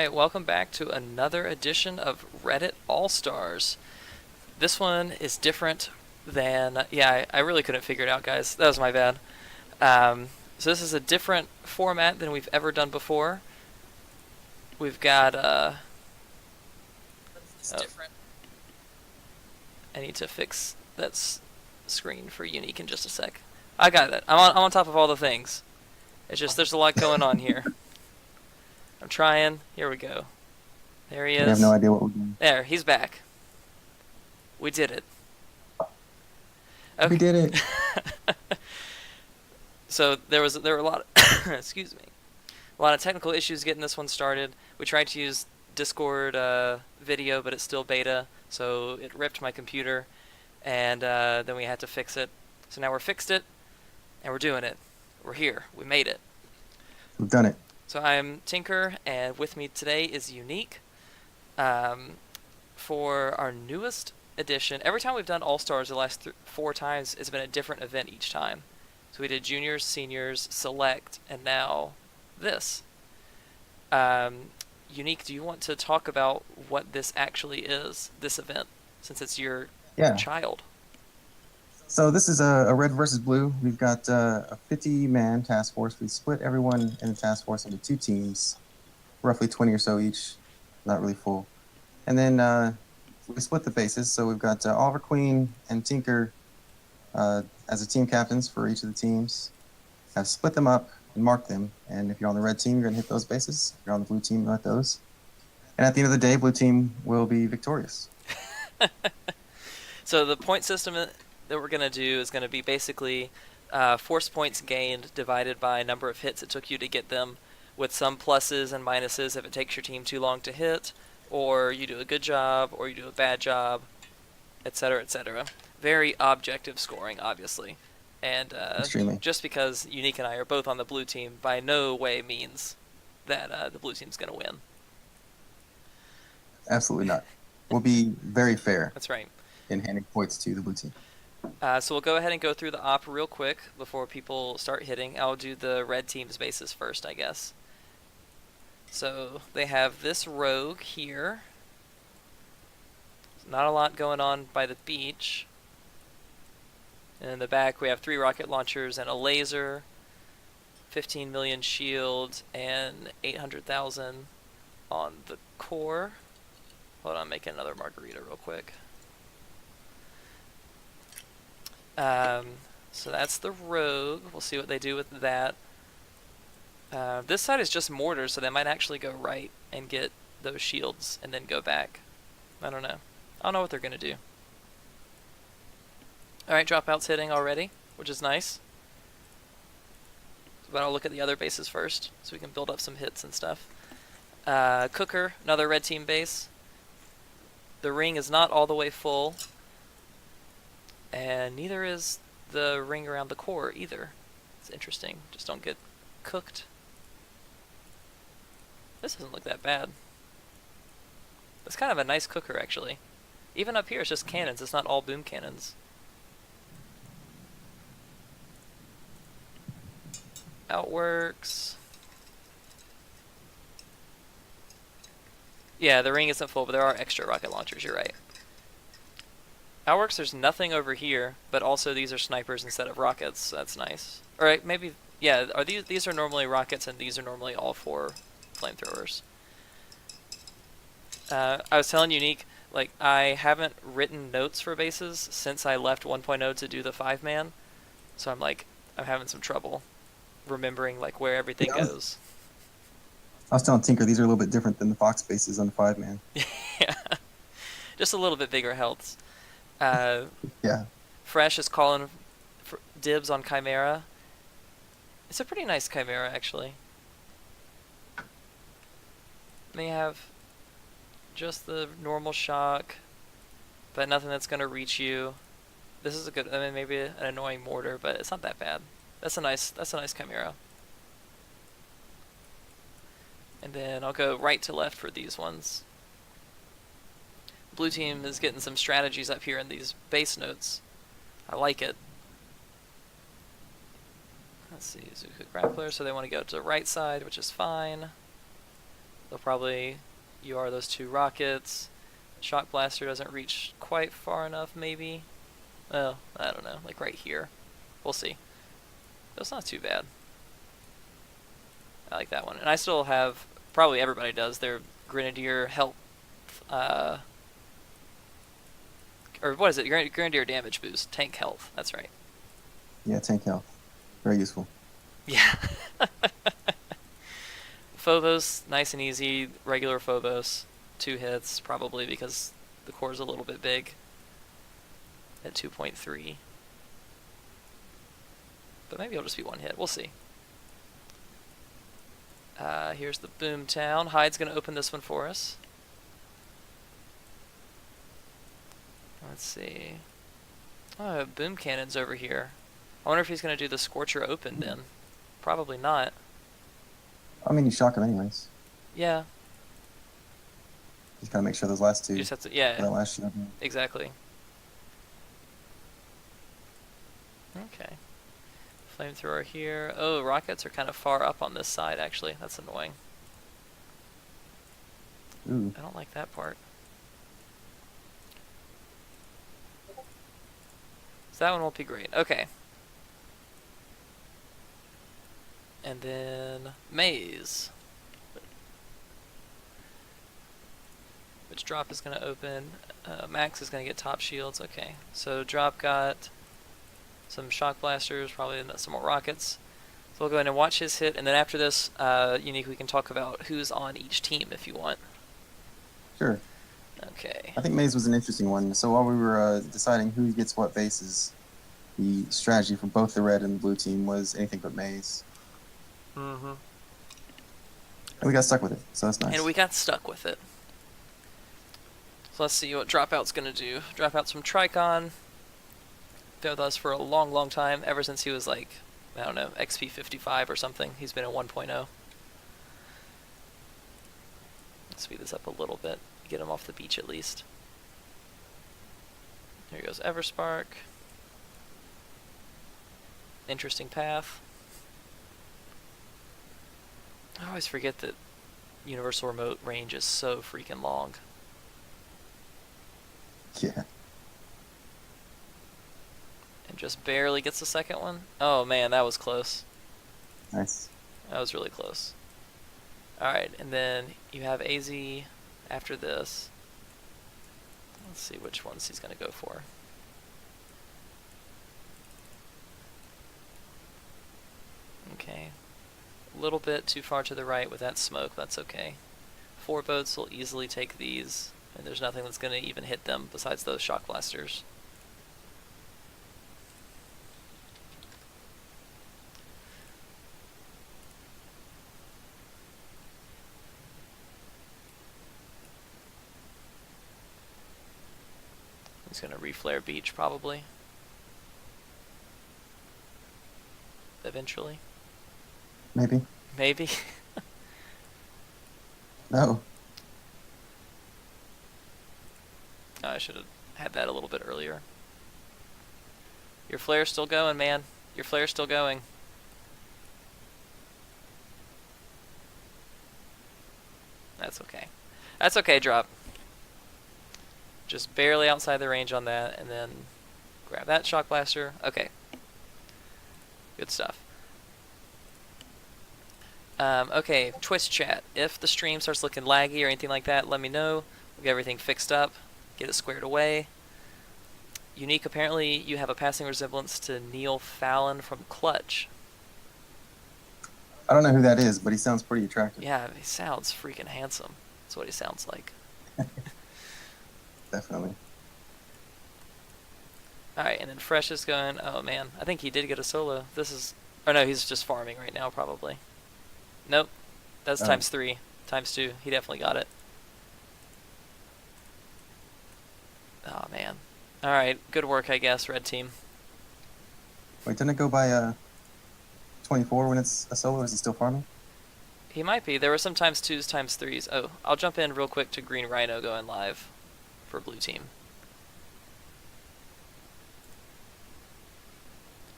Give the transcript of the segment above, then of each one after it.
Alright, welcome back to another edition of Reddit AllStars. This one is different than... Yeah, I really couldn't figure it out, guys. That was my bad. So this is a different format than we've ever done before. We've got... It's oh, different. I need to fix that screen for Unique in just a sec. I got it. I'm on top of all the things. It's just there's a lot going on here. I'm trying. Here we go. There he I have no is. idea what we're doing. There, he's back. We did it. Okay. We did it. So there were a lot of excuse me, a lot of technical issues getting this one started. We tried to use Discord video, but it's still beta, so it ripped my computer, and then we had to fix it. So now we're fixed it, and we're doing it. We're here. We made it. We've done it. So I'm Tinker, and with me today is Unique. For our newest edition, every time we've done All-Stars the last 4 times, it's been a different event each time. So we did Juniors, Seniors, Select, and now this. Unique, do you want to talk about what this actually is, this event, since it's your Yeah. child? So this is a red versus blue. We've got a 50-man task force. We split everyone in the task force into 2 teams, roughly 20 or so each, not really full. And then we split the bases. So we've got Oliver Queen and Tinker as the team captains for each of the teams. I've split them up and marked them. And if you're on the red team, you're going to hit those bases. If you're on the blue team, you'll hit those. And at the end of the day, blue team will be victorious. So the point system that we're going to do is going to be basically force points gained divided by number of hits it took you to get them, with some pluses and minuses if it takes your team too long to hit, or you do a good job, or you do a bad job, etc., etc. Very objective scoring, obviously. And Extremely. just because Unique and I are both on the blue team by no way means that the blue team's going to win. Absolutely not. We'll be very fair That's right. in handing points to the blue team. So we'll go ahead and go through the op real quick before people start hitting. I'll do the red team's bases first, I guess. So they have this rogue here. Not a lot going on by the beach. And in the back we have 3 rocket launchers and a laser, 15 million shield, and 800,000 on the core. Hold on, I'm making another margarita real quick. So that's the rogue. We'll see what they do with that. This side is just mortars, so they might actually go right and get those shields and then go back. I don't know. I don't know what they're going to do. Alright, dropouts hitting already, which is nice. But I'll look at the other bases first, so we can build up some hits and stuff. Cooker, another red team base. The ring is not all the way full. And neither is the ring around the core either. It's interesting. Just don't get cooked. This doesn't look that bad. It's kind of a nice cooker, actually. Even up here, it's just cannons. It's not all boom cannons. Outworks. Yeah, the ring isn't full, but there are extra rocket launchers. You're right. Outworks, there's nothing over here, but also these are snipers instead of rockets, so that's nice. Alright, maybe, yeah, are these are normally rockets, and these are normally all 4 flamethrowers. I was telling Unique, like, I haven't written notes for bases since I left 1.0 to do the 5-man, so I'm having some trouble remembering, like, where everything goes. I was telling Tinker these are a little bit different than the Fox bases on the 5-man. Yeah, just a little bit bigger healths. Yeah. Fresh is calling for dibs on Chimera. It's a pretty nice Chimera, actually. They have just the normal shock, but nothing that's going to reach you. This is a good, I mean, maybe an annoying mortar, but it's not that bad. That's a nice Chimera. And then I'll go right to left for these ones. Blue team is getting some strategies up here in these base notes. I like it. Let's see, Zuka Grappler, so they want to go to the right side, which is fine. They'll probably UR those 2 rockets. Shock Blaster doesn't reach quite far enough, maybe. Well, I don't know, like right here. We'll see. That's not too bad. I like that one. And I still have, probably everybody does, their Grenadier health, or what is it? Grenadier damage boost. Tank health, that's right. Yeah, tank health. Very useful. Yeah. Phobos, nice and easy. Regular Phobos. 2 hits, probably because the core is a little bit big. At 2.3. But maybe it'll just be 1 hit. We'll see. Here's the Boom Town. Hyde's going to open this one for us. Let's see. Oh, Boom Cannon's over here. I wonder if he's going to do the Scorcher open then. Probably not. I mean, you shock him anyways. Yeah. Just gotta make sure those last 2. You just have to, yeah. That last shot. Exactly. Okay. Flamethrower here. Oh, rockets are kind of far up on this side, actually. That's annoying. Ooh. I don't like that part. So that one won't be great. Okay. And then Maze. Which drop is going to open? Max is going to get top shields. Okay. So drop got some shock blasters, probably some more rockets. So we'll go ahead and watch his hit, and then after this, Unique, we can talk about who's on each team if you want. Sure. Okay. I think Maze was an interesting one. So while we were deciding who gets what bases, the strategy for both the red and the blue team was anything but Maze. Mm-hmm. And we got stuck with it, so that's nice. And we got stuck with it. So let's see what Dropout's going to do. Dropout's from Trichon. Been with us for a long, long time, ever since he was like, I don't know, XP 55 or something. He's been at 1.0. Let's speed this up a little bit. Get him off the beach at least. Here goes Everspark. Interesting path. I always forget that Universal Remote range is so freaking long. Yeah. And just barely gets the second one. Oh man, that was close. Nice. That was really close. Alright, and then you have AZ after this. Let's see which ones he's going to go for. Okay. A little bit too far to the right with that smoke, that's okay. 4 boats will easily take these, and there's nothing that's going to even hit them besides those shock blasters. He's going to reflare beach probably. Eventually. Maybe. Maybe. No. Oh, I should have had that a little bit earlier. Your flare's still going, man. Your flare's still going. That's okay. That's okay, drop. Just barely outside the range on that, and then grab that shock blaster. Okay. Good stuff. Okay, Twitch chat. If the stream starts looking laggy or anything like that, let me know. We'll get everything fixed up, get it squared away. Unique, apparently you have a passing resemblance to Neil Fallon from Clutch. I don't know who that is, but he sounds pretty attractive. Yeah, he sounds freaking handsome. That's what he sounds like. Definitely. Alright, and then Fresh is going. Oh man, I think he did get a solo. This is... Or no, he's just farming right now, probably. Nope. That's times 3. Times 2. He definitely got it. Oh man. Alright, good work, I guess, red team. Wait, didn't it go by 24 when it's a solo? Is he still farming? He might be. There were some times 2s, times 3s. Oh, I'll jump in real quick to Green Rhino going live for blue team.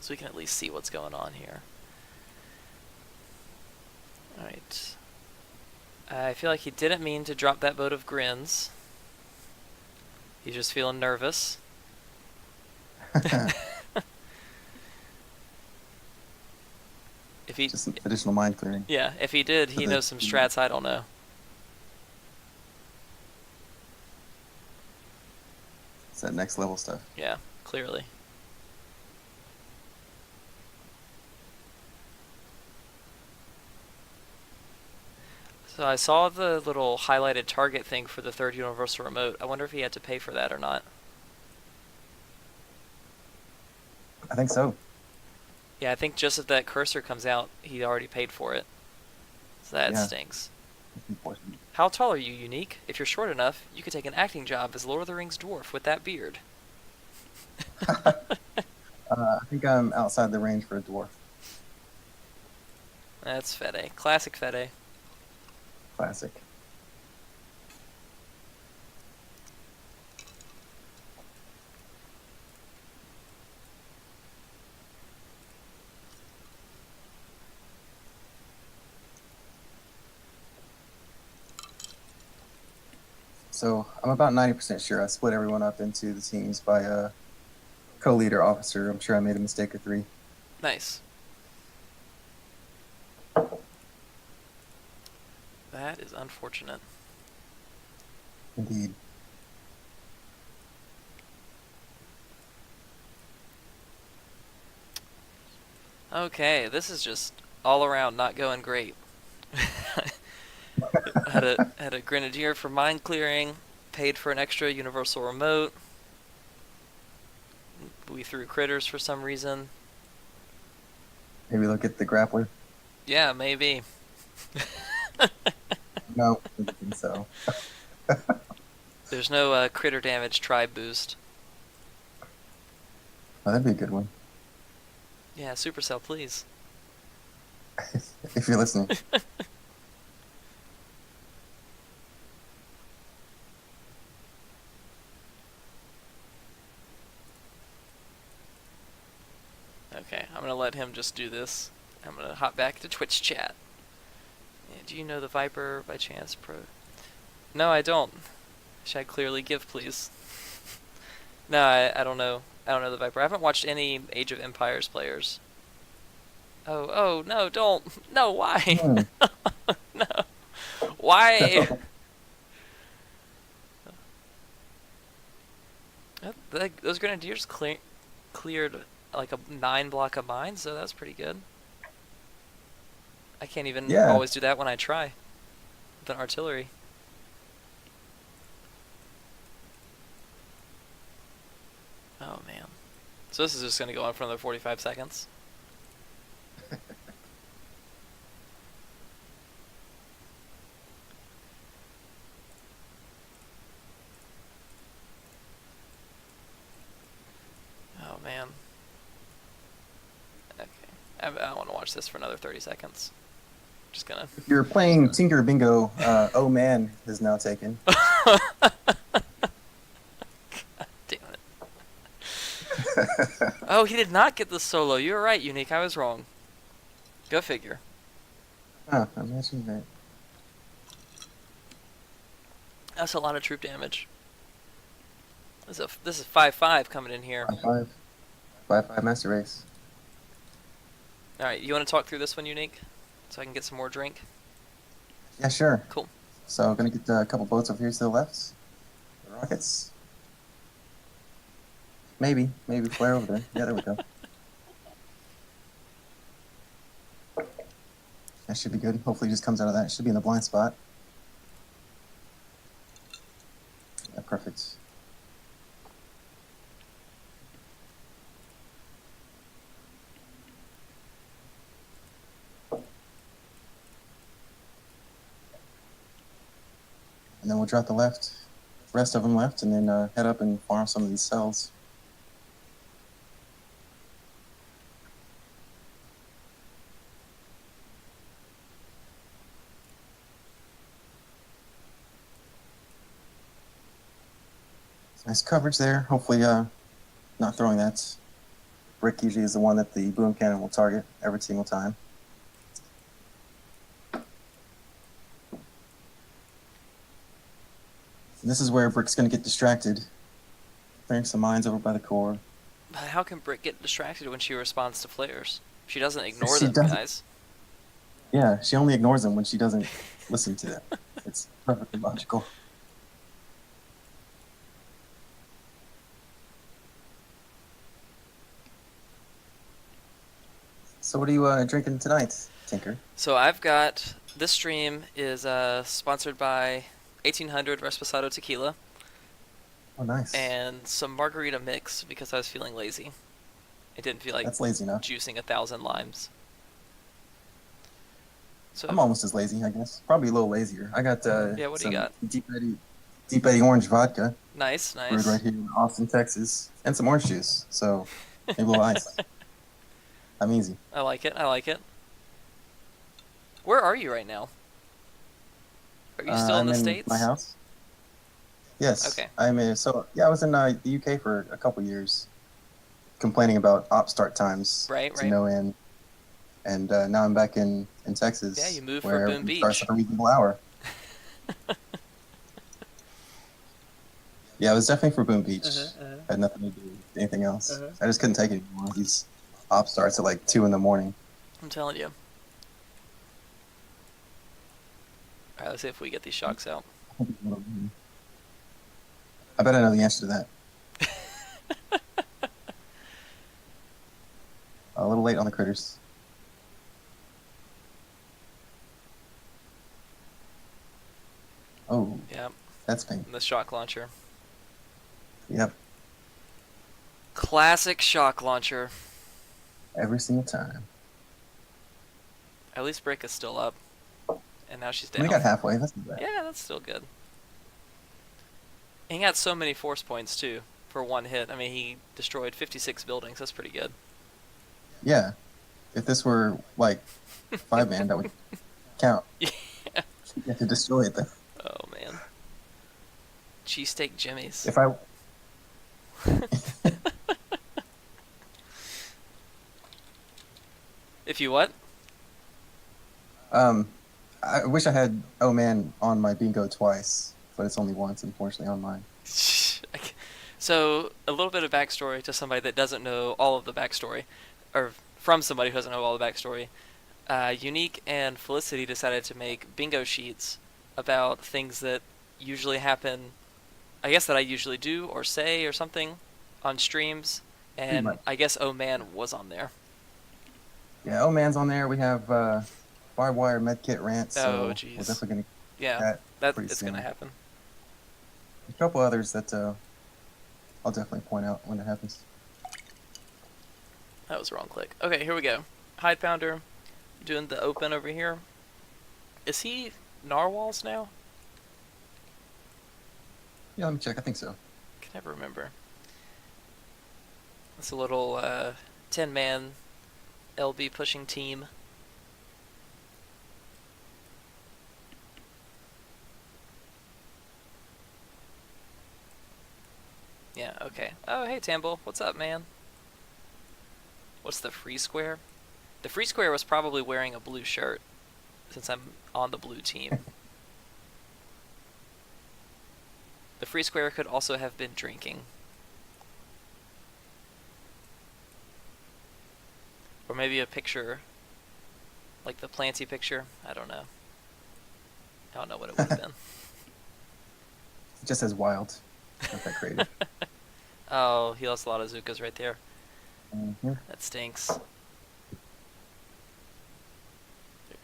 So we can at least see what's going on here. Alright. I feel like he didn't mean to drop that vote of grins. He's just feeling nervous. If he, Just some additional mind clearing. yeah, if he did, he knows some strats I don't know. It's that next level stuff. Yeah, clearly. So I saw the little highlighted target thing for the third universal remote. I wonder if he had to pay for that or not. I think so. Yeah, I think just if that cursor comes out, he already paid for it. So that Yeah. stinks. It's important. How tall are you, Unique? If you're short enough, you could take an acting job as Lord of the Rings dwarf with that beard. I think I'm outside the range for a dwarf. That's Fede. Classic Fede. Classic. So I'm about 90% sure I split everyone up into the teams by a co-leader officer. I'm sure I made a mistake or 3. Nice. That is unfortunate. Indeed. Okay, this is just all around not going great. had a grenadier for mine clearing, paid for an extra universal remote. We threw critters for some reason. Maybe look at the grappler. Yeah, maybe. No, I don't think so. There's no critter damage tribe boost. Oh, that'd be a good one. Yeah, Supercell, please. If you're listening. Okay, I'm gonna let him just do this. I'm gonna hop back to Twitch chat. Do you know the Viper by chance, Pro? No, I don't. Should I clearly give, please? No, I don't know. I don't know the Viper. I haven't watched any Age of Empires players. Oh, no, don't. No, why? No. Why? Those grenadiers cleared like a 9 block of mines, so that's pretty good. I can't even always do that when I try with an artillery. Oh man. So this is just gonna go on for another 45 seconds. Oh man. Okay. I want to watch this for another 30 seconds. Just gonna. If you're playing Tinker Bingo, oh man is now taken. Damn it. Oh, he did not get the solo. You were right, Unique. I was wrong. Go figure. Oh, imagine that. That's a lot of troop damage. This is 5-5 coming in here. 5-5. 5-5 master race. Alright, you want to talk through this one, Unique? So I can get some more drink? Yeah, sure. Cool. So gonna get a couple boats over here to the left. The rockets. Maybe flare over there. Yeah, there we go. That should be good. Hopefully it just comes out of that. It should be in the blind spot. Yeah, perfect. And then we'll drop the rest of them left, and then head up and farm some of these cells. Nice coverage there. Hopefully not throwing that. Brick usually is the one that the boom cannon will target every single time. This is where Brick's gonna get distracted. Clearing some mines over by the core. But how can Brick get distracted when she responds to flares? She doesn't ignore She them, doesn't. guys. Yeah, she only ignores them when she doesn't listen to them. It's perfectly logical. So what are you drinking tonight, Tinker? So I've got this stream is sponsored by 1800 Resposado Tequila Oh, nice. and some margarita mix because I was feeling lazy. It didn't feel like That's lazy enough. juicing 1,000 limes. So I'm almost as lazy, I guess. Probably a little lazier. I got yeah, what do some you got? Deep Eddy orange vodka Nice, brewed nice. right here in Austin, Texas, and some orange juice. So maybe a little ice. I'm easy. I like it. I like it. Where are you right now? Are you still in I'm the in States? my house. Yes. Okay. I'm in. So yeah, I was in the UK for a couple years, complaining about op start times Right, to right. no end, and now I'm back in Texas, Yeah, you moved for where Boom everything starts Beach. at a reasonable hour. Yeah, it was definitely for Boom Beach. Had nothing to do with anything else. I just couldn't take it anymore. These op starts at like 2 in the morning. I'm telling you. Alright, let's see if we get these shocks out. I bet I know the answer to that. A little late on the critters. Oh, Yep, that's pink. the shock launcher. Yep, Classic shock launcher. every single time. At least Brick is still up. And now she's We down. got halfway. That's not bad. Yeah, that's still good. And he got so many force points, too, for one hit. I mean, he destroyed 56 buildings. That's pretty good. Yeah, if this were like 5-man, that would count. Yeah. You have to destroy it then. Oh, man. Cheesesteak Jimmy's. If I If you what? I wish I had Oh Man on my bingo twice, but it's only once, unfortunately, on mine. So, a little bit of backstory to somebody that doesn't know all of the backstory, or from somebody who doesn't know all the backstory. Unique and Felicity decided to make bingo sheets about things that usually happen, I guess that I usually do or say or something on streams, and much. I guess Oh Man was on there. Yeah, Oh Man's on there. We have barbed wire medkit rant, so Oh, we're jeez. definitely going to Yeah, that pretty it's soon. gonna happen. A couple others that I'll definitely point out when it happens. That was the wrong click. Okay, here we go. Hide Pounder, doing the open over here. Is he Narwhals now? Yeah, let me check. I think so. Can never remember. It's a little 10-man LB pushing team. Yeah, okay. Oh, hey, Tamble. What's up, man? What's the free square? The free square was probably wearing a blue shirt, since I'm on the blue team. The free square could also have been drinking. Or maybe a picture, like the Planty picture. I don't know. I don't know what it would have been. It just says wild. Not that creative. Oh, he lost a lot of Zukas right there. Mm-hmm. That stinks. There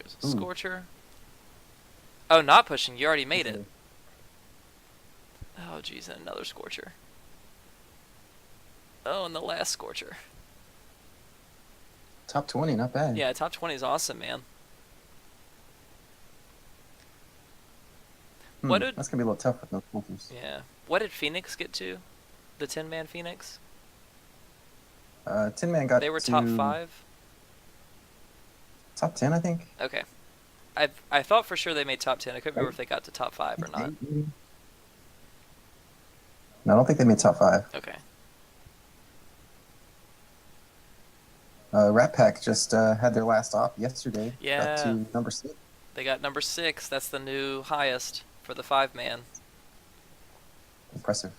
goes a Ooh. Scorcher. Oh, not pushing. You already made it. Oh, geez, and another Scorcher. Oh, and the last Scorcher. Top 20, not bad. Yeah, top 20 is awesome, man. What did... That's going to be a little tough with no filters. Yeah. What did Phoenix get to? The 10-man Phoenix? 10-man got They were to top 5? Top 10, I think. Okay. I thought for sure they made top 10. I couldn't remember if they got to top 5 or not. No, I don't think they made top 5. Okay. Rat Pack just had their last op yesterday. Yeah. Got to number 6. They got number 6. That's the new highest for the 5-man. Impressive.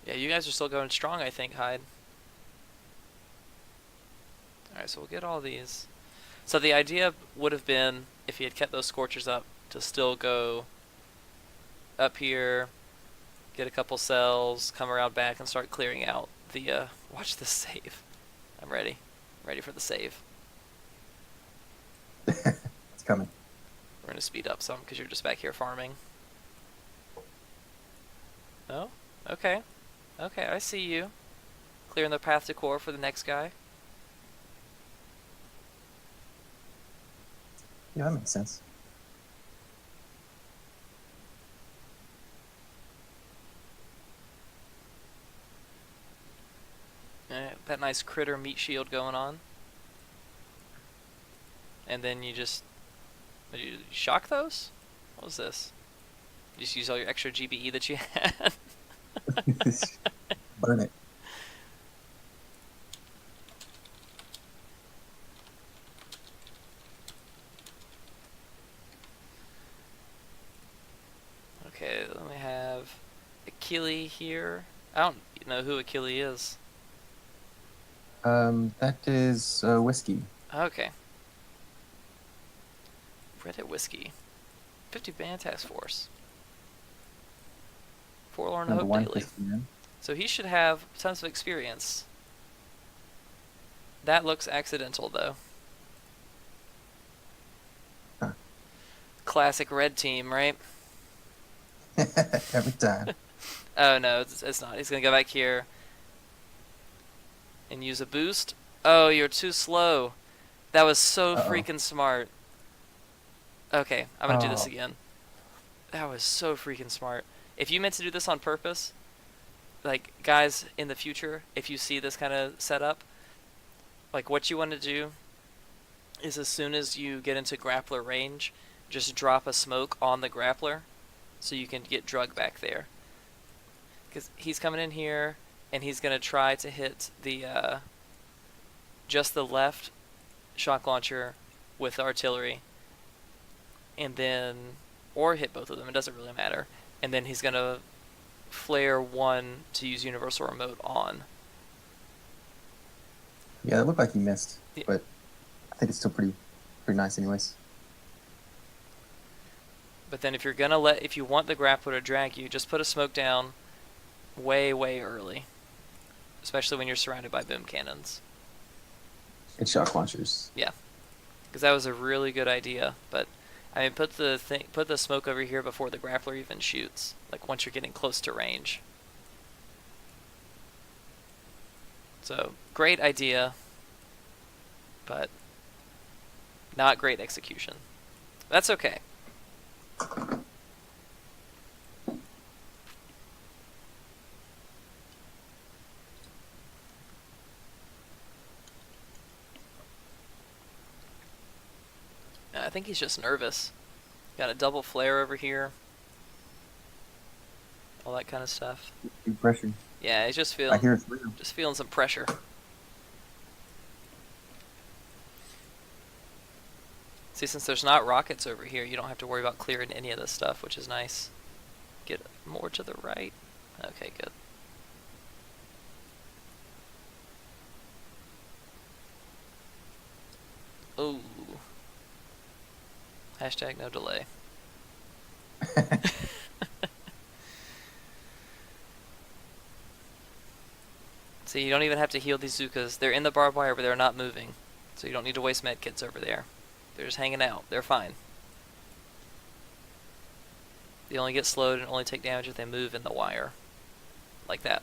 Yeah, you guys are still going strong, I think, Hyde. Alright, so we'll get all these. So the idea would have been, if he had kept those Scorchers up, to still go up here, get a couple cells, come around back, and start clearing out the, watch this save. I'm ready. Ready for the save. It's coming. We're going to speed up some, because you're just back here farming. Oh? Okay. Okay, I see you. Clearing the path to core for the next guy. Yeah, that makes sense. That nice critter meat shield going on. And then you just... Did you shock those? What was this? You just use all your extra GBE that you had? Burn it. Okay, then we have Achille here. I don't know who Achille is. That is whiskey. Okay. Reddit Whiskey. 50-man task force. Forlorn Number Hope one daily. whiskey man. So he should have tons of experience. That looks accidental, though. Huh. Classic red team, right? Every time. Oh, no, it's not. He's going to go back here and use a boost. Oh, you're too slow. That was so freaking smart. Okay, I'm going to do this again. That was so freaking smart. If you meant to do this on purpose, like, guys, in the future, if you see this kind of setup, like, what you want to do is as soon as you get into grappler range, just drop a smoke on the grappler so you can get drug back there. Because he's coming in here, and he's going to try to hit the, just the left shock launcher with artillery. And then, or hit both of them, it doesn't really matter. And then he's going to flare one to use universal remote on. Yeah, it looked like he missed, Yeah. but I think it's still pretty nice anyways. But then if you're going to if you want the grappler to drag you, just put a smoke down way, way early. Especially when you're surrounded by boom cannons. And shock launchers. Yeah. Because that was a really good idea, but I mean, put the smoke over here before the grappler even shoots. Like once you're getting close to range. So great idea, but not great execution. That's okay. I think he's just nervous. Got a double flare over here. All that kind of stuff. Big pressure. Yeah, he's just I hear it's real. feeling some pressure. See, since there's not rockets over here, you don't have to worry about clearing any of this stuff, which is nice. Get more to the right. Okay, good. Ooh. Hashtag no delay. See, you don't even have to heal these Zukas. They're in the barbed wire, but they're not moving. So you don't need to waste med kits over there. They're just hanging out. They're fine. They only get slowed and only take damage if they move in the wire. Like that.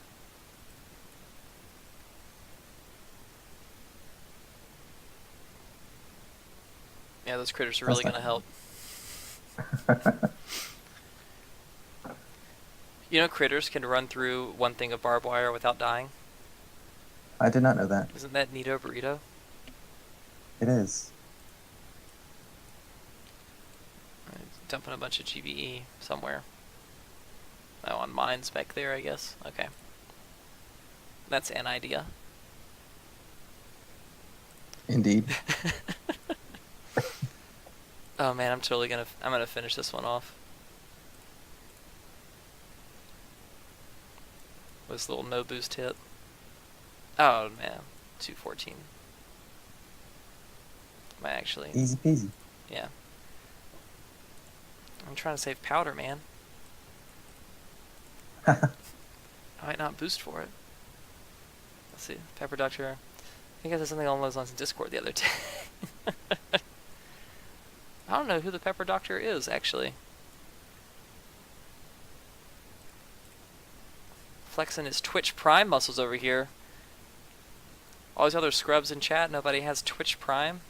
Yeah, those critters are really going to help. You know critters can run through one thing of barbed wire without dying? I did not know that. Isn't that neato burrito? It is. Dumping a bunch of GBE somewhere. Oh, on mines back there, I guess. Okay. That's an idea. Indeed. Oh man, I'm gonna finish this one off. With this little no boost hit. Oh man, 214. Might actually. Easy peasy. Yeah. I'm trying to save powder, man. I might not boost for it. Let's see. Pepper Doctor. I think I said something along those lines in Discord the other day. I don't know who the Pepper Doctor is, actually. Flexing his Twitch Prime muscles over here. All these other scrubs in chat, nobody has Twitch Prime.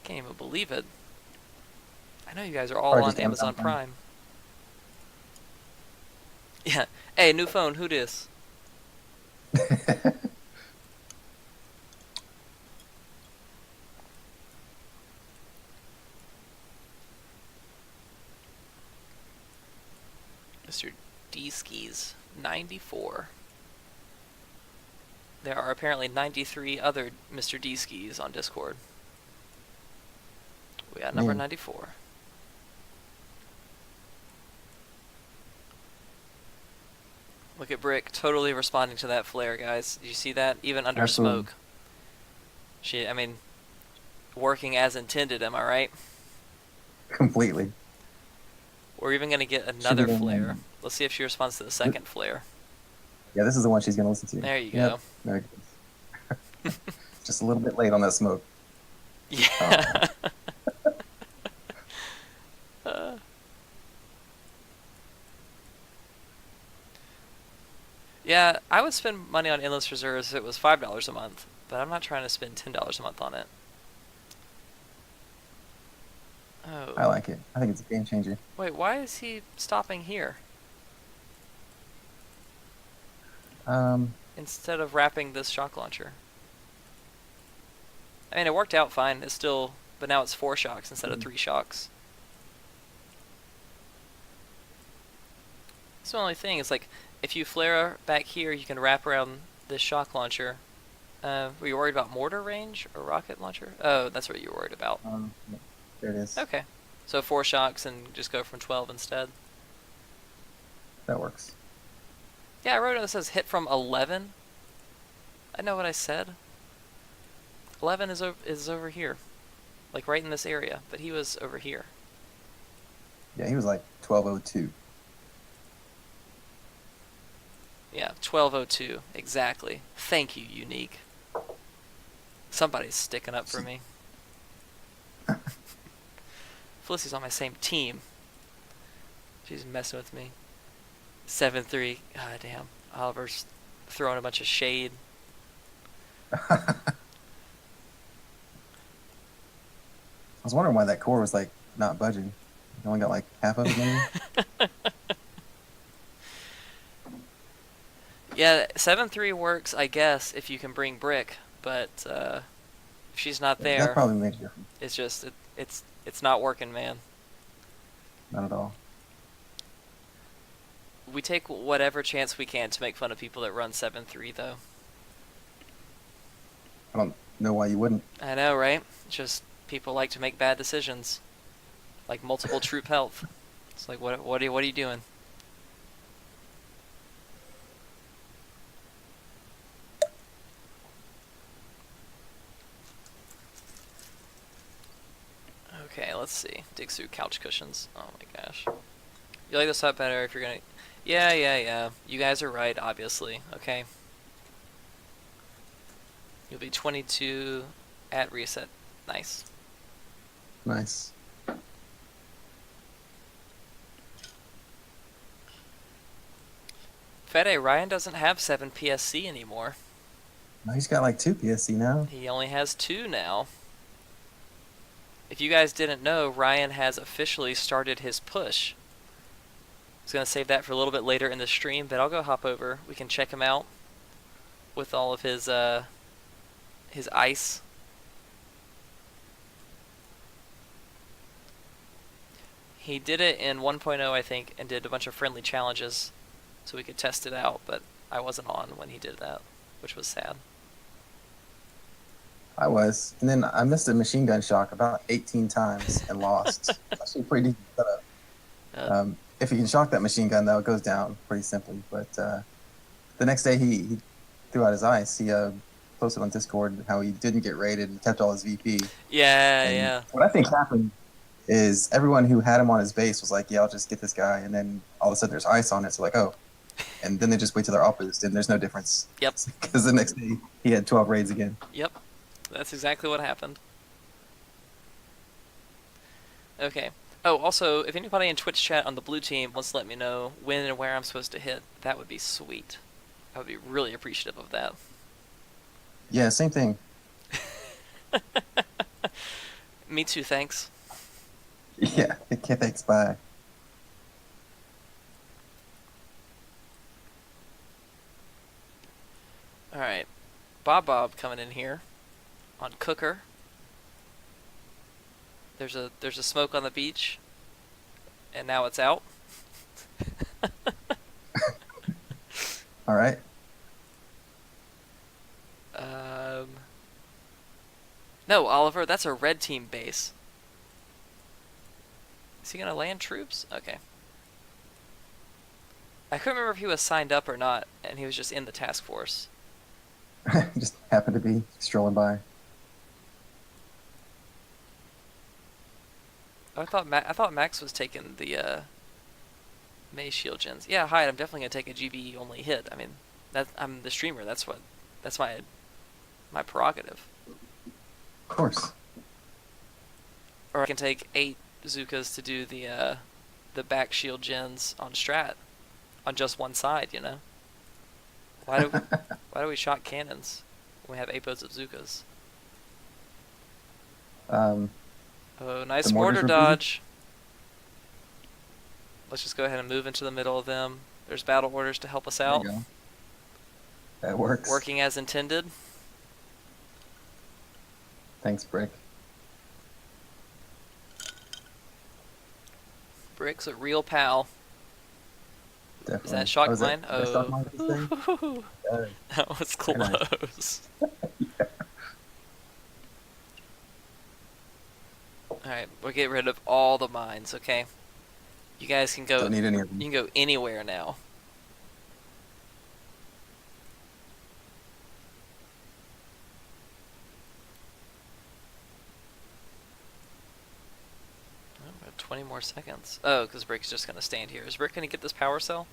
Can't even believe it. I know you guys are all Or on just Amazon Prime. Yeah. Hey, new phone, who dis? Mr. D-Skis, 94. There are apparently 93 other Mr. D-Skis on Discord. We got number 94. Look at Brick totally responding to that flare, guys. Did you see that? Even under Absolutely. smoke. I mean, working as intended, am I right? Completely. We're even going to get another flare. Let's see if she responds to the second flare. Yeah, this is the one she's going to listen to. There you Yep. go. There it goes. Just a little bit late on that smoke. Yeah. Yeah, I would spend money on Endless Reserves if it was $5 a month, but I'm not trying to spend $10 a month on it. Oh. I like it. I think it's a game changer. Wait, why is he stopping here? Instead of wrapping this shock launcher. I mean, it worked out fine. It's still, but now it's 4 shocks instead of 3 shocks. That's the only thing. Is like, if you flare back here, you can wrap around this shock launcher. Were you worried about mortar range or rocket launcher? Oh, that's what you were worried about. There it is. Okay. So 4 shocks and just go from 12 instead. That works. Yeah, I wrote it that says hit from 11. I know what I said. 11 is over here. Like right in this area, but he was over here. Yeah, he was like 1202. Yeah, 1202. Exactly. Thank you, Unique. Somebody's sticking up for me. Felicity's on my same team. She's messing with me. 7-3. God damn. Oliver's throwing a bunch of shade. I was wondering why that core was like not budging. You only got like half of it maybe? Yeah, 7-3 works, I guess, if you can bring Brick, but if she's not there, That probably makes a difference. it's just it's not working, man. Not at all. We take whatever chance we can to make fun of people that run 7-3, though. I don't know why you wouldn't. I know, right? Just people like to make bad decisions, like multiple troop health. It's like, what are you doing? Okay, let's see. Dig through couch cushions. Oh my gosh. You like this up better if you're gonna... Yeah. You guys are right, obviously. Okay. You'll be 22 at reset. Nice. Nice. Fede, Ryan doesn't have 7 PSC anymore. No, he's got like 2 PSC now. He only has 2 now. If you guys didn't know, Ryan has officially started his push. I was going to save that for a little bit later in the stream, but I'll go hop over. We can check him out with all of his ice. He did it in 1.0, I think, and did a bunch of friendly challenges so we could test it out, but I wasn't on when he did that, which was sad. I was, and then I missed a machine gun shock about 18 times and lost. Actually, pretty decent setup. Uh, If you can shock that machine gun, though, it goes down pretty simply. But the next day, he threw out his ice. He posted on Discord how he didn't get raided and kept all his VP. yeah, And yeah. what I think happened is everyone who had him on his base was like, "Yeah, I'll just get this guy," and then all of a sudden there's ice on it. So like, oh, and then they just wait till they're opposite, and there's no difference. Yep. Because the next day he had 12 raids again. Yep. That's exactly what happened. Okay. Oh, also, if anybody in Twitch chat on the blue team wants to let me know when and where I'm supposed to hit, that would be sweet. I would be really appreciative of that. Yeah, same thing. Me too, thanks. Yeah, okay, thanks. Bye. Alright. Bob coming in here on Cooker. There's a smoke on the beach, and now it's out. All right. No, Oliver, that's a red team base. Is he gonna land troops? Okay. I couldn't remember if he was signed up or not, and he was just in the task force. Just happened to be strolling by. I thought Max was taking the May Shield gens. Yeah, hi. I'm definitely gonna take a GBE only hit. I mean, I'm the streamer. That's my prerogative. Of course. Or I can take 8 Zukas to do the back shield gens on strat, on just one side. You know. Why do we shock cannons when we have 8 boats of Zukas? Oh, nice mortar dodge. Let's just go ahead and move into the middle of them. There's battle orders to help us out. There you go. That works. Working as intended. Thanks, Brick. Brick's a real pal. Definitely. Is that shock is mine? that shock mine this thing? That was close. Yeah. Alright, we'll get rid of all the mines, okay? You guys can go. Don't need any of them. You can go anywhere now. Oh, we have 20 more seconds. Oh, because Brick's just gonna stand here. Is Brick gonna get this power cell?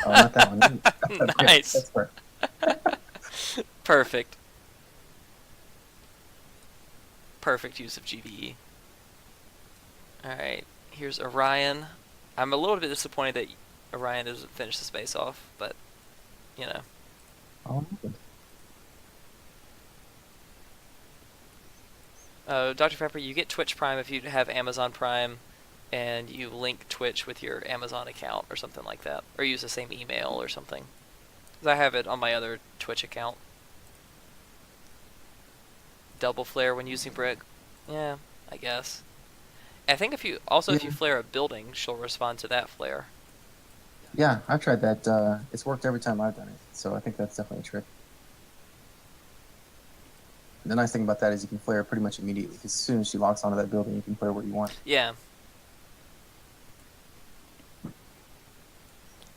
Oh, not that one. Nice. That's Perfect. Perfect use of GBE. Alright, here's Orion. I'm a little bit disappointed that Orion doesn't finish this base off, but, you know. Oh, Dr. Pepper, you get Twitch Prime if you have Amazon Prime and you link Twitch with your Amazon account or something like that. Or use the same email or something. 'Cause I have it on my other Twitch account. Double flare when using Brick. Yeah, I guess. I think if you flare a building, she'll respond to that flare. Yeah, I've tried that. It's worked every time I've done it, so I think that's definitely a trick. And the nice thing about that is you can flare pretty much immediately, because as soon as she locks onto that building, you can flare where you want. Yeah.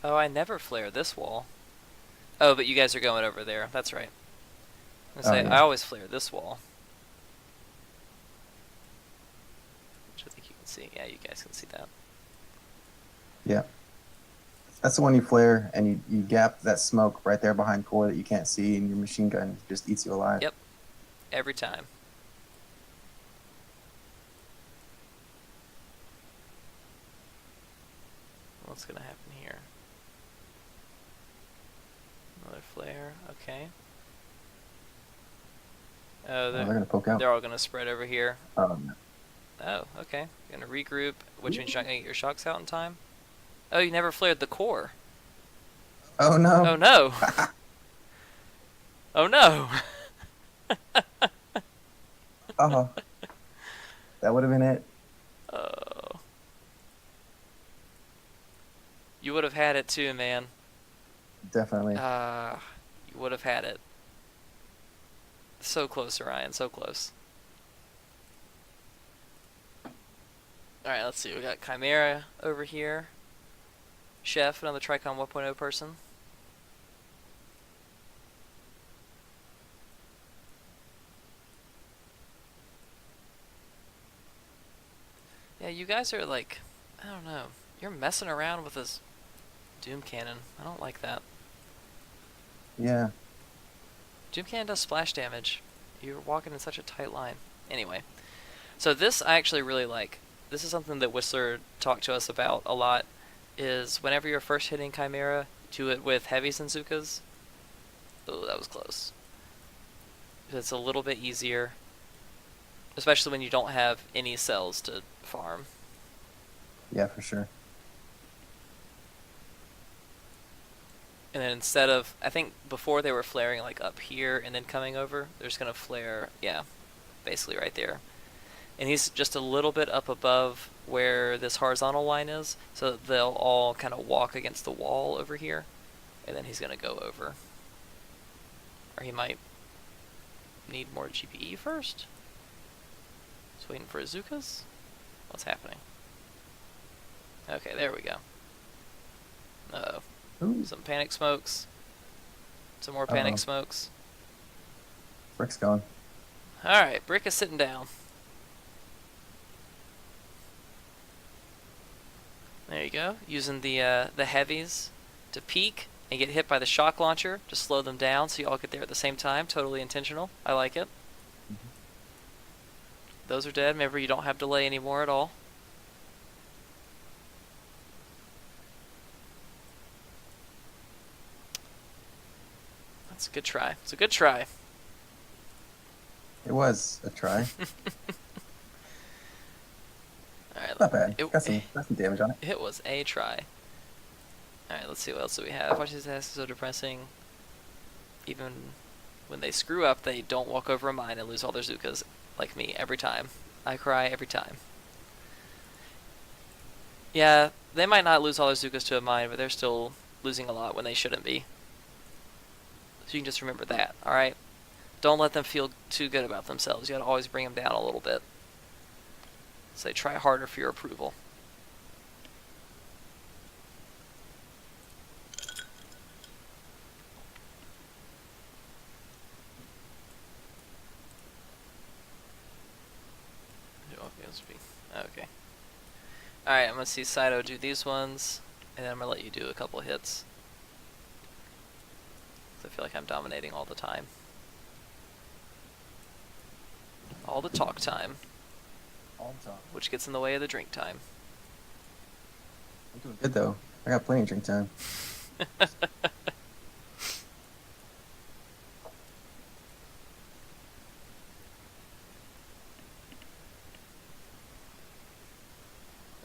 Oh, I never flare this wall. Oh, but you guys are going over there. That's right. Yeah. I always flare this wall. Which I think you can see. Yeah, you guys can see that. Yeah. That's the one you flare, and you gap that smoke right there behind core that you can't see, and your machine gun just eats you alive. Yep. Every time. What's gonna happen here? Another flare. Okay. Oh, they're gonna poke out. They're all gonna spread over here. No. Oh, okay. Gonna regroup. Which means you're not gonna get your shocks out in time. Oh, you never flared the core. Oh no. Oh no. Oh no. Oh. That would have been it. Oh. You would have had it too, man. Definitely. You would have had it. So close, Orion. So close. Alright, let's see. We got Chimera over here. Chef, another Trichon 1.0 person. Yeah, you guys are like, I don't know. You're messing around with this Doom Cannon. I don't like that. Yeah. Doom Cannon does splash damage. You're walking in such a tight line. Anyway, so this I actually really like. This is something that Whistler talked to us about a lot, is whenever you're first hitting Chimera, do it with heavies and Zukas. Oh, that was close. It's a little bit easier, especially when you don't have any cells to farm. Yeah, for sure. And then instead of, I think before they were flaring like up here and then coming over, they're just going to flare, yeah, basically right there. And he's just a little bit up above where this horizontal line is, so they'll all kind of walk against the wall over here, and then he's going to go over. Or he might need more GPE first? Just waiting for Azukas? What's happening? Okay, there we go. Uh-oh. Ooh. Some panic smokes. Some more panic smokes. Brick's gone. Alright, Brick is sitting down. There you go. Using the heavies to peek and get hit by the shock launcher to slow them down so you all get there at the same time. Totally intentional. I like it. Those are dead. Remember, you don't have delay anymore at all. That's a good try. It's a good try. It was a try. Alright, Not bad. Got some damage on it. It was a try. Alright, let's see what else do we have. Watch these tasks so depressing. Even when they screw up, they don't walk over a mine and lose all their Zukas, like me, every time. I cry every time. Yeah, they might not lose all their Zukas to a mine, but they're still losing a lot when they shouldn't be. So you can just remember that, alright? Don't let them feel too good about themselves. You gotta always bring them down a little bit. Say, try harder for your approval. Okay. Alright, I'm gonna see Saito do these ones, and then I'm gonna let you do a couple hits. I feel like I'm dominating all the time. All the talk time. All the time. Which gets in the way of the drink time. I'm doing good though. I got plenty of drink time.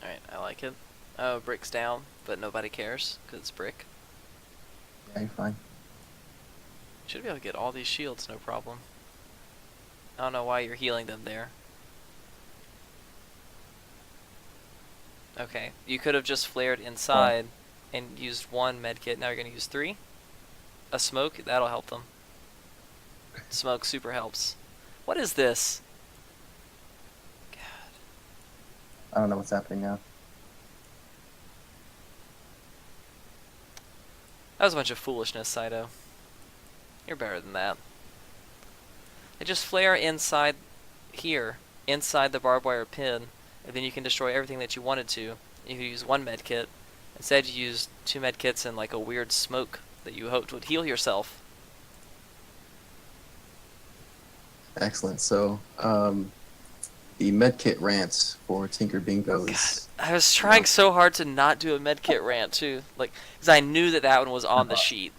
Alright, I like it. Oh, Brick's down, but nobody cares, because it's Brick. Yeah, you're fine. Should be able to get all these shields, no problem. I don't know why you're healing them there. Okay, you could have just flared inside and used one medkit. Now you're going to use 3. A smoke, that'll help them. Smoke super helps. What is this? God. I don't know what's happening now. That was a bunch of foolishness, Saito. You're better than that. They just flare inside here, inside the barbed wire pin, and then you can destroy everything that you wanted to. You could use 1 medkit. Instead, you used 2 medkits and like a weird smoke that you hoped would heal yourself. Excellent. So, the medkit rants for Tinker Bingo is... God, I was trying so hard to not do a medkit rant too, like, because I knew that that one was on the sheet.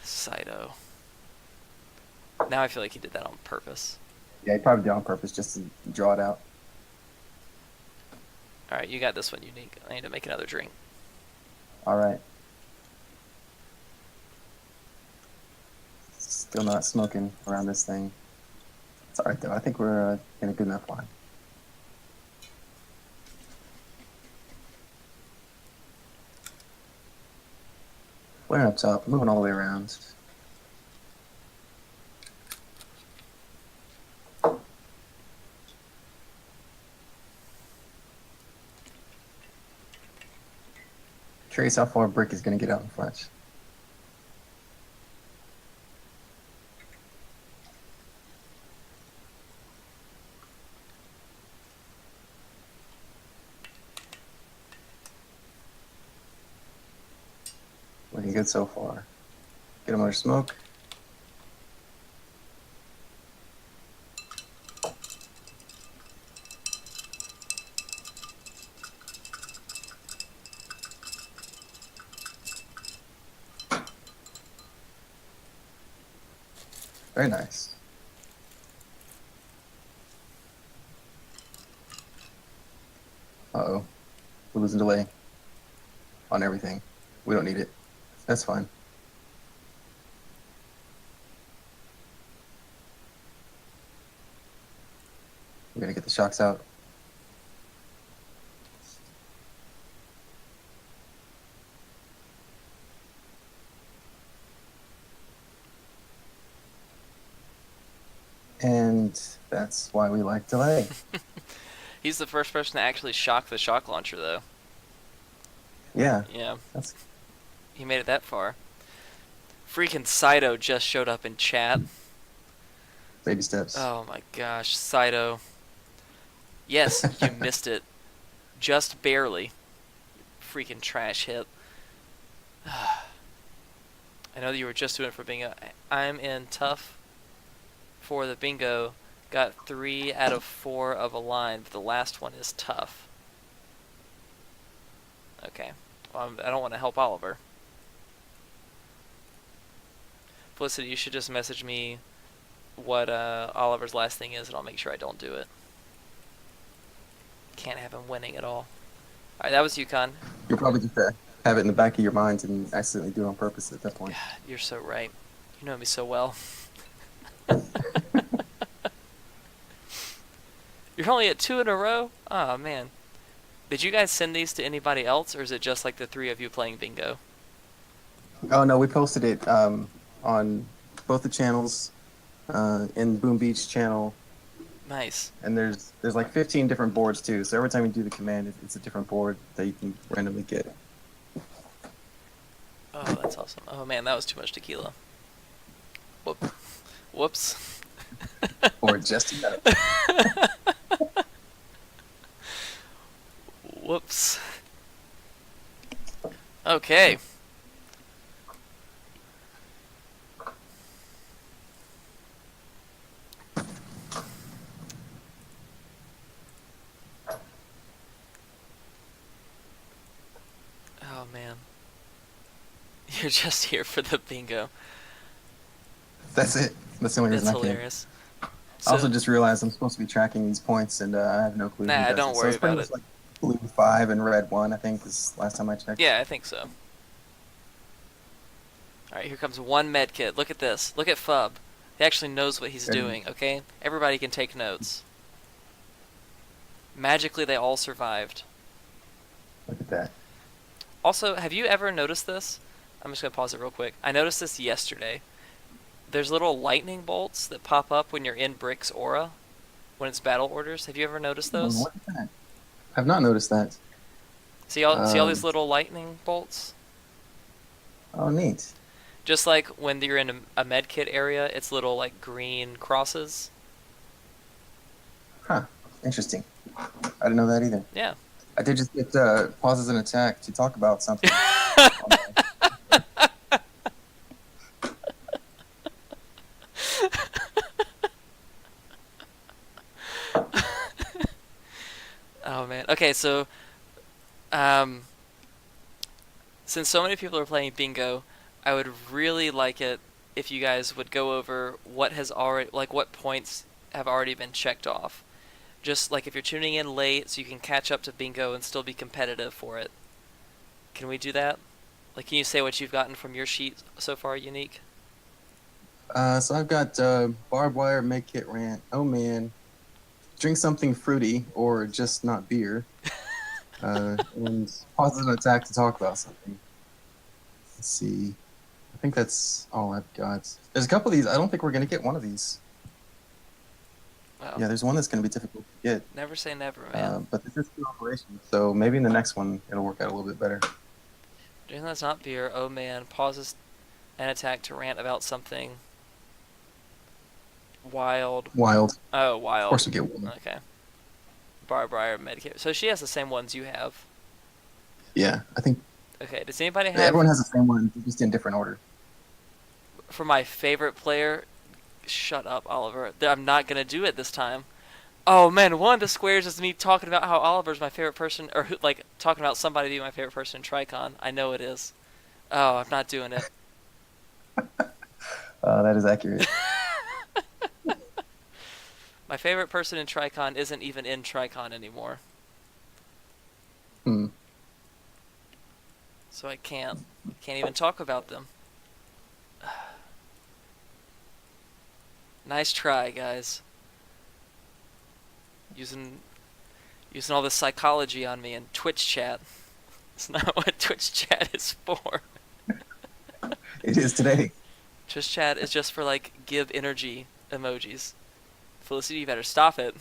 Saito. Now I feel like he did that on purpose. Yeah, he probably did on purpose just to draw it out. Alright, you got this one unique. I need to make another drink. Alright. Still not smoking around this thing. It's alright though. I think we're in a good enough line. Flaring up top, moving all the way around. Curious how far Brick is going to get out in Fletch. Looking good so far. Get another smoke. Very nice. Uh-oh. We're losing delay on everything. We don't need it. That's fine. We're going to get the shocks out. And that's why we like delay. He's the first person to actually shock the shock launcher, though. Yeah. Yeah. That's He made it that far. Freaking Saito just showed up in chat. baby steps. Oh my gosh, Saito. Yes, you missed it. Just barely. Freaking trash hit. I know that you were just doing it for bingo. I'm in tough for the bingo. Got 3 out of 4 of a line, but the last one is tough. Okay. Well, I don't want to help Oliver. Felicity, you should just message me what Oliver's last thing is, and I'll make sure I don't do it. Can't have him winning at all. Alright, that was UConn. You'll probably just have it in the back of your mind and accidentally do it on purpose at that point. God, you're so right. You know me so well. You're only at 2 in a row? Oh, man. Did you guys send these to anybody else, or is it just like the 3 of you playing bingo? Oh, no, we posted it on both the channels, in Boom Beach channel, Nice. and there's like 15 different boards too. So every time you do the command, it's a different board that you can randomly get. Oh, that's awesome. Oh, man, that was too much tequila. Whoop. Whoops. Or just enough. Whoops. Okay. Oh, man. You're just here for the bingo. That's it. That's the only That's reason I came. hilarious. I also just realized I'm supposed to be tracking these points, and I have no clue. Nah, who does don't it. worry so it's pretty about much it. like blue 5 and red 1, I think, is last time I checked. Yeah, I think so. Alright, here comes one med kit. Look at this. Look at Fub. He actually knows what he's doing, okay? Everybody can take notes. Magically, they all survived. Look at that. Also, have you ever noticed this? I'm just going to pause it real quick. I noticed this yesterday. There's little lightning bolts that pop up when you're in Brick's aura, when it's battle orders. Have you ever noticed those? What is that? I've not noticed that. See all these little lightning bolts? Oh, neat. Just like when you're in a med kit area, it's little like green crosses. Huh. Interesting. I didn't know that either. Yeah. I did just get pauses and attack to talk about something. Oh man. Okay, so since so many people are playing bingo, I would really like it if you guys would go over what has already what points have already been checked off. Just like if you're tuning in late so you can catch up to bingo and still be competitive for it. Can we do that? Like, can you say what you've gotten from your sheet so far, Unique? So I've got barbed wire, make kit rant. Oh man, drink something fruity or just not beer. And pauses and attack to talk about something. Let's see. I think that's all I've got. There's a couple of these. I don't think we're gonna get one of these. Wow. Yeah, there's one that's gonna be difficult to get. Never say never, man. But this is two operations, so maybe in the next one it'll work out a little bit better. Drink that's not beer. Oh man. Pauses an attack to rant about something. Wild. Wild. Oh, Of wild. course we get one. Okay. Barbed wire medicate. So she has the same ones you have. Yeah, I think Okay. Does anybody have everyone has the same one, just in different order. for my favorite player? Shut up, Oliver. I'm not gonna do it this time. Oh man, one of the squares is me talking about how Oliver's my favorite person, or like talking about somebody being my favorite person in Trichon. I know it is. Oh, I'm not doing it. That is accurate. My favorite person in Trichon isn't even in Trichon anymore, Hmm. so I can't even talk about them. Nice try, guys. Using using all this psychology on me in Twitch chat. It's not what Twitch chat is for. It is today. Twitch chat is just for like give energy emojis. Felicity, you better stop it.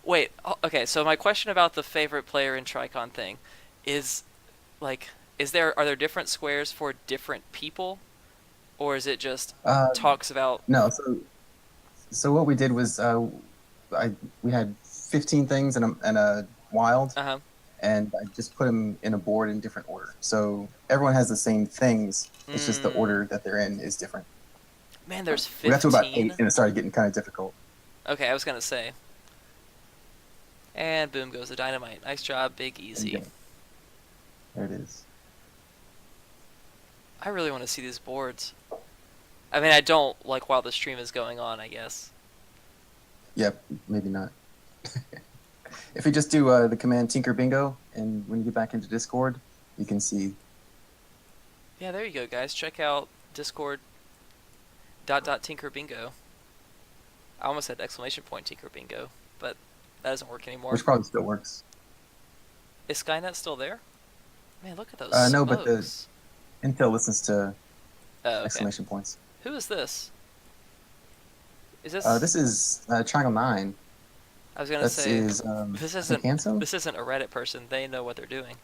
Wait, okay, so my question about the favorite player in Tricon thing is like are there different squares for different people or is it just Uh, talks about no, so what we did was I we had 15 things and a wild, uh-huh. and I just put them in a board in different order. So everyone has the same things. It's just the Mm, order that they're in is different. man, there's We got to about 8, 15. and it started getting kind of difficult. Okay, I was going to say. And boom goes the dynamite. Nice job, big There you easy. go. There it is. I really want to see these boards. I mean, I don't like while the stream is going on, I guess. Yep, maybe not. If you just do the command Tinker Bingo, and when you get back into Discord, you can see. Yeah, there you go, guys. Check out Discord .. Tinker Bingo. I almost said exclamation point Tinker Bingo, but that doesn't work anymore. Which probably still works. Is Skynet still there? Man, look at those No, but the smokes. Intel listens to Oh, okay. exclamation points. Who is this? Is this? This is Triangle 9. I was gonna This say is, this I think, isn't Handsome? this isn't a Reddit person. They know what they're doing.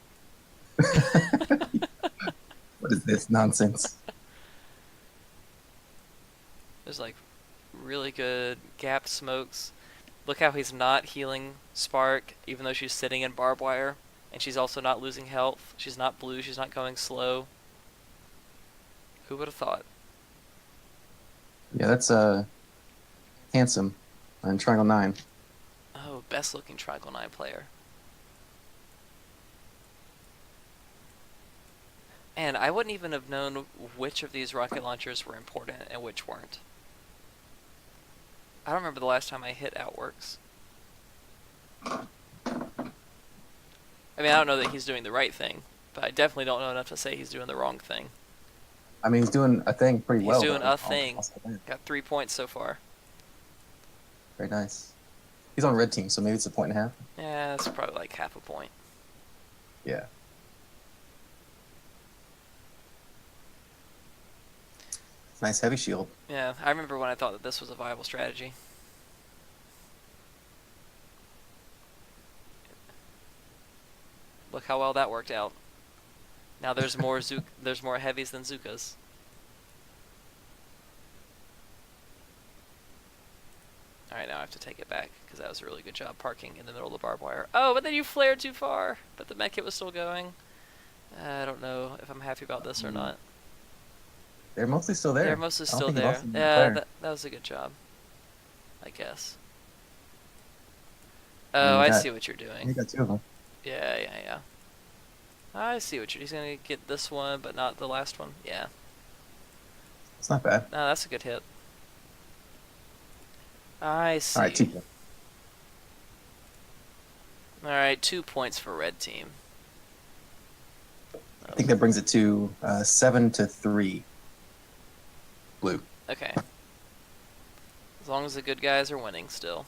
What is this nonsense? There's like really good gapped smokes. Look how he's not healing Spark, even though she's sitting in barbed wire, and she's also not losing health. She's not blue. She's not going slow. Who would have thought? Yeah, that's Handsome on Triangle 9. Oh, best looking Triangle 9 player. And I wouldn't even have known which of these rocket launchers were important and which weren't. I don't remember the last time I hit Outworks. I mean, I don't know that he's doing the right thing, but I definitely don't know enough to say he's doing the wrong thing. I mean, he's doing a thing pretty well. He's doing though. a thing. I'll say that. Got 3 points so far. Very nice. He's on red team, so maybe it's a point and a half. Yeah, that's probably like half a point. Yeah. Nice heavy shield. Yeah, I remember when I thought that this was a viable strategy. Look how well that worked out. Now there's more there's more heavies than Zukas. Alright, now I have to take it back, because that was a really good job parking in the middle of the barbed wire. Oh, but then you flared too far! But the medkit was still going. I don't know if I'm happy about this or not. They're mostly still there. They're mostly I don't still think he there. lost any Yeah, player. that was a good job. I guess. And Oh, you I got- see what you're You doing. got 2 of them. Yeah. I see what he's gonna get this one, but not the last one. Yeah. It's not bad. No, that's a good hit. I see. All right, 2. Alright, 2 points for red team. I think that brings it to 7-3. Blue. Okay. As long as the good guys are winning still.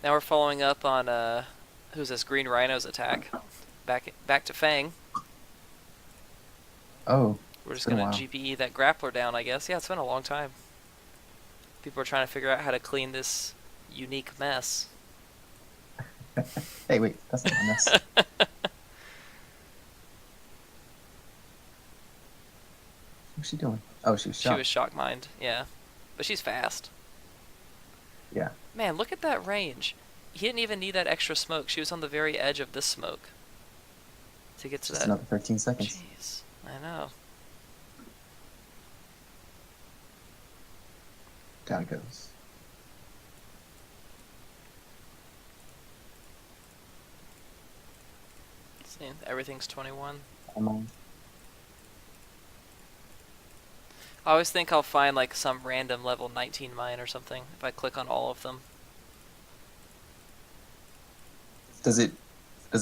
Now we're following up on who's this? Green Rhino's attack. Back to Fang. Oh. We're just been a gonna while. GPE that grappler down, I guess. Yeah, it's been a long time. People are trying to figure out how to clean this unique mess. Hey, wait, that's not my mess. What's she doing? Oh, she was She shot. was shock mined, yeah. But she's fast. Yeah, Man, look at that range. He didn't even need that extra smoke. She was on the very edge of this smoke to get to just that. another 13 seconds. Jeez, I know. Down it goes. See, everything's 21. Come on. I always think I'll find like some random level 19 mine or something if I click on all of them. Does it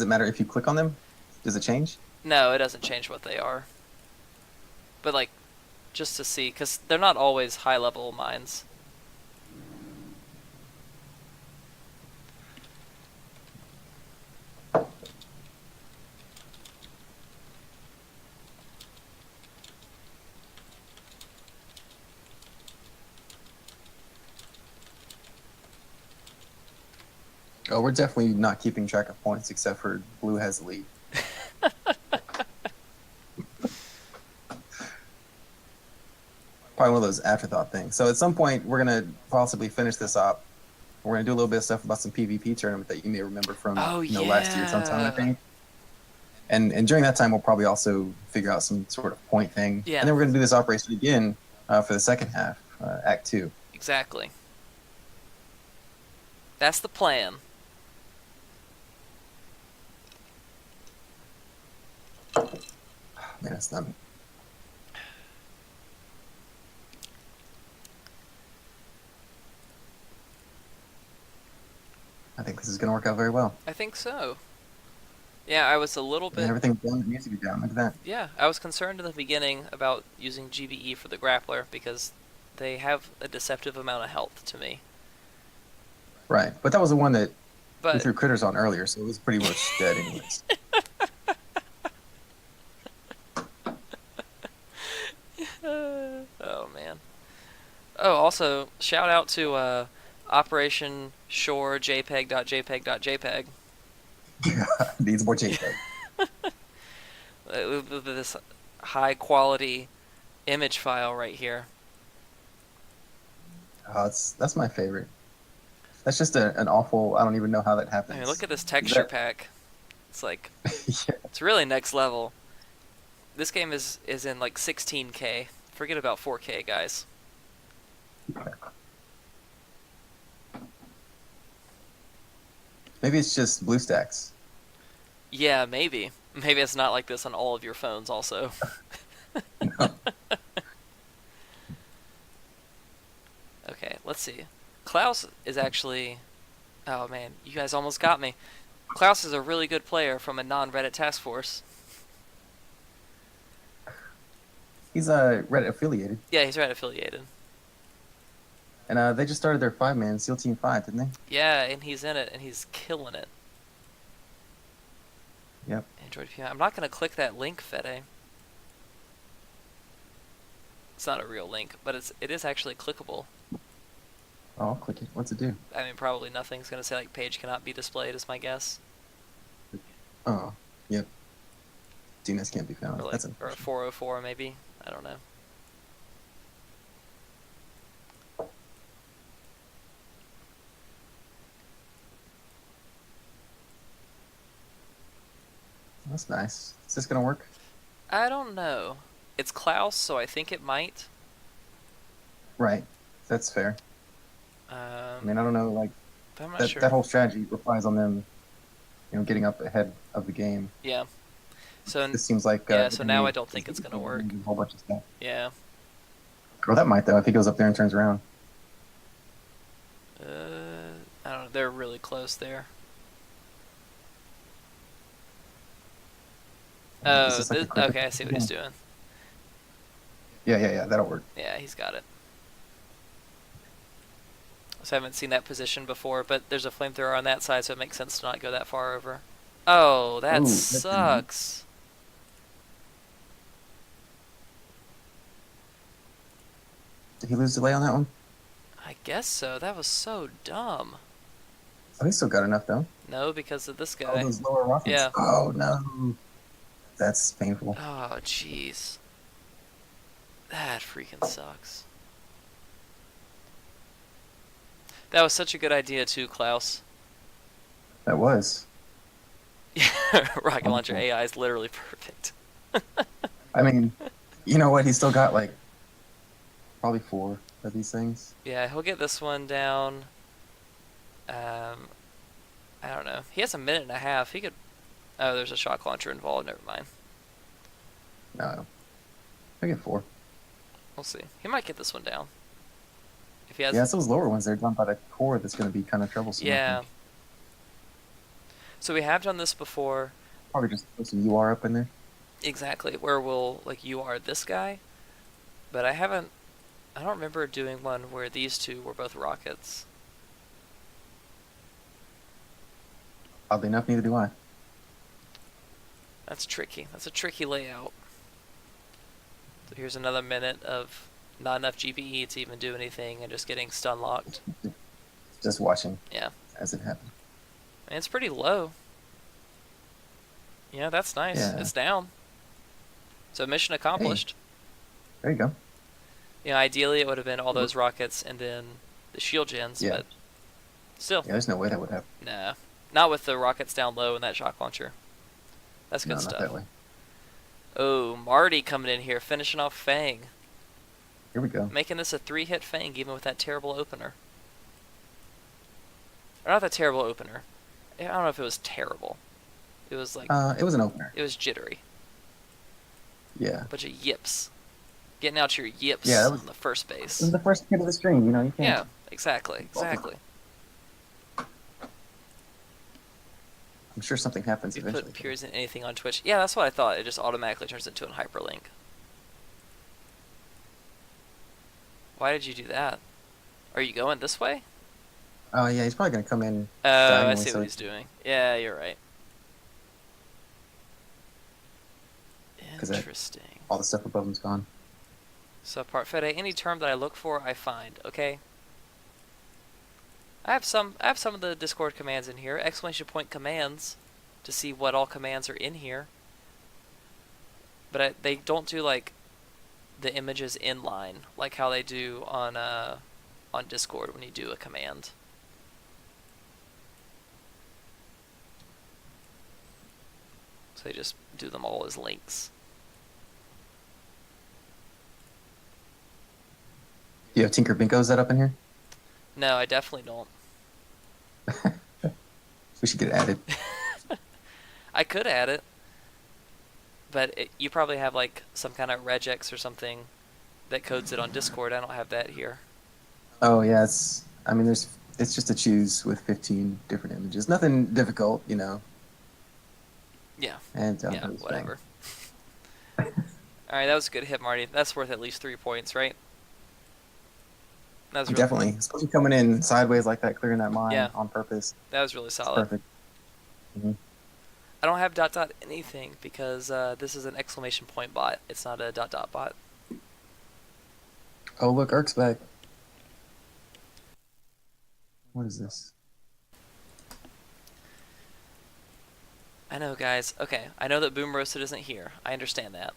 matter if you click on them? Does it change? No, it doesn't change what they are. But like, just to see, because they're not always high level mines. Oh, we're definitely not keeping track of points except for blue has the lead. Probably one of those afterthought things. So at some point, we're going to possibly finish this up. We're going to do a little bit of stuff about some PvP tournament that you may remember from Oh last year sometime, I yeah. think. And during that time, we'll probably also figure out some sort of point thing. Yeah. And then we're going to do this operation again for the second half, Act 2. Exactly. That's the plan. Man, that's not... I think this is going to work out very well. I think so. Yeah, I was a little bit... And everything's down, the music is down, look at that. Yeah, I was concerned in the beginning about using GBE for the grappler because they have a deceptive amount of health to me. Right, but that was the one that we But threw critters on earlier, so it was pretty much dead anyways. oh man. Oh, also shout out to Operation Shore JPEG.jpg.jpg. Needs more JPEG. This high quality image file right here. Oh, that's my favorite. That's just an awful... I don't even know how that happens. I mean, look at this texture pack. It's like, Yeah. it's really next level. This game is in like 16K. Forget about 4K, guys. Maybe it's just BlueStacks. Yeah, maybe. Maybe it's not like this on all of your phones also. No. Okay, let's see. Klaus is actually... Oh man, you guys almost got me. Klaus is a really good player from a non-Reddit task force. He's Reddit affiliated. Yeah, he's Reddit affiliated. And they just started their 5-man SEAL Team 5, didn't they? Yeah, and he's in it, and he's killing it. Yep. Android PI. I'm not going to click that link, Fede. It's not a real link, but it is actually clickable. Oh, I'll click it. What's it do? I mean, probably nothing's going to say, like, page cannot be displayed, is my guess. Oh, yep. DNS can't be found. Or, like, That's or a 404, maybe. I don't know. That's nice. Is this gonna work? I don't know. It's Klaus, so I think it might. Right. That's fair. I mean, I don't know, like, But I'm not that, sure. that whole strategy relies on them, getting up ahead of the game. Yeah. So This seems like... yeah, so now I don't think it's gonna work. A whole bunch of stuff. Yeah. Well, that might, though, if he goes up there and turns around. I don't know. They're really close there. Is Oh, this like a cricket? okay, I see what he's doing. Yeah, that'll work. Yeah, he's got it. So I haven't seen that position before, but there's a flamethrower on that side, so it makes sense to not go that far over. Oh, that Ooh, sucks. Did he lose delay on that one? I guess so. That was so dumb. Oh, he still got enough though. No, because of this Oh, guy. those lower rockets. Yeah. Oh no, that's painful. Oh, jeez. That freaking sucks. That was such a good idea too, Klaus. That was. Rocket launcher Wonderful. AI is literally perfect. I mean, you know what? He still got like probably 4 of these things. Yeah, he'll get this one down. I don't know. He has a minute and a half. He could. Oh, there's a shock launcher involved. Never mind. No, I get 4. We'll see. He might get this one down. If he has. Yeah, it's those lower ones. They're done by the core. That's going to be kind of troublesome. Yeah. So we have done this before. Probably just put some UR up in there. Exactly. Where we'll like you are this guy, but I haven't. I don't remember doing one where these two were both rockets. Oddly enough, neither do I. That's tricky. That's a tricky layout. So here's another minute of not enough GPE to even do anything and just getting stun locked. Just watching. Yeah. As it happens. And it's pretty low. Yeah, that's nice. Yeah. It's down. So mission accomplished. Hey, there you go. You know, ideally it would have been all those rockets and then the shield gens, Yeah. but still. Yeah, there's no way that would happen. Nah. Not with the rockets down low and that shock launcher. That's good No, stuff. not that way. Oh, Marty coming in here, finishing off Fang. Here we go. Making this a 3-hit Fang even with that terrible opener. Or not that terrible opener. I don't know if it was terrible. It was like... It was an opener. It was jittery. Yeah. Bunch of yips. Getting out your yips Yeah, that was, on the first this base. is the first hit of the stream, you know, you can't. Yeah, exactly. I'm sure something happens You eventually. put peers in anything on Twitch. Yeah, that's what I thought. It just automatically turns into a hyperlink. Why did you do that? Are you going this way? Oh, yeah, he's probably going to come in. Oh, I diagonally, see so what he's doing. Yeah, you're right. 'Cause that- Interesting. all the stuff above him's gone. So, Parfait, any term that I look for, I find. Okay. I have some of the Discord commands in here. Exclamation point commands to see what all commands are in here. But they don't do like the images inline like how they do on Discord when you do a command. So they just do them all as links. You have Tinker Binko set up in here? No, I definitely don't. We should get it added. I could add it, but you probably have like some kind of regex or something that codes it on Discord. I don't have that here. Oh, yeah, it's just to choose with 15 different images. Nothing difficult, you know. Yeah. And Yeah, whatever. Alright, that was a good hit, Marty. That's worth at least 3 points, right? That was really, Definitely. Especially coming in sideways like that, clearing that mine on purpose. that was really It's solid. perfect. Mm-hmm. I don't have ... anything because this is an exclamation point bot. It's not a ... bot. Oh, look, Erk's back. What is this? I know, guys. Okay, I know that Boom Roasted isn't here. I understand that.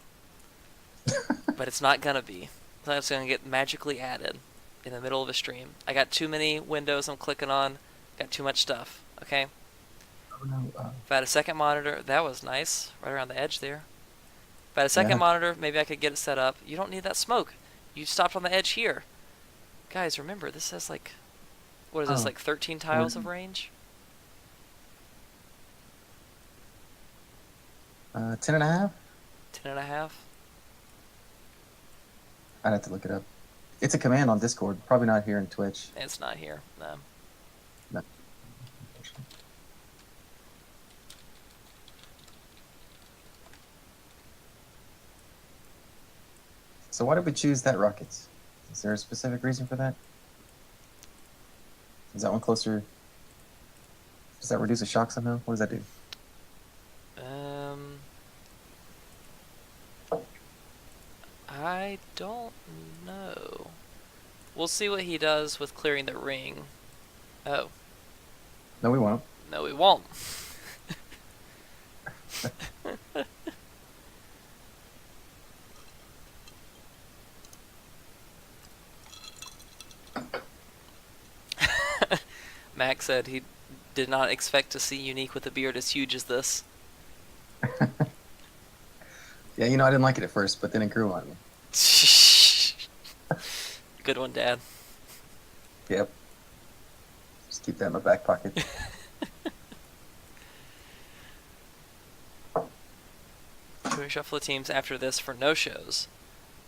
But it's not gonna be. So it's gonna get magically added in the middle of a stream. I got too many windows I'm clicking on. Got too much stuff. Okay? Oh, no. If I had a second monitor, that was nice. Right around the edge there. If I had a second Yeah. monitor, maybe I could get it set up. You don't need that smoke. You stopped on the edge here. Guys, remember, this has like... What is this, Oh. like 13 tiles of range? 10 and a half? 10 and a half? I'd have to look it up. It's a command on Discord. Probably not here in Twitch. It's not here. No. No. So why did we choose that rockets? Is there a specific reason for that? Is that one closer? Does that reduce the shock somehow? What does that do? I don't know. We'll see what he does with clearing the ring. Oh, No, we won't. no, we won't. Max said he did not expect to see Unique with a beard as huge as this. Yeah, I didn't like it at first, but then it grew on me. Good one, Dad. Yep. Just keep that in my back pocket. Should we shuffle the teams after this for no-shows?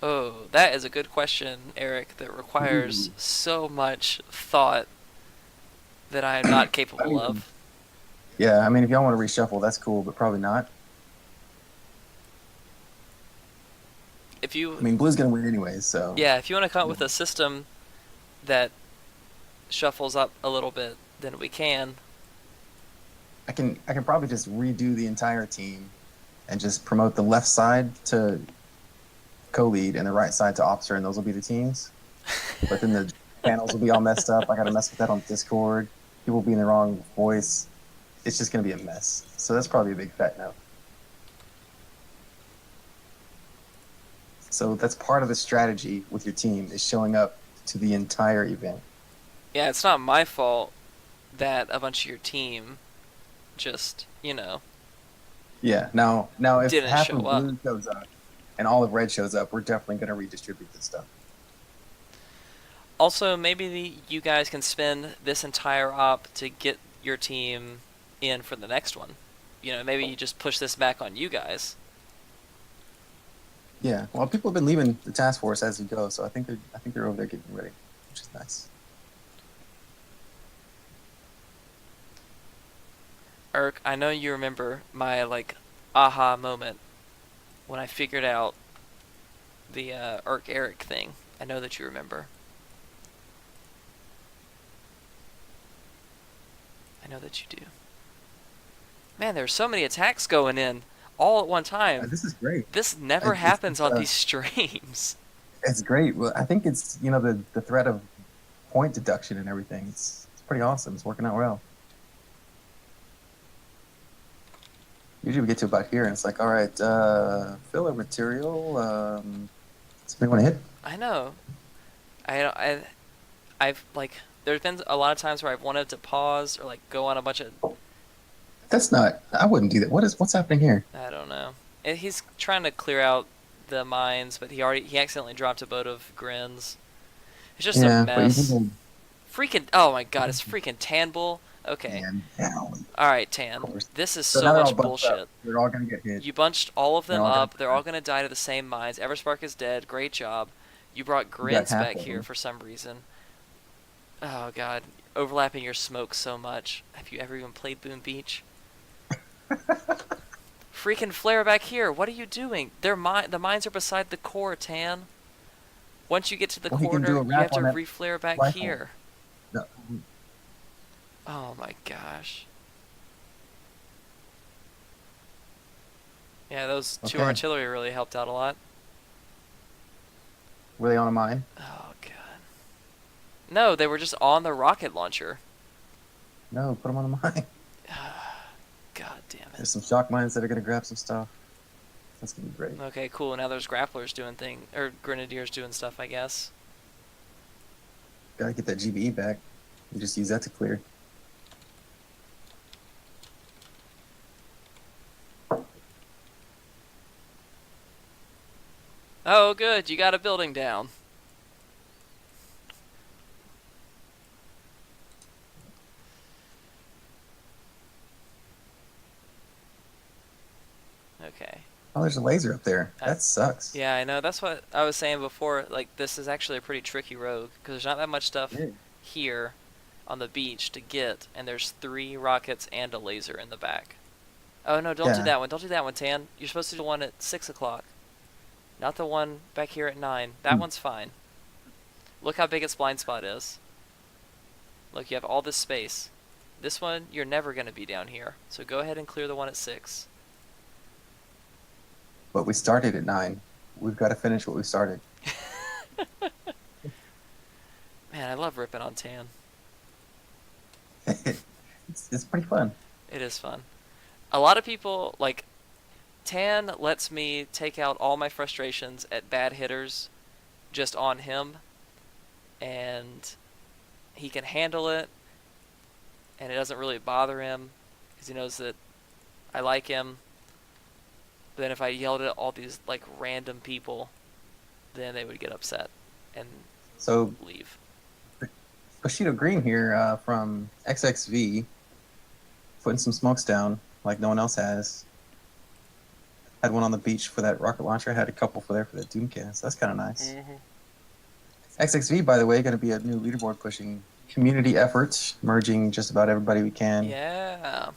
Oh, that is a good question, Eric, that requires Ooh. so much thought that I am not I capable mean, of. yeah, I mean, if y'all want to reshuffle, that's cool, but probably not. If I you, mean, Blue's gonna win anyways, so yeah, if you want to come up with a system that shuffles up a little bit, then we can. I can probably just redo the entire team and just promote the left side to co-lead and the right side to officer, and those will be the teams. But then the panels will be all messed up. I got to mess with that on Discord. People will be in the wrong voice. It's just going to be a mess. So that's probably a big fat no. So that's part of the strategy with your team is showing up to the entire event. Yeah, it's not my fault that a bunch of your team just, Yeah. Now, if didn't half show of up. blue shows up and all of red shows up, we're definitely going to redistribute this stuff. Also, maybe you guys can spend this entire op to get your team in for the next one. Maybe you just push this back on you guys. Yeah. Well, people have been leaving the task force as you go, so I think they're over there getting ready, which is nice. Irk, I know you remember my aha moment when I figured out the Irk Eric thing. I know that you remember. I know that you do. Man, there's so many attacks going in all at one time. This is great. This never happens on these streams. It's great. Well, I think it's the threat of point deduction and everything. It's pretty awesome. It's working out well. Usually we get to about here and it's like, all right, filler material. Somebody want to hit? I know. I've there's been a lot of times where I've wanted to pause or go on a bunch of, That's not. I wouldn't do that. What's happening here? I don't know. He's trying to clear out the mines, but he accidentally dropped a boat of grins. It's just a Yeah, but you mess. can Freaking, oh my god, it's freaking Tan Bull. Okay. go down. Alright, Of Tan. course. This is So so now they're all much bunched up. bullshit. They're all gonna get hit. You bunched all of them They're all gonna up. They're all going to die to the same mines. Everspark is dead. Great job. You brought grins half back of here them. for some reason. Oh god. Overlapping your smoke so much. Have you ever even played Boom Beach? Freaking flare back here. What are you doing? The mines are beside the core, Tan. Once you get to the Well, he can do corner, a you wrap have to on that reflare back rifle. here. No, Oh my gosh. Yeah, those two Okay. artillery really helped out a lot. were they on a mine? Oh god. No, they were just on the rocket launcher. No, put them on a mine. God damn There's it. some shock mines that are gonna grab some stuff. That's gonna be great. Okay, cool. Now there's grapplers doing or grenadiers doing stuff, I guess. Gotta get that GBE back. You just use that to clear. Oh, good. You got a building down. Okay. Oh, there's a laser up there. That sucks. Yeah, I know. That's what I was saying before. This is actually a pretty tricky rogue because there's not that much stuff Yeah. here on the beach to get, and there's 3 rockets and a laser in the back. Oh no! Don't do Yeah. that one. Don't do that one, Tan. You're supposed to do the one at 6 o'clock, not the one back here at 9. That one's fine. Look how big its blind spot is. Look, you have all this space. This one, you're never gonna be down here. So go ahead and clear the one at 6. But we started at 9. We've got to finish what we started. Man, I love ripping on Tan. It's pretty fun. It is fun. A lot of people like Tan lets me take out all my frustrations at bad hitters just on him, and he can handle it, and it doesn't really bother him because he knows that I like him. But then if I yelled at all these like random people, then they would get upset and So leave. Bushido Green here from XXV, putting some smokes down like no one else has. Had one on the beach for that rocket launcher. Had a couple for there for the Doomcast. That's kind of nice. XXV, by the way, going to be a new leaderboard pushing community effort, merging just about everybody we can. Yeah.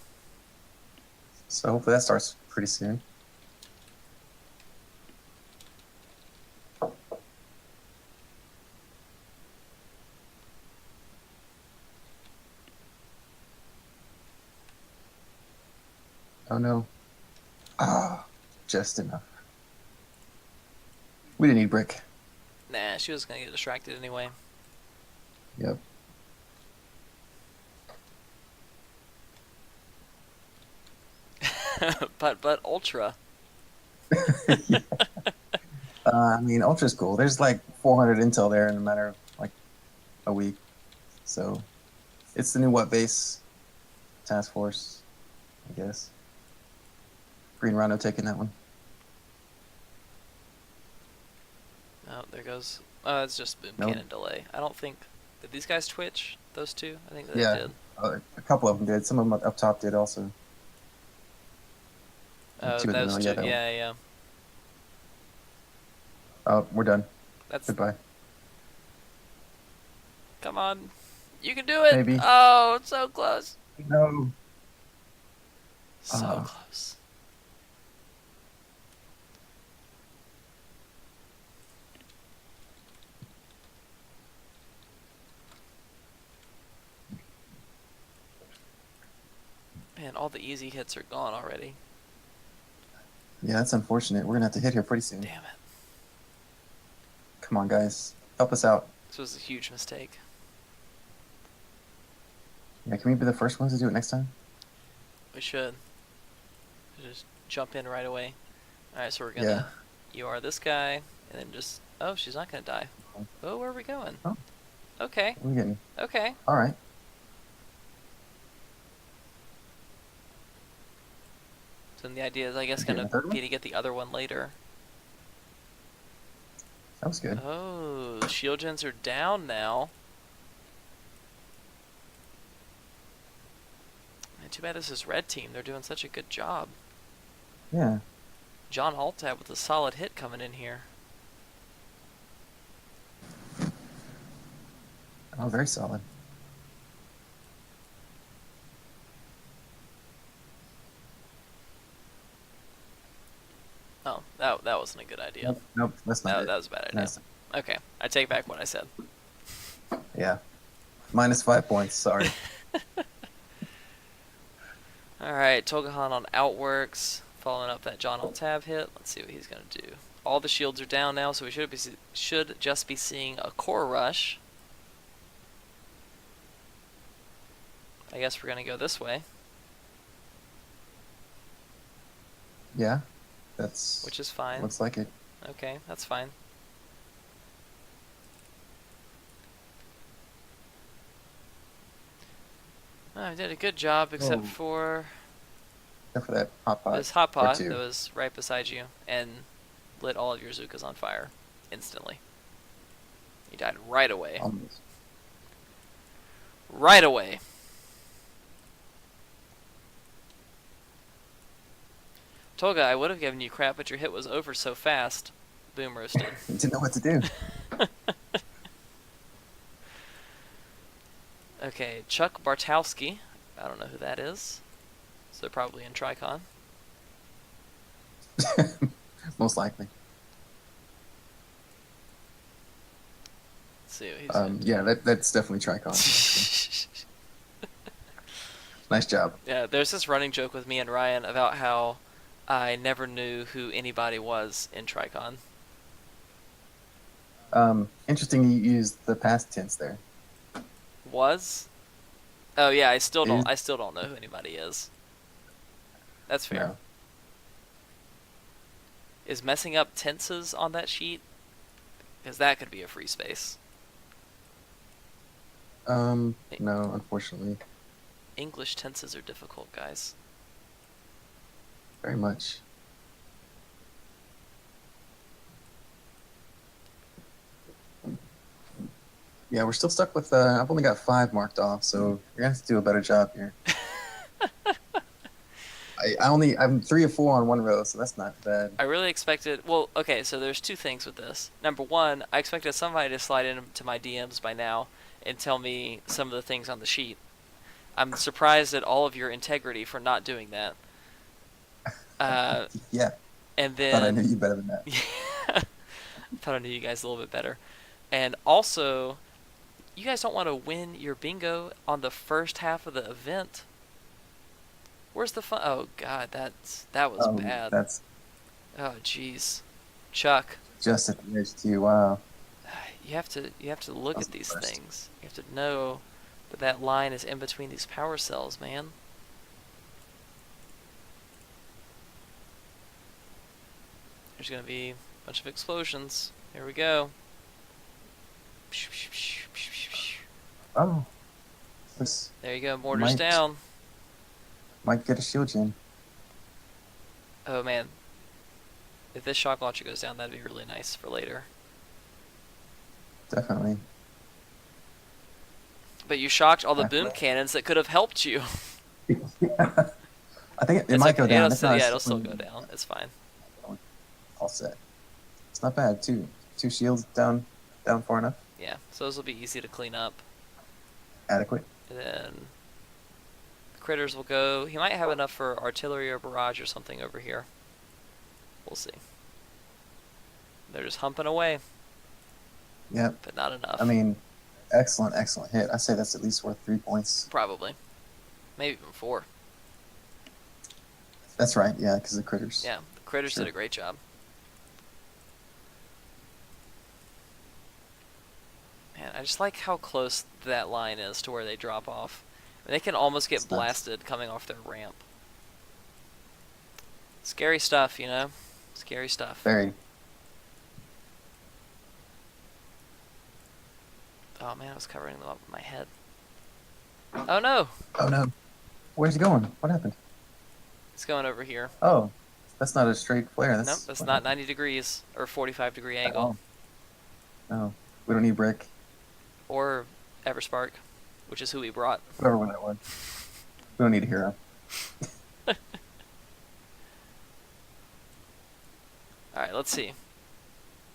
So hopefully that starts pretty soon. Oh no. Ah, just enough. We didn't need brick. Nah, she was gonna get distracted anyway. Yep. but Ultra. Yeah. I mean, Ultra's cool. There's like 400 intel there in a matter of like a week. So it's the new what base task force, I guess. Green Rhino taking that one. Oh, there goes. It's just boom Nope. cannon delay. I don't think did these guys twitch. Those two, I think they Yeah. did. A couple of them did. Some of them up top did also. Oh, Two in the those middle, two. yeah, Yeah. Oh, we're done. That's. Goodbye. Come on, you can do it. Maybe. Oh, it's so close. No. So close. Man, all the easy hits are gone already. Yeah, that's unfortunate. We're gonna have to hit here pretty soon. Damn it. Come on, guys. Help us out. This was a huge mistake. Yeah, can we be the first ones to do it next time? We should. Just jump in right away. Alright, so we're gonna. Yeah. You are this guy, and then just. Oh, she's not gonna die. Oh, where are we going? Oh. Okay. We're getting. Okay. All right. So then the idea is, I guess, Okay, gonna the third one? be to get the other one later. That was good. Oh, the shield gens are down now. Man, too bad this is red team. They're doing such a good job. Yeah. John Altab with a solid hit coming in here. Oh, very solid. Oh, that wasn't a good idea. Nope, that's not it. That was a bad idea. That's- Okay, I take back what I said. Yeah. -5 points. Sorry. Alright, Togahan on Outworks, following up that John Altab hit. Let's see what he's going to do. All the shields are down now, so we should just be seeing a core rush. I guess we're going to go this way, Yeah. That's. which is fine. Looks like it. Okay, that's fine. I did a good job, except Oh. for Except for that hot pot. this hot or pot two. that was right beside you and lit all of your Zukas on fire instantly. You died right away. Almost. Right away. Toga, I would have given you crap, but your hit was over so fast. Boom roasted. Didn't know what to do. Okay, Chuck Bartowski. I don't know who that is. So they're probably in Trichon. Most likely. Let's see what he's gonna do. Yeah, that's definitely Tricon. Nice job. Yeah, there's this running joke with me and Ryan about how I never knew who anybody was in Trichon. Interesting you used the past tense there. Was? Oh yeah, Is I still don't know who anybody is. That's fair. no. Is messing up tenses on that sheet? Because that could be a free space. No, unfortunately, English tenses are difficult, guys. very much. Yeah, we're still stuck with. I've only got 5 marked off, so you're gonna have to do a better job here. I'm 3 of 4 on one row, so that's not bad. I really expected. Well, okay, so there's two things with this. Number one, I expected somebody to slide into my DMs by now and tell me some of the things on the sheet. I'm surprised at all of your integrity for not doing that. Uh, Yeah, and thought I knew then, you better than that. yeah, thought I knew you guys a little bit better. And also, you guys don't want to win your bingo on the first half of the event. Where's the fun? Oh God, that was Oh, bad. that's Oh jeez, Chuck, just at the edge too. Wow, you have to look that's at the these worst. things. You have to know that that line is in between these power cells, man. There's gonna be a bunch of explosions. Here we go. Oh, this There you go. Mortars might down. get a shield gen. Oh man, if this shock launcher goes down, that'd be really nice for later. Definitely. But you shocked all the Back boom left. cannons that could have helped you. I think it It's might go okay. down. If not, Yeah, it's it'll still go down. It's fine. all set. It's not bad. Two shields down far enough. Yeah, so those will be easy to clean up. Adequate. And then the critters will go. He might have enough for artillery or barrage or something over here. We'll see. They're just humping away, Yep. but not enough. I mean, excellent hit. I say that's at least worth 3 points. Probably. Maybe even 4. That's right. Yeah, because the critters. Yeah, the critters Sure. did a great job. Man, I just like how close that line is to where they drop off. I mean, they can almost get It's nuts. blasted coming off their ramp. Scary stuff, you know? Scary stuff. Very. Oh man, I was covering them up with my head. Oh no! Oh no. Where's he going? What happened? It's going over here. Oh, that's not a straight flare. Nope, that's what not happened. 90 degrees or 45-degree angle. Oh. No, we don't need brick. Or Everspark, which is who we brought. Whatever one that was. We don't need a hero. Alright, let's see.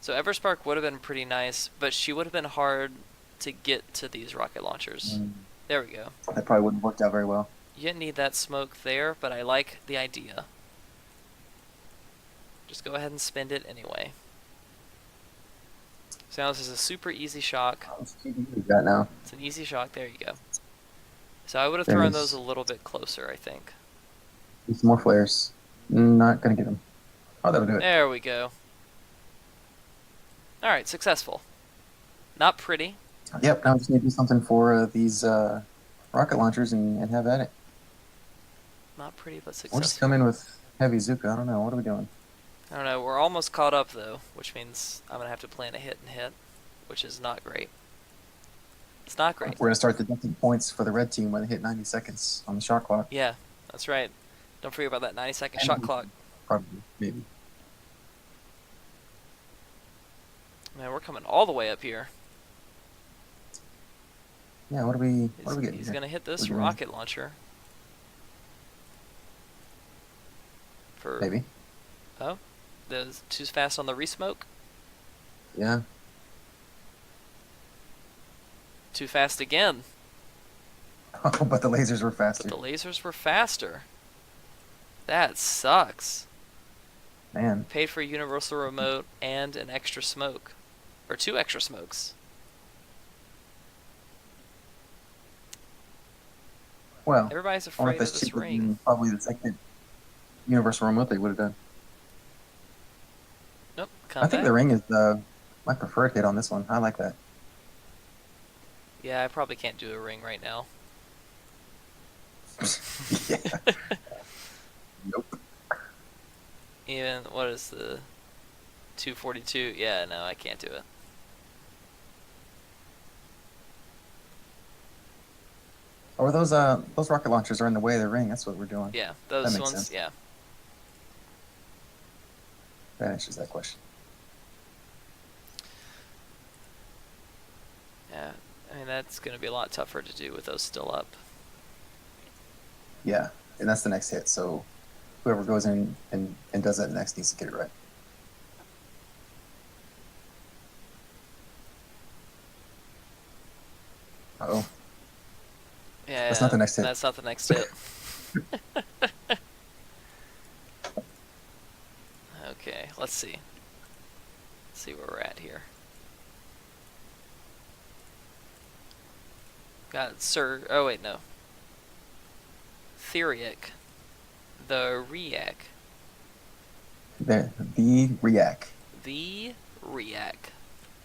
So Everspark would have been pretty nice, but she would have been hard to get to these rocket launchers. There we go. That probably wouldn't have worked out very well. You didn't need that smoke there, but I like the idea. Just go ahead and spend it anyway. So now this is a super easy shock. How much GP we got now? It's an easy shock. There you go. So I would have There thrown is. those a little bit closer, I think. Need some more flares. Not gonna get them. Oh, that'll do it. There we go. Alright, successful. Not pretty. Yep. Now we just need to do something for these rocket launchers and have at it. Not pretty, but We'll just successful. come in with heavy Zuka. I don't know. What are we doing? I don't know. We're almost caught up, though, which means I'm going to have to plan a hit and hit, which is not great. It's not great. We're gonna start deducting points for the red team when they hit 90 seconds on the shot clock. Yeah, that's right. Don't forget about that 90-second shot clock. Probably, maybe. Man, we're coming all the way up here. Yeah. What are we getting? He's here? going to hit this We're doing- rocket launcher. For Maybe. Oh, too fast on the resmoke. Yeah. Too fast again. Oh, but the lasers were faster. But the lasers were faster. That sucks. Man. Paid for a universal remote and an extra smoke. Or 2 extra smokes. Well, Everybody's I wonder afraid if of that's this cheaper ring. than probably the second universal remote they would have done. Nope, I come think back. the ring is my preferred hit on this one. I like that. Yeah, I probably can't do a ring right now. Yeah. Nope. Even, what is the 242? Yeah, no, I can't do it. Or those rocket launchers are in the way of the ring. That's what we're doing. Yeah, That those makes ones, sense. yeah. That answers that question. Yeah, I mean, that's going to be a lot tougher to do with those still up. Yeah, and that's the next hit. So whoever goes in and does that next needs to get it right. Uh-oh. Yeah, That's not the next hit. that's not the next hit. Okay, let's see. Let's see where we're at here. Got Sir. Oh, wait, no. Theriac. The Reac. The React. The Reac.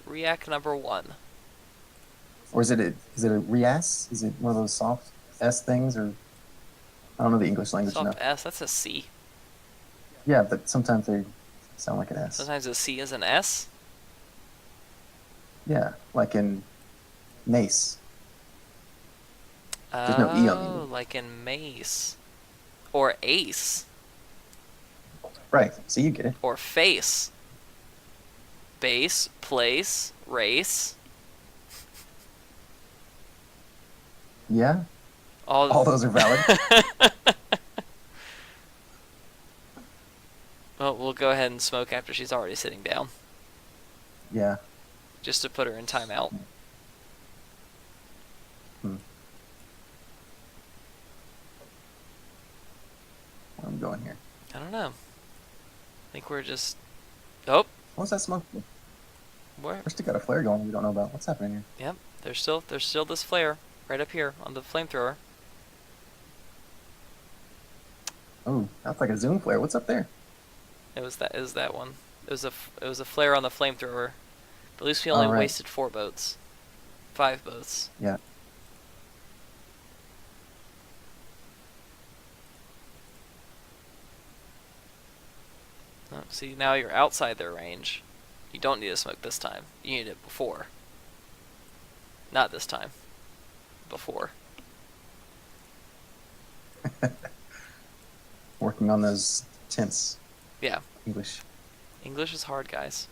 Reac number 1. Or is it a Rias? Is it one of those soft S things? Or I don't know the English language Soft enough. S, that's a C. Yeah, but sometimes they sound like an S. Sometimes a C is an S. Yeah, like in Mace. There's no E on the Oh, end. like in Mace. Or Ace. Right, so you get it. Or Face. Base, place, race. Yeah, All those are valid. Well, we'll go ahead and smoke after she's already sitting down. Yeah. Just to put her in timeout. Where I'm going here. I don't know. I think we're just... Oh! What's that smoke? Where? We're still got a flare going we don't know about. What's happening here? Yep, there's still this flare right up here on the flamethrower. Oh, that's like a zoom flare. What's up there? It was that one. It was a flare on the flamethrower. But at least we only All right. wasted 4 boats. 5 boats. Yeah. Oh, see, now you're outside their range. You don't need to smoke this time. You need it before. Not this time. Before. Working on those tense Yeah. English. English is hard, guys.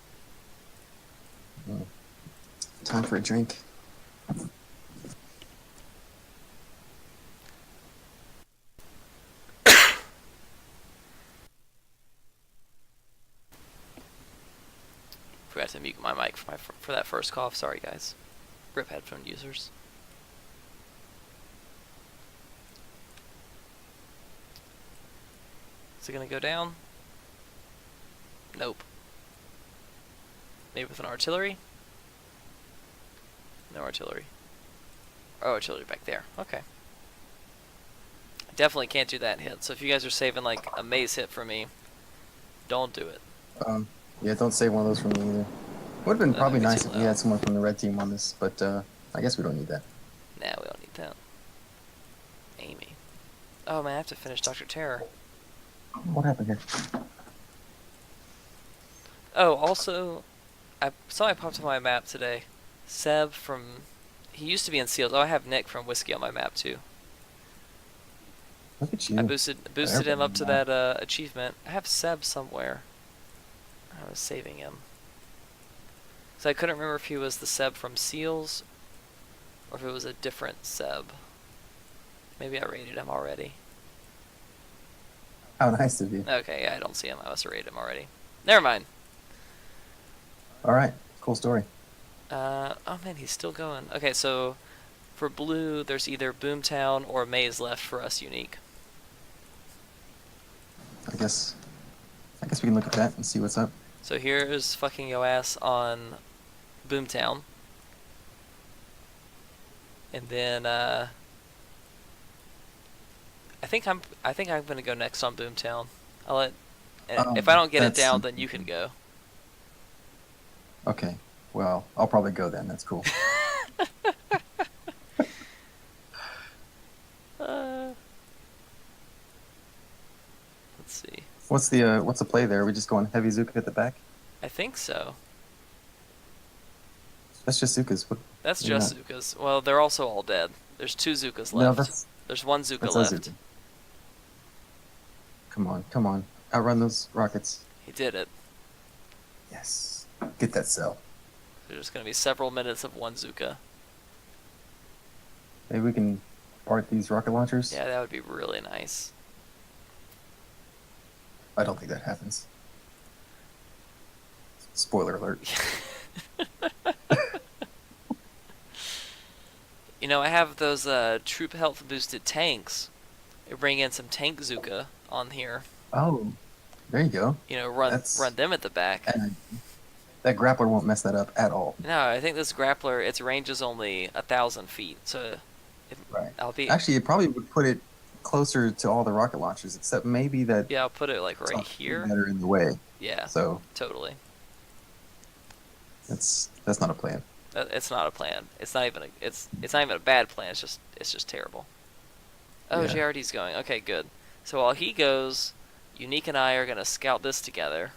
Time for a drink. Forgot to mute my mic for that first cough. Sorry, guys. Rip headphone users. Is it gonna go down? Nope. Maybe with an artillery? No artillery. Oh, artillery back there. Okay. Definitely can't do that hit. So if you guys are saving like a maze hit for me, don't do it. Yeah, don't save one of those for me either. Would have been probably That'd be nice too if we low. had someone from the red team on this, but I guess we don't need that. Nah, we don't need that. Amy. Oh man, I have to finish Dr. Terror. What happened here? Oh, also, something popped on my map today. Seb from... He used to be in Seals. Oh, I have Nick from Whiskey on my map too. Look at you. I boosted him up to that achievement. I have Seb somewhere. I was saving him. So I couldn't remember if he was the Seb from Seals or if it was a different Seb. Maybe I rated him already. How nice of you. Okay, yeah, I don't see him. I must have rated him already. Never mind. All right, cool story. Oh man, he's still going. Okay, so for blue, there's either Boomtown or Maze left for us unique. I guess we can look at that and see what's up. So here's fucking yo ass on Boomtown. And then I think I'm gonna go next on Boomtown. I'll let if I don't get it down, then you can go. Okay. Well, I'll probably go then. That's cool. what's the play there? Are we just going heavy Zuka at the back? I think so. That's just Zuka's. That's Maybe just not. Zukas. Well, they're also all dead. There's 2 Zukas No, left. There's 1 Zuka that's a left. Zuka. Come on, come on. Outrun those rockets. He did it. Yes. Get that cell. There's just going to be several minutes of 1 Zuka. Maybe we can part these rocket launchers. Yeah, that would be really nice. I don't think that happens. Spoiler alert. You know, I have those troop health boosted tanks. I bring in some tank Zuka on here. Oh, there you go. You know, run them at the back. And that grappler won't mess that up at all. No, I think this grappler, its range is only 1,000 feet, so Right. I'll be. Actually, it probably would put it closer to all the rocket launchers, except maybe that. Yeah, I'll put it like right here. That are in the way. Yeah. So totally. that's not a plan. It's not a plan. It's not even a bad plan. It's just terrible. Oh, Yeah. JRD's going. Okay, good. So while he goes, Unique and I are gonna scout this together.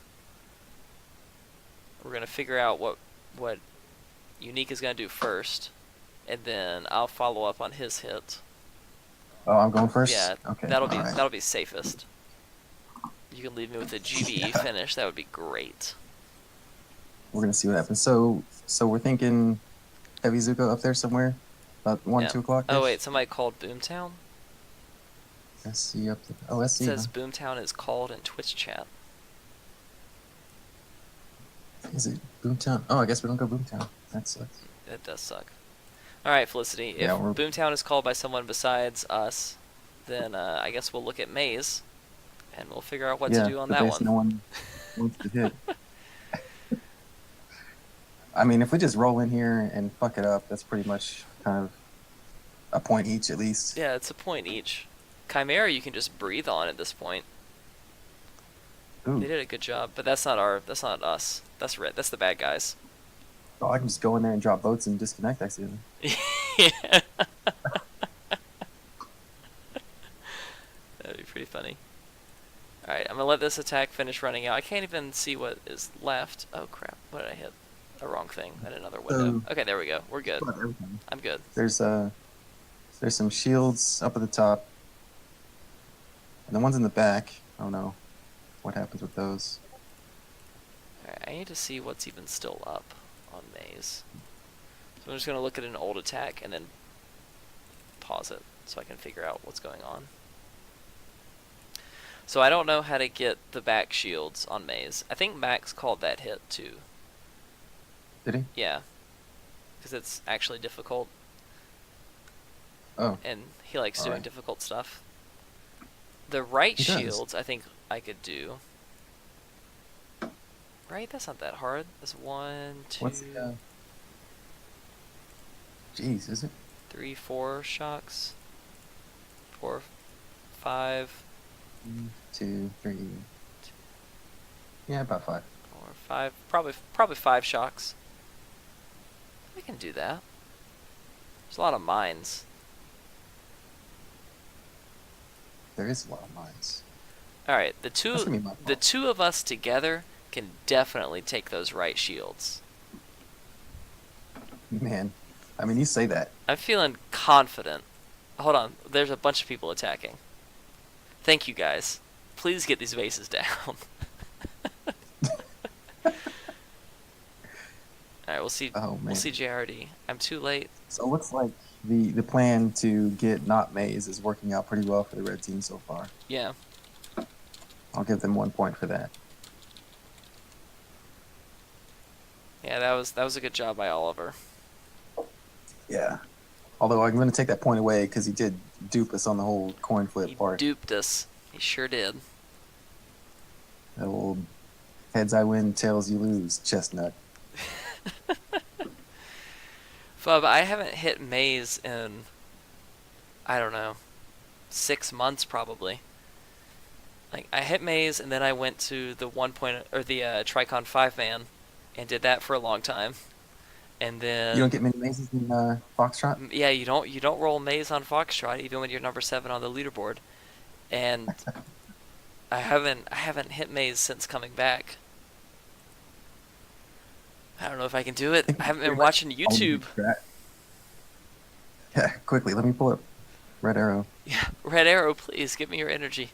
We're gonna figure out what Unique is gonna do first, and then I'll follow up on his hit. Oh, I'm going first. Yeah, Okay. that'll be safest. You can leave me with a GBE finish. That would be great. We're gonna see what happens. So we're thinking heavy Zuko up there somewhere, about 2 o'clock. Oh wait, somebody called Boomtown. SC up there. Oh, SC. It says Boomtown is called in Twitch chat. Is it Boomtown? Oh, I guess we don't go Boomtown. That sucks. It does suck. Alright, Felicity, if Boomtown is called by someone besides us, then I guess we'll look at Maze, and we'll figure out what to do on that one. No one wants to hit. I mean, if we just roll in here and fuck it up, that's pretty much kind of a point each at least. Yeah, it's a point each. Chimera you can just breathe on at this point. Ooh. They did a good job, but that's not us. That's Red. That's the bad guys. Oh, I can just go in there and drop boats and disconnect accidentally. Yeah. That'd be pretty funny. Alright, I'm gonna let this attack finish running out. I can't even see what is left. Oh crap, what did I hit? A wrong thing at another window. Okay, there we go. We're good. I'm good. There's some shields up at the top. And the ones in the back, I don't know what happens with those. Alright, I need to see what's even still up on Maze. So I'm just going to look at an old attack and then pause it so I can figure out what's going on. So I don't know how to get the back shields on Maze. I think Max called that hit too. Did he? Yeah. Because it's actually difficult. Oh. And he likes doing difficult stuff. The right shields, I think I could do. Right? That's not that hard. That's 1, 2... What's the... Jeez, is it? 3, 4 shocks. 4, 5... 1, 2, 3... Yeah, about 5. 4, 5... Probably 5 shocks. I can do that. There's a lot of mines. There is a lot of mines. Alright, the two of us together can definitely take those right shields. Man, I mean, you say that. I'm feeling confident. Hold on, there's a bunch of people attacking. Thank you guys. Please get these bases down. Alright, we'll see. Oh, man. We'll see JRD. I'm too late. So it looks like the plan to get not Maze is working out pretty well for the red team so far. Yeah. I'll give them 1 point for that. Yeah, that was a good job by Oliver. Yeah. Although I'm going to take that point away because he did dupe us on the whole coin flip part. He duped us. He sure did. That old heads I win, tails you lose, chestnut. Fub, I haven't hit Maze in, I don't know, 6 months probably. Like, I hit Maze and then I went to the Trichon 5-man and did that for a long time. And then You don't get many mazes in Foxtrot? yeah, you don't roll Maze on Foxtrot even when you're number 7 on the leaderboard. And I haven't hit maze since coming back. I don't know if I can do it. I haven't Pretty been much watching all of YouTube. the strat. Yeah, quickly, let me pull up red arrow. Yeah, red arrow, please give me your energy.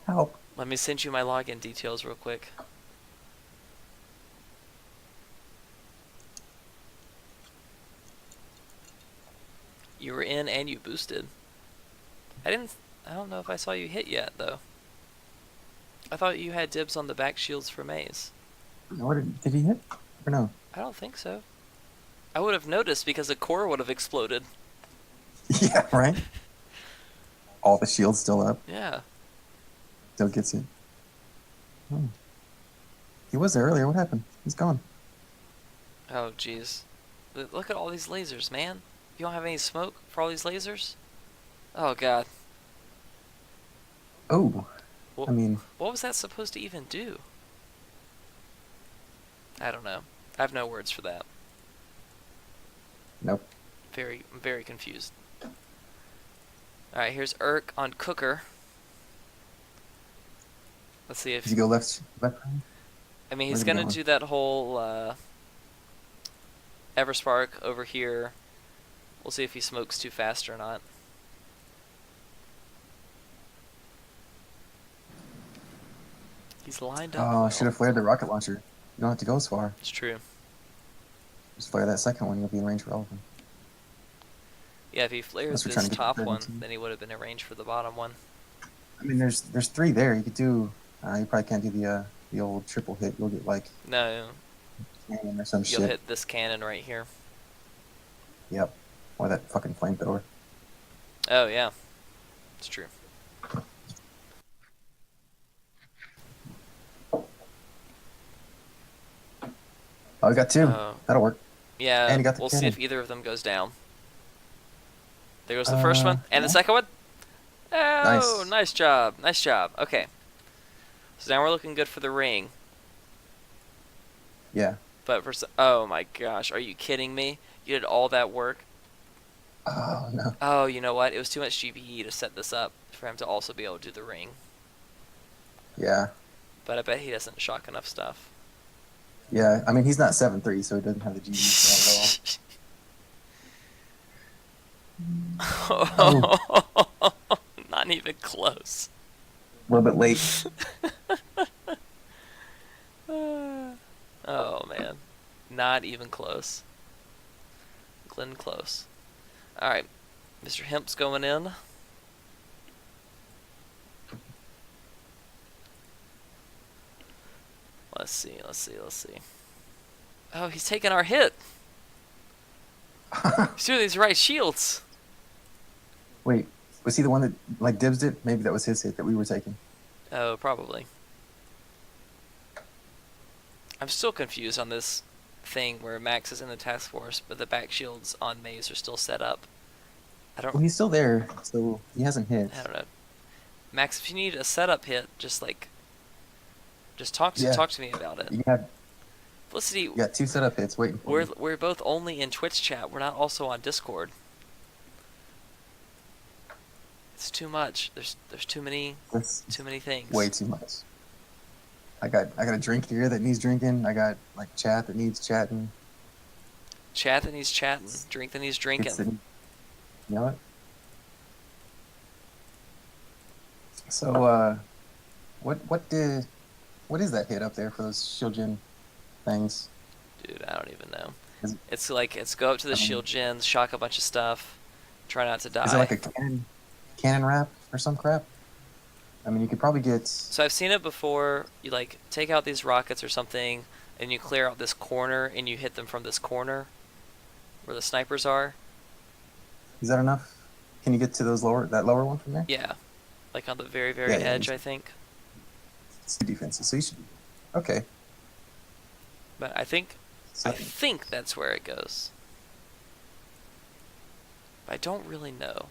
Help. Let me send you my login details real quick. You were in and you boosted. I don't know if I saw you hit yet though. I thought you had dibs on the back shields for maze. What did he hit? Or no? I don't think so. I would have noticed because a core would have exploded. Yeah, right? All the shields still up. Yeah. Still gets it. Oh. He was there earlier. What happened? He's gone. Oh jeez. Look at all these lasers, man. You don't have any smoke for all these lasers? Oh god. Oh. What, I mean, what was that supposed to even do? I don't know. I have no words for that. nope. I'm very confused. Alright, here's Urk on Cooker. Let's see if... Did you go left? Left? I mean, Where's he's he gonna going? do that whole Everspark over here. We'll see if he smokes too fast or not. He's lined up. Oh, I Well. should have flared the rocket launcher. You don't have to go as far. It's true. Just flare that second one. You'll be in range for all of them. Yeah, if he flared Unless we're trying this to get top the third one, team. then he would have been in range for the bottom one. I mean, there's three there. You could do. You probably can't do the old triple hit. You'll get like No, cannon or some you'll shit. hit this cannon right here. Yep. Or that fucking flamethrower. Oh, yeah. It's true. Oh, we got two. Oh. That'll work. Yeah, And he got the we'll see cannon. if either of them goes down. There goes the first one, and the yeah. second one. Oh, Nice. nice job. Nice job. Okay. So now we're looking good for the ring. Yeah. But oh my gosh, are you kidding me? You did all that work. Oh no. Oh, you know what? It was too much GPE to set this up for him to also be able to do the ring. Yeah. But I bet he doesn't shock enough stuff. Yeah. I mean, he's not 7'3", so he doesn't have the GE for that at all. Not even close. A little bit late. Oh man, not even close. Glenn close. All right, Mr. Hemp's going in. Let's see. Oh, he's taking our hit. He's doing these right shields. Wait, was he the one that like dibs it? Maybe that was his hit that we were taking. Oh, probably. I'm still confused on this thing where Max is in the task force, but the back shields on Maze are still set up. Well, he's still there, so he hasn't hit. I don't know. Max, if you need a setup hit, just talk to me about it. You have Felicity, you got two setup hits waiting for you. we're both only in Twitch chat. We're not also on Discord. It's too much. There's too many things. Way too much. I got a drink here that needs drinking. I got like chat that needs chatting. Chat that needs chatting. Drink that needs drinking. You know what? So what is that hit up there for those shield gen things? Dude, I don't even know. Is it- It's go up to the shield gens, shock a bunch of stuff, try not to die. Is it like a cannon wrap or some crap? I mean, you could probably get. So I've seen it before. You like take out these rockets or something, and you clear out this corner, and you hit them from this corner, where the snipers are. Is that enough? Can you get to that lower one from there? Yeah, like on the very Yeah, edge, I think. It's two defenses, so you should. Okay. But I think So, that's where it goes. But I don't really know.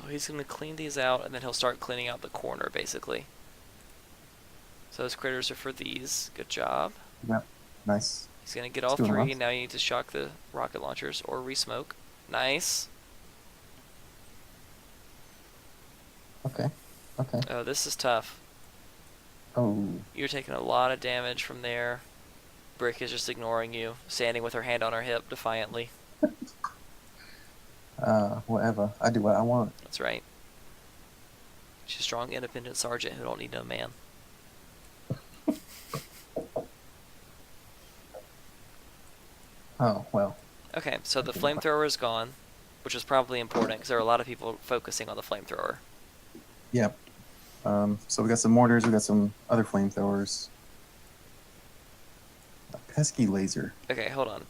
Oh, he's gonna clean these out, and then he'll start cleaning out the corner, basically. So those critters are for these. Good job. Yep. Nice. He's going to get It's all doing well. three. Now you need to shock the rocket launchers or re-smoke. Nice. Okay. Okay. Oh, this is tough. Oh. You're taking a lot of damage from there. Brick is just ignoring you, standing with her hand on her hip defiantly. Whatever. I do what I want. That's right. She's a strong, independent sergeant who don't need no man. Oh, well. Okay, so the flamethrower is gone, which is probably important because there are a lot of people focusing on the flamethrower. Yep. So we got some mortars, we got some other flamethrowers. A pesky laser. Okay, hold on.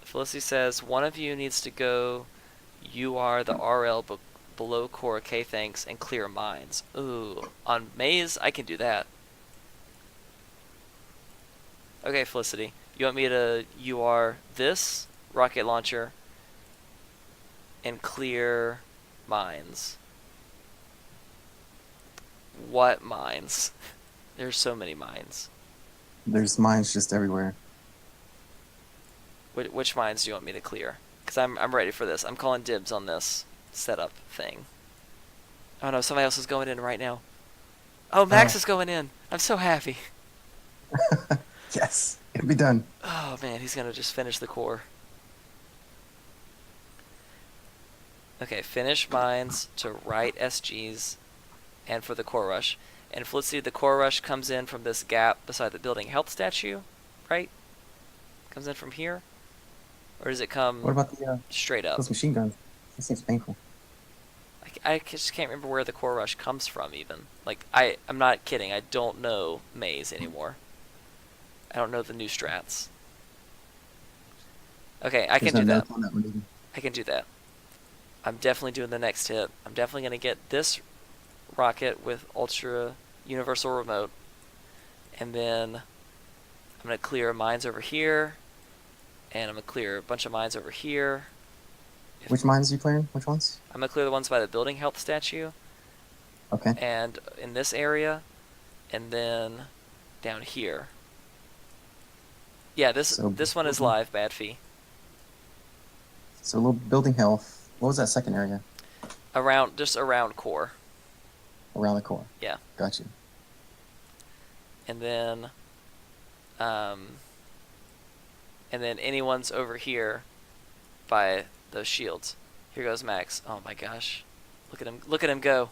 Felicity says, one of you needs to go UR the RL below core K thanks and clear mines. Ooh, on Maze, I can do that. Okay, Felicity, you want me to UR this rocket launcher and clear mines? What mines? There's so many mines. There's mines just everywhere. Which mines do you want me to clear? Because I'm ready for this. I'm calling dibs on this setup thing. Oh no, somebody else is going in right now. Oh, Max is going in. I'm so happy. Yes, it'll be done. Oh man, he's gonna just finish the core. Okay, finish mines to right SGs and for the core rush. And Felicity, the core rush comes in from this gap beside the building health statue, right? Comes in from here? Or does it come What about the straight up? those machine guns? That seems painful. I just can't remember where the core rush comes from even. Like, I'm not kidding. I don't know Maze anymore. I don't know the new strats. Okay, I can do that. On that one either. I can do that. I'm definitely doing the next hit. I'm definitely going to get this rocket with Ultra Universal Remote. And then I'm going to clear mines over here. And I'm going to clear a bunch of mines over here. Which mines are you clearing? Which ones? I'm going to clear the ones by the building health statue. Okay. And in this area. And then down here. Yeah, this one is live, bad fee. So a little building health. What was that second area? Just around core. Around the core. Yeah. Gotcha. And then anyone's over here by those shields. Here goes Max. Oh my gosh. Look at him go.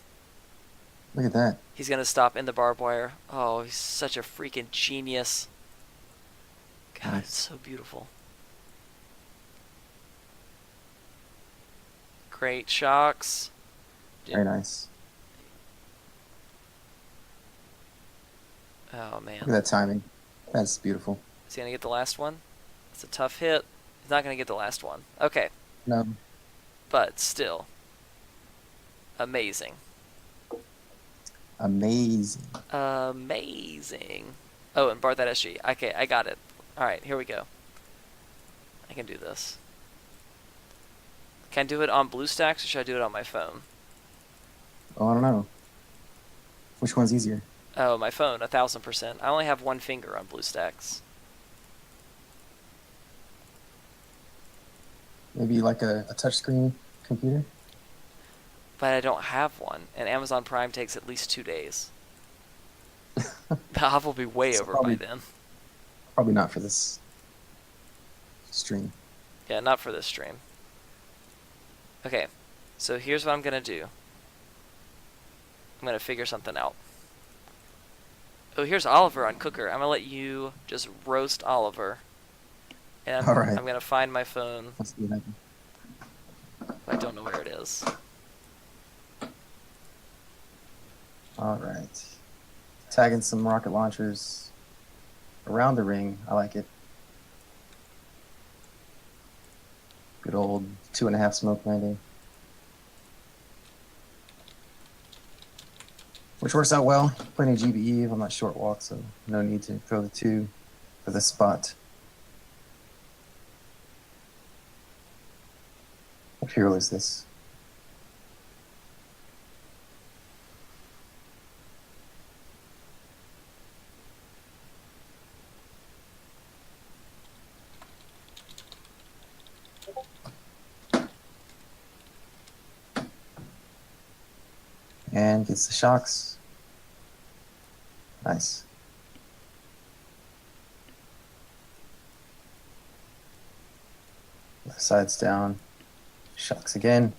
Look at that. He's gonna stop in the barbed wire. Oh, he's such a freaking genius. God, Nice. it's so beautiful. Great shocks. Very nice. Oh man. Look at that timing. That's beautiful. Is he gonna get the last one? It's a tough hit. He's not gonna get the last one. Okay. No. But still. Amazing. Amazing. Amazing. Oh, and bar that SG. Okay, I got it. Alright, here we go. I can do this. Can I do it on BlueStacks or should I do it on my phone? Oh, I don't know. Which one's easier? Oh, my phone, 1000%. I only have one finger on BlueStacks. Maybe like a touchscreen computer? But I don't have one, and Amazon Prime takes at least 2 days. The off will be way So over probably- by then. Probably not for this stream. Yeah, not for this stream. Okay, so here's what I'm going to do. I'm going to figure something out. Oh, here's Oliver on Cooker. I'm going to let you just roast Oliver. And All right. I'm going to find my phone. Let's do that. I don't know where it is. All right. Tagging some rocket launchers around the ring. I like it. Good old 2.5 smoke landing. Which works out well. Plenty of GBE if I'm not short walk, so no need to throw the 2 for this spot. What hero is this? And gets the shocks. Nice. Left side's down. Shocks again.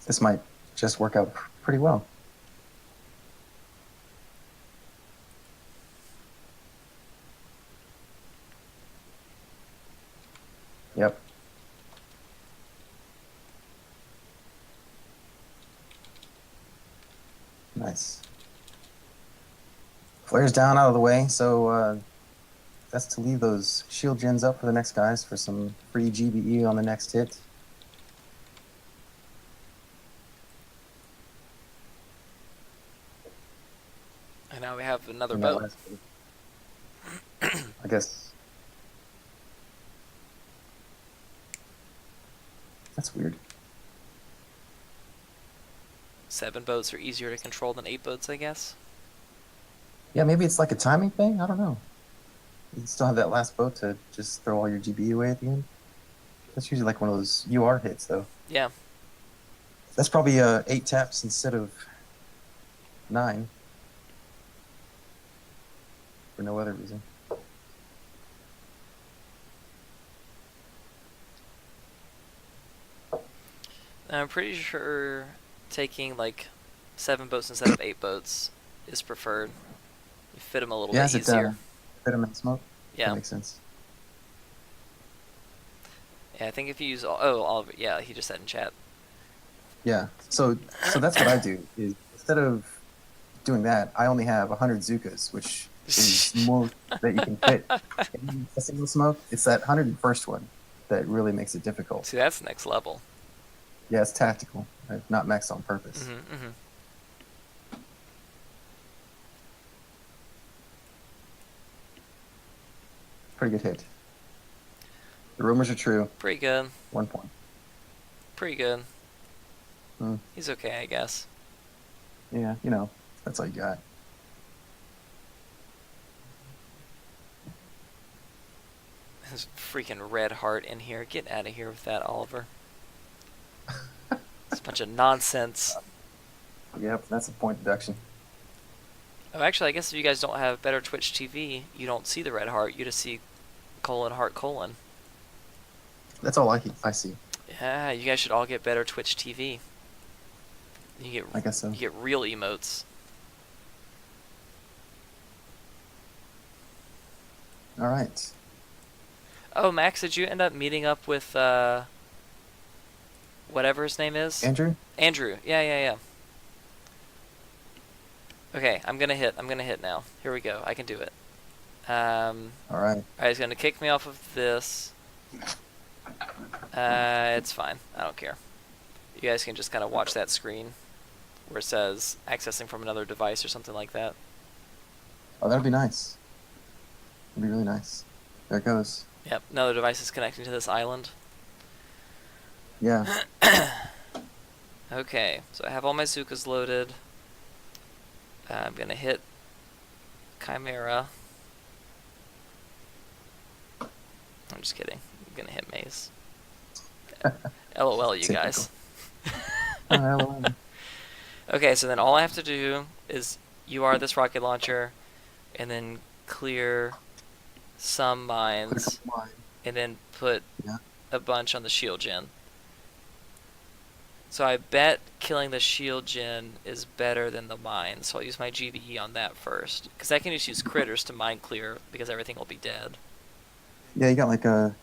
This might just work out pretty well. Yep. Nice. Flares down out of the way, so that's to leave those shield gens up for the next guys for some free GBE on the next hit. And now we have another And that boat. last bit. I guess. That's weird. 7 boats are easier to control than 8 boats, I guess. Yeah, maybe it's like a timing thing. I don't know. You still have that last boat to just throw all your GBE away at the end. That's usually like one of those UR hits, though. Yeah. That's probably 8 taps instead of 9. For no other reason. I'm pretty sure taking like 7 boats instead of 8 boats is preferred. You fit them a little bit easier. Fit them in smoke? Yeah. That makes sense. Yeah, I think if you use all of it, yeah, he just said in chat. Yeah. So that's what I do. Is instead of doing that, I only have 100 Zukas, which is more that you can fit in a single smoke. It's that 101st one that really makes it difficult. See, that's next level. Yeah, it's tactical, right? Not maxed on purpose. Pretty good hit. The rumors are true. Pretty good. 1 point. Pretty good. Hmm. He's okay, I guess. Yeah, you know, that's all you got. There's freaking red heart in here. Get out of here with that, Oliver. It's a bunch of nonsense. Yep, that's a point deduction. Oh, actually, I guess if you guys don't have better Twitch TV, you don't see the red heart. You just see :heart:. That's all I see. Yeah, you guys should all get better Twitch TV. I guess so. You get real emotes. All right. Oh, Max, did you end up meeting up with whatever his name is? Andrew? Andrew. Yeah. Okay, I'm gonna hit now. Here we go. I can do it. All right. Alright, he's gonna kick me off of this. It's fine. I don't care. You guys can just kind of watch that screen where it says accessing from another device or something like that. Oh, that'll be nice. It'll be really nice. There it goes. Yep, another device is connecting to this island. Yeah. Okay, so I have all my Zukas loaded. I'm gonna hit Chimera. I'm just kidding. I'm gonna hit Maze. LOL, you guys. LOL. Okay, so then all I have to do is UR this rocket launcher, and then clear some mines, and then put a bunch on the shield gen. So I bet killing the shield gen is better than the mine, so I'll use my GBE on that first. Because I can just use critters to mine clear, because everything will be dead. Yeah, you got like a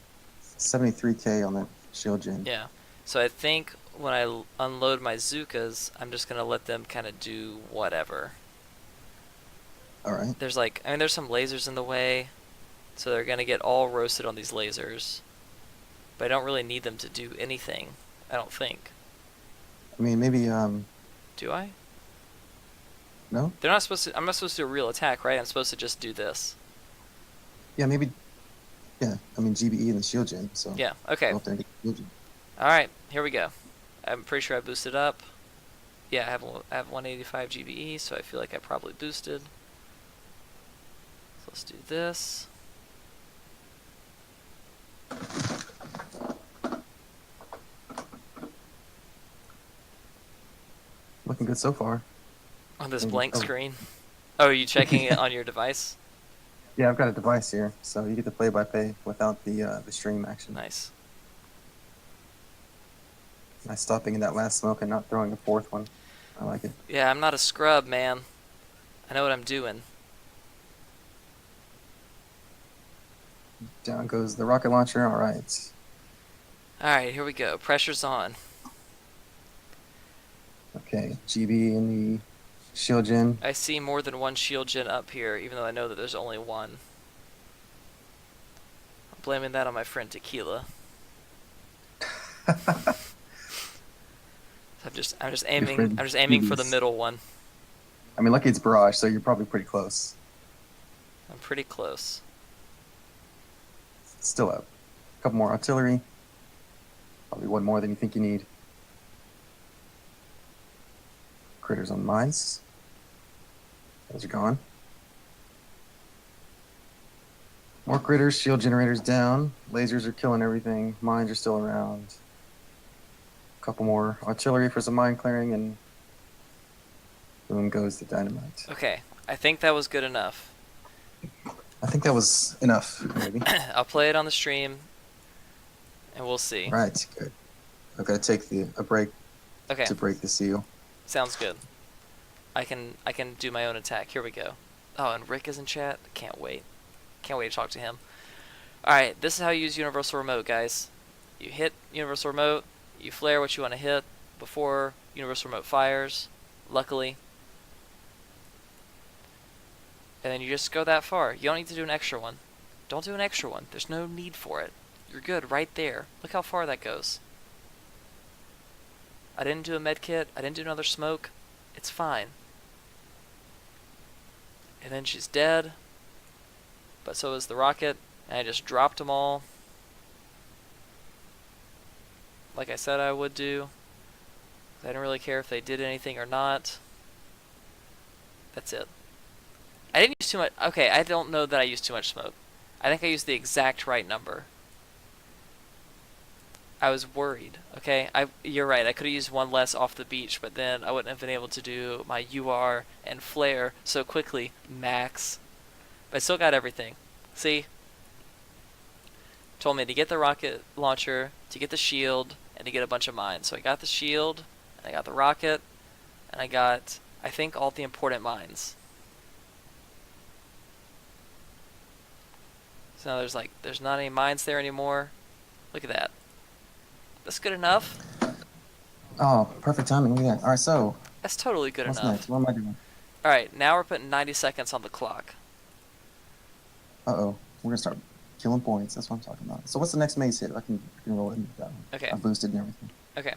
73k on that shield gen. Yeah. So I think when I unload my Zukas, I'm just going to let them kind of do whatever. Alright. There's there's some lasers in the way, so they're going to get all roasted on these lasers. But I don't really need them to do anything, I don't think. I mean, maybe, Do I? no? They're not supposed to. I'm not supposed to do a real attack, right? I'm supposed to just do this. Yeah, maybe, yeah. I mean, GBE and the shield gen, so. Yeah, okay. Go up there and get the shield gen. Alright, here we go. I'm pretty sure I boosted up. Yeah, I have 185 GBE, so I feel like I probably boosted. So let's do this. Looking good so far. On this Maybe. blank Oh. screen. Oh, are you checking it on your device? Yeah, I've got a device here, so you get the play-by-play without the stream action. Nice. Nice stopping in that last smoke and not throwing a fourth one. I like it. Yeah, I'm not a scrub, man. I know what I'm doing. Down goes the rocket launcher. All right. Alright, here we go. Pressure's on. Okay, GB in the shield gen. I see more than one shield gen up here, even though I know that there's only one. I'm blaming that on my friend Tequila. I'm just aiming for the middle one. I mean, lucky it's barrage, so you're probably pretty close. I'm pretty close. Still up. A couple more artillery. Probably one more than you think you need. Critters on mines. Those are gone. More critters, shield generators down. Lasers are killing everything. Mines are still around. A couple more artillery for some mine clearing, and boom goes the dynamite. Okay, I think that was good enough. I think that was enough, maybe. I'll play it on the stream, and we'll see. Right, good. I've got to take a break Okay, to break the seal. sounds good. I can do my own attack. Here we go. Oh, and Rick is in chat. Can't wait. Can't wait to talk to him. Alright, this is how you use Universal Remote, guys. You hit Universal Remote, you flare what you want to hit before Universal Remote fires, luckily. And then you just go that far. You don't need to do an extra one. Don't do an extra one. There's no need for it. You're good right there. Look how far that goes. I didn't do a med kit. I didn't do another smoke. It's fine. And then she's dead. But so is the rocket. And I just dropped them all. Like I said I would do. I didn't really care if they did anything or not. That's it. I didn't use too much. Okay, I don't know that I used too much smoke. I think I used the exact right number. I was worried. Okay, you're right. I could have used one less off the beach, but then I wouldn't have been able to do my UR and flare so quickly. Max. But I still got everything. See? Told me to get the rocket launcher, to get the shield, and to get a bunch of mines. So I got the shield, and I got the rocket, and I got, I think, all the important mines. So now there's not any mines there anymore. Look at that. That's good enough. Oh, perfect timing. Look at that. All right, so That's totally good what's enough. next? What am I doing? Alright, now we're putting 90 seconds on the clock. Uh-oh. We're going to start killing points. That's what I'm talking about. So what's the next maze hit? I can roll it into that one. Okay. I boosted and everything. Okay.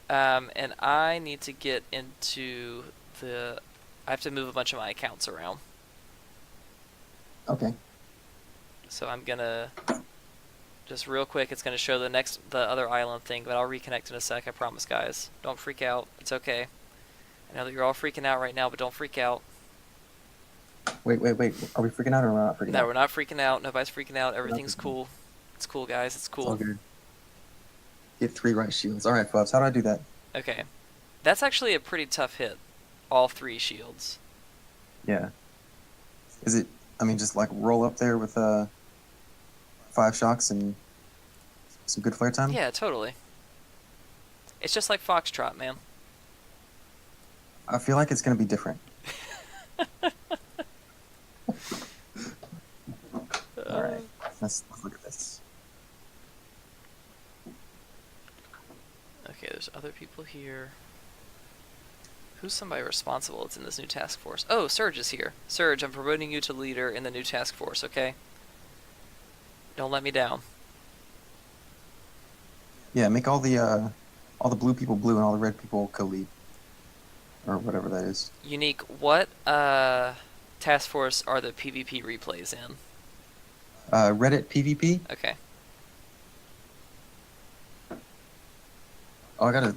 And I need to get into the... I have to move a bunch of my accounts around. Okay. So I'm gonna... Just real quick, it's gonna show the other island thing, but I'll reconnect in a sec, I promise, guys. Don't freak out. It's okay. I know that you're all freaking out right now, but don't freak out. Wait. Are we freaking out or we're not freaking out? No, we're not freaking out. Nobody's freaking out. Everything's cool. It's cool, guys. It's It's all cool. good. Get 3 right shields. All right, Fubs. How do I do that? Okay. That's actually a pretty tough hit. All 3 shields. Yeah. Is it, I mean, just like roll up there with 5 shocks and some good flare time? Yeah, totally. It's just like Foxtrot, man. I feel like it's going to be different. All right. Let's look at this. Okay, there's other people here. Who's somebody responsible that's in this new task force? Oh, Surge is here. Surge, I'm promoting you to leader in the new task force, okay? Don't let me down. Yeah, make all the blue people blue and all the red people co-lead. Or whatever that is. Unique, what task force are the PvP replays in? Reddit PvP? Okay. Oh, I gotta.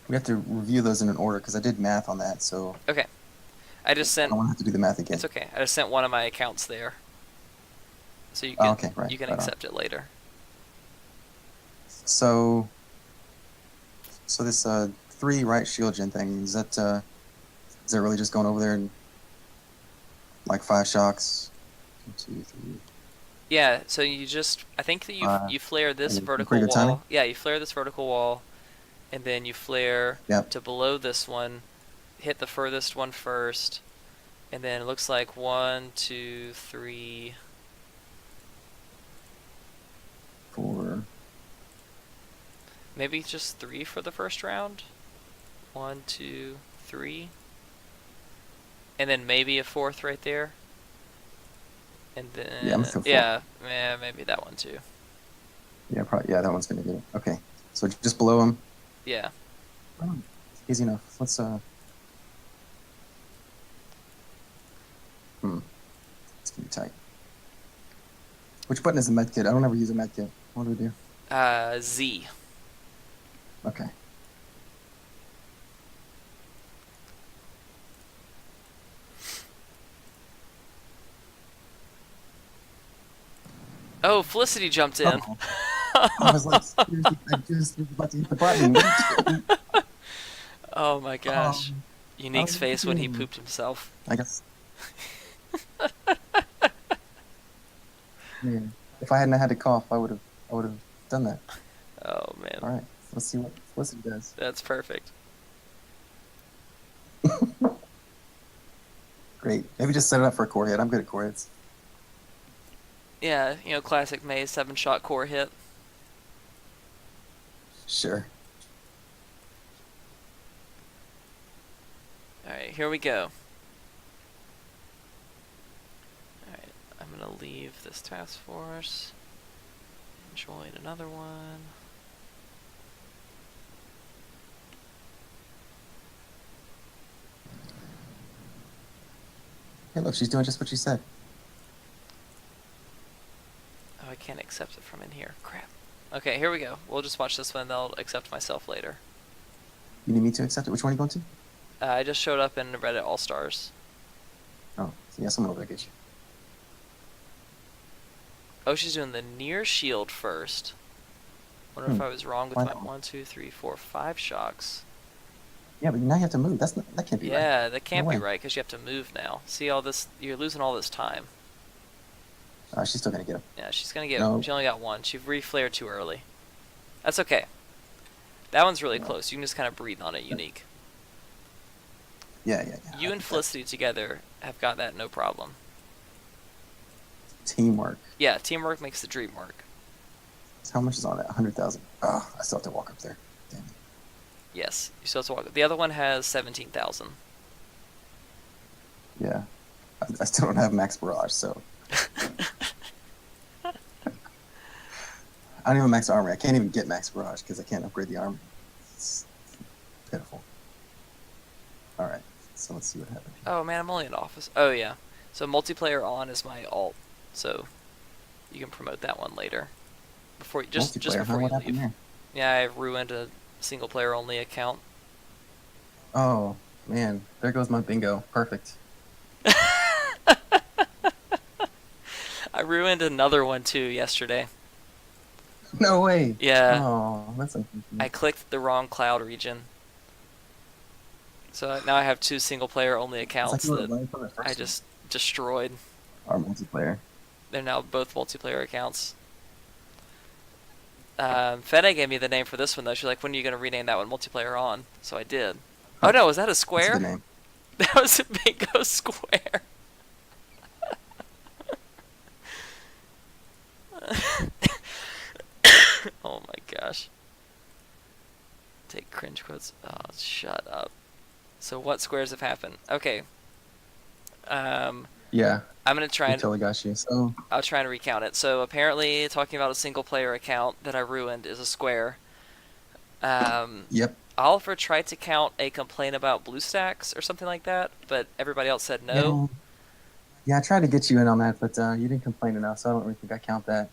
We have to review those in an order because I did math on that, so Okay. I just I sent. don't want to have to do the math again. It's okay. I just sent one of my accounts there, so Oh, okay, right. you can Right on. accept it later. So, this 3 right shield gen thing is that really just going over there and like 5 shocks? 1, 2, 3. Yeah. So I think that you flare this And vertical pretty good timing? wall. Yeah, you flare this vertical wall, and then you flare Yep. to below this one. Hit the furthest one first, and then it looks like 1, 2, 3. 4. Maybe just 3 for the first round. 1, 2, 3. And then maybe a 4th right there. And then Yeah, I'm gonna throw 4. yeah, maybe that one too. Yeah, probably. Yeah, that one's gonna get it. Okay, so just below him. Yeah. Oh, easy enough. Let's It's gonna be tight. Which button is the med kit? I don't ever use a med kit. What do we do? Z. Okay. Oh, Felicity jumped in. Oh. I was like, seriously, I just was about to hit the button. What are you doing? Oh my gosh. Unique's was face when he doing? pooped himself. I guess. Man, if I hadn't had to cough, I would have done that. Oh man. All right, let's see what Felicity does. That's perfect. Great. Maybe just set it up for a core hit. I'm good at core hits. Yeah, classic Maze 7-shot core hit. Sure. Alright, here we go. Alright, I'm gonna leave this task force and join another one. Hey, look, she's doing just what she said. Oh, I can't accept it from in here. Crap. Okay, here we go. We'll just watch this one, and I'll accept myself later. You need me to accept it? Which one are you going to? I just showed up in Reddit AllStars. Oh, so yeah, someone over there get you. Oh, she's doing the near shield first. Wonder if I was wrong with Why my not? 1, 2, 3, 4, 5 shocks. Yeah, but now you have to move. That can't be right. Yeah, that can't No be way. right because you have to move now. See all this? You're losing all this time. She's still gonna get him. Yeah, she's gonna get. No. She only got one. She reflared too early. That's okay. That one's really No. close. You can just kind of breathe on it. Unique. Yeah. You and Felicity together have got that no problem. Teamwork. Yeah, teamwork makes the dream work. So how much is on that? 100,000. Oh, I still have to walk up there. Damn it. Yes, you still have to walk. The other one has 17,000. Yeah. I still don't have max barrage, so. I don't even have max armor. I can't even get max barrage because I can't upgrade the armor. It's pitiful. All right, so let's see what happens. Oh man, I'm only in office. Oh yeah. So multiplayer on is my alt. So you can promote that one later. Before just before you leave. There? Yeah, I ruined a single player only account. Oh man, there goes my bingo. Perfect. I ruined another one too yesterday. No way. Yeah. Oh, that's unfortunate. I clicked the wrong cloud region. So now I have 2 single player only accounts that I just destroyed. Our multiplayer. They're now both multiplayer accounts. Fede gave me the name for this one though. She's like, when are you going to rename that one multiplayer on? So I did. Oh no, was that a square? That's a good name. That was a bingo square. Oh my gosh. Take cringe quotes. Oh, shut up. So what squares have happened? Okay. Yeah. I'm gonna try I and totally got you. So I'll try and recount it. So apparently, talking about a single player account that I ruined is a square. yep. Oliver tried to count a complaint about BlueStacks or something like that, but everybody else said no. Yeah, I tried to get you in on that, but you didn't complain enough, so I don't really think I count that.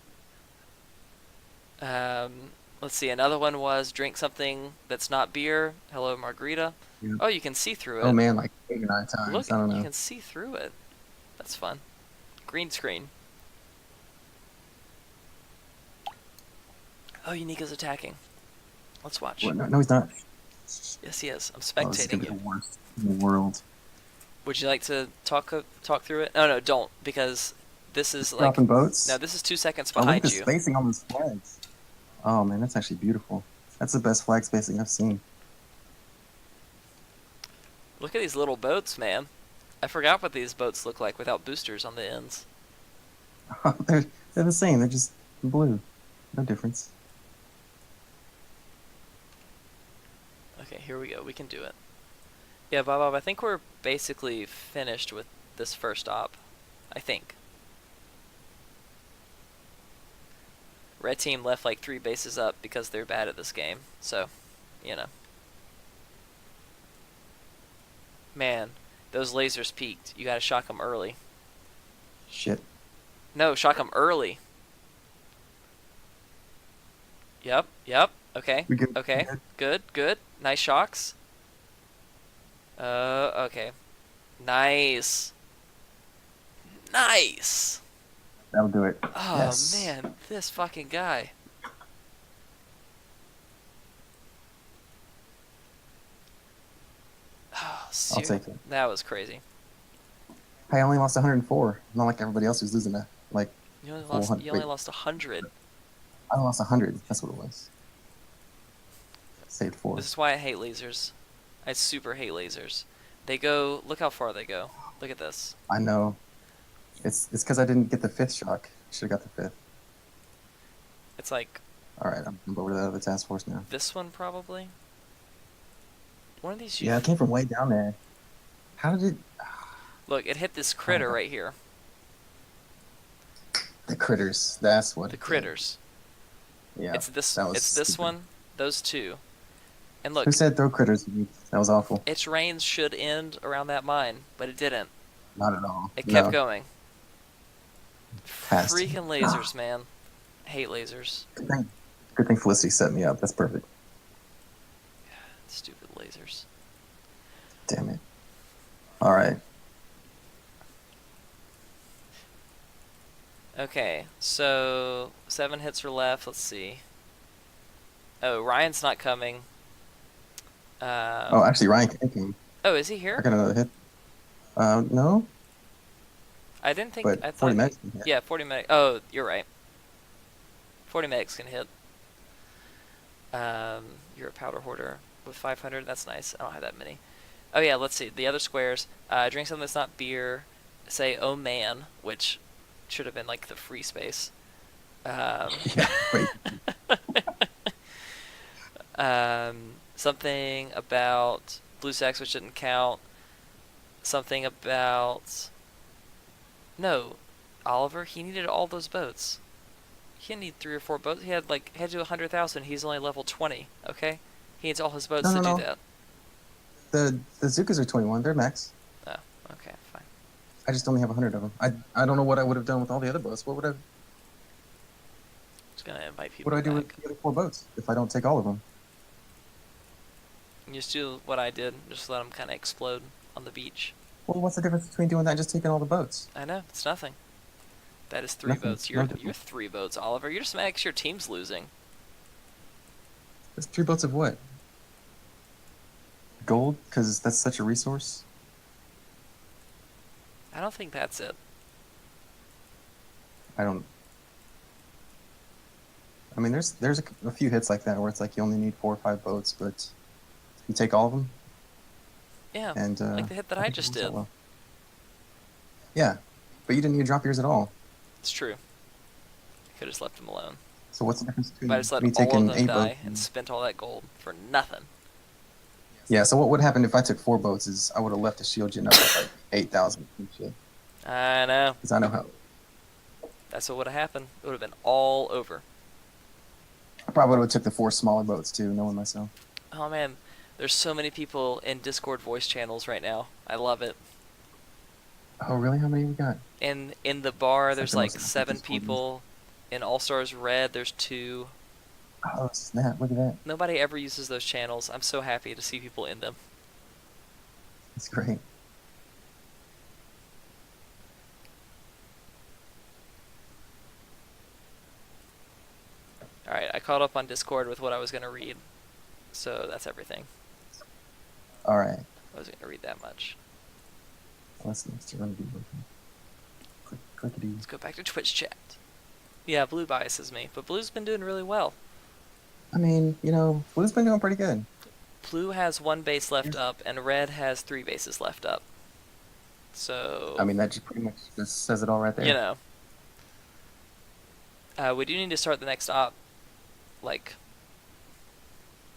Let's see. Another one was drink something that's not beer. Hello, margarita. Yeah. Oh, you can see through Oh it. man, like 8 or 9 Look, times. I don't you know. can see through it. That's fun. Green screen. Oh, Unica's attacking. Let's watch. What? No, no, he's not. Yes, he is. I'm Oh, this is gonna spectating be the you. worst in the world. Would you like to talk through it? Oh no, don't, because this is Just like, dropping no, boats. this is 2 seconds Oh, look at the behind you. spacing on those flags. Oh man, that's actually beautiful. That's the best flag spacing I've seen. Look at these little boats, man. I forgot what these boats look like without boosters on the ends. They're the same. They're just blue. No difference. Okay, here we go. We can do it. Yeah, Bob, I think we're basically finished with this first op. I think. Red team left like 3 bases up because they're bad at this game. So, you know. Man, those lasers peaked. You gotta shock them early. Shit. No, shock them early. Yep, yep. Okay, We good? okay. Good, good. Nice shocks. Okay. Nice. Nice! That'll do it. Oh, Yes. man, this fucking guy. Oh, I'll take it. that was crazy. I only lost 104. Not like everybody else who's losing that. Like You only 400. lost 100. I lost 100. That's what it was. Saved 4. This is why I hate lasers. I super hate lasers. They go, look how far they go. Look at this. I know. It's because I didn't get the 5th shock. Should have got the 5th. It's like All right, I'm over to the other task force now. this one probably. One of these. Yeah, it came from way down there. How did it? Look, it hit this critter right here. The critters. That's what. The critters. Yeah. It's this. That was It's this stupid. one. Those two. And look, Who said throw critters? That was awful. its reigns should end around that mine, but it didn't. Not at all. It kept No. going. Passed. Freaking lasers, man. Hate lasers. Good thing Felicity set me up. That's perfect. Stupid lasers. Damn it. All right. Okay, so 7 hits are left. Let's see. Oh, Ryan's not coming. Oh, actually, Ryan came. Oh, is he I here? got another hit. No, I didn't think. but I 40 thought. medics can hit. Yeah, 40 medics. Oh, you're right. 40 medics can hit. You're a powder hoarder with 500. That's nice. I don't have that many. Oh yeah, let's see the other squares. Drink something that's not beer. Say oh man, which should have been like the free space. Yeah, wait. Something about blue sacks, which didn't count. Something about no, Oliver. He needed all those boats. He didn't need 3 or 4 boats. He had to do 100,000. He's only level 20. Okay, he needs all his boats No, to no, do no. that. The Zukas are 21. They're max. Oh, okay, fine. I just only have 100 of them. I don't know what I would have done with all the other boats. What would I? Just gonna invite people What do I do back. with the other 4 boats if I don't take all of them? You just do what I did. Just let them kind of explode on the beach. Well, what's the difference between doing that and just taking all the boats? I know it's nothing. That is 3 Nothing. boats. No You're difference. 3 boats, Oliver. You're just mad because your team's losing. There's 3 boats of what? Gold? Because that's such a resource. I don't think that's it. I don't. I mean, there's a few hits like that where it's like you only need 4 or 5 boats, but you take all of them. Yeah, And like the hit that I think it just works out did. well. Yeah, but you didn't need to drop yours at all. It's true. I could have just left him alone. So what's the difference between But I just let me all taking of them 8 die boats? and spent all that gold for nothing. Yeah. So what would happen if I took 4 boats? Is I would have left the shield gen up at like 8,000 and shit. I know. Because I know how. That's what would have happened. It would have been all over. I probably would have took the 4 smaller boats too, knowing myself. Oh man, there's so many people in Discord voice channels right now. I love it. Oh really? How many we got? In the bar, It's like there's the like most 7 Discord ones. people. In AllStars Red, there's 2. Oh snap! Look at that. Nobody ever uses those channels. I'm so happy to see people in them. It's great. Alright, I caught up on Discord with what I was going to read. So that's everything. All right. I wasn't going to read that much. What's next? You're gonna be looking. Clickety. Let's go back to Twitch chat. Yeah, Blue biases me, but Blue's been doing really well. I mean, you know, Blue's been doing pretty good. Blue has 1 base left up, and Red has 3 bases left up. So, I mean, that just pretty much just says it all right there. you know. We do need to start the next op, like,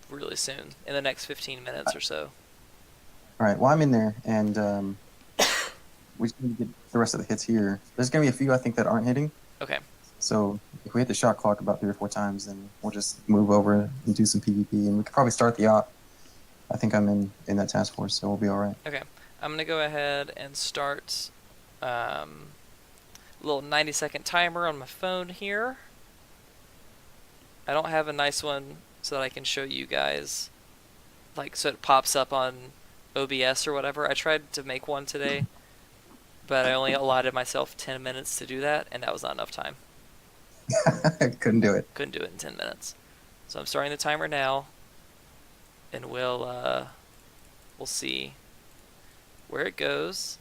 really soon, in the next 15 minutes or so. All right. Well, I'm in there, and we just need to get the rest of the hits here. There's gonna be a few I think that aren't hitting. Okay. So if we hit the shot clock about 3 or 4 times, then we'll just move over and do some PvP, and we could probably start the op. I think I'm in that task force, so we'll be all right. Okay. I'm going to go ahead and start a little 90-second timer on my phone here. I don't have a nice one so that I can show you guys, like, so it pops up on OBS or whatever. I tried to make one today, but I only allotted myself 10 minutes to do that, and that was not enough time. Couldn't do it. Couldn't do it in 10 minutes. So I'm starting the timer now, and we'll see where it goes.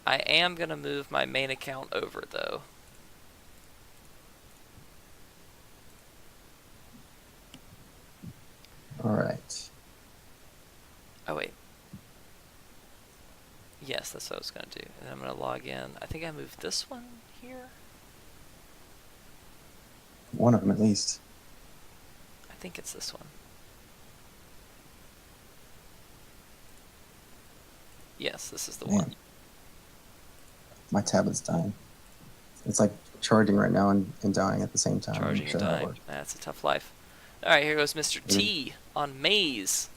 I am going to move my main account over, though. All right. Oh, wait. Yes, that's what I was going to do. And I'm going to log in. I think I moved this one here. One of them at least. I think it's this one. Yes, this is the one. My tablet's dying. It's like charging right now and dying at the same time. Charging and dying. That's a tough life. Alright, here goes Mr. T on Maze.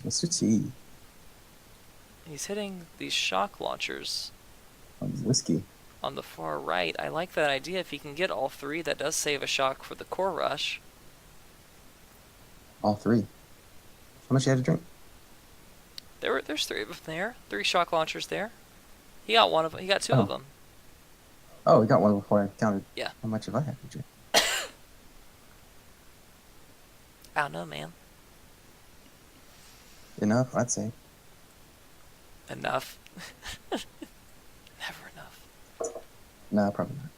Mr. T. He's hitting these shock launchers Whiskey. on the far right. I like that idea. If he can get all 3, that does save a shock for the core rush. All 3. How much you had to drink? There's 3 of them there. 3 shock launchers there. He got one of them. He got 2 of them. Oh, we got one before I counted. Yeah. How much have I had to drink? I don't know, man. Enough, I'd say. Enough. Never enough. No, probably not.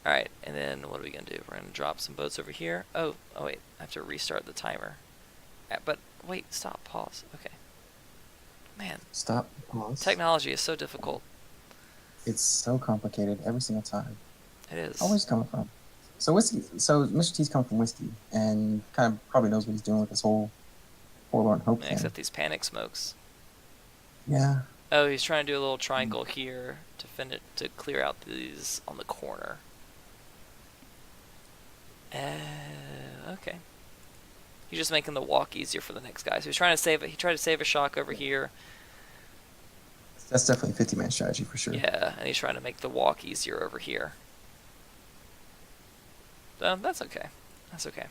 Alright, and then what are we going to do? We're going to drop some boats over here. Oh, wait. I have to restart the timer. But, wait, stop, pause. Okay. Man. Stop, pause. Technology is so difficult. It's so complicated every single time. It is. Where's coming from? So whiskey. So Mr. T's coming from whiskey, and kind of probably knows what he's doing with this whole Forlorn Hope thing. Except these panic smokes. Yeah. Oh, he's trying to do a little triangle here to clear out these on the corner. Okay. He's just making the walk easier for the next guy. So he's trying to save it. He tried to save a shock over here. That's definitely a 50-man strategy for sure. Yeah, and he's trying to make the walk easier over here. That's okay. That's okay.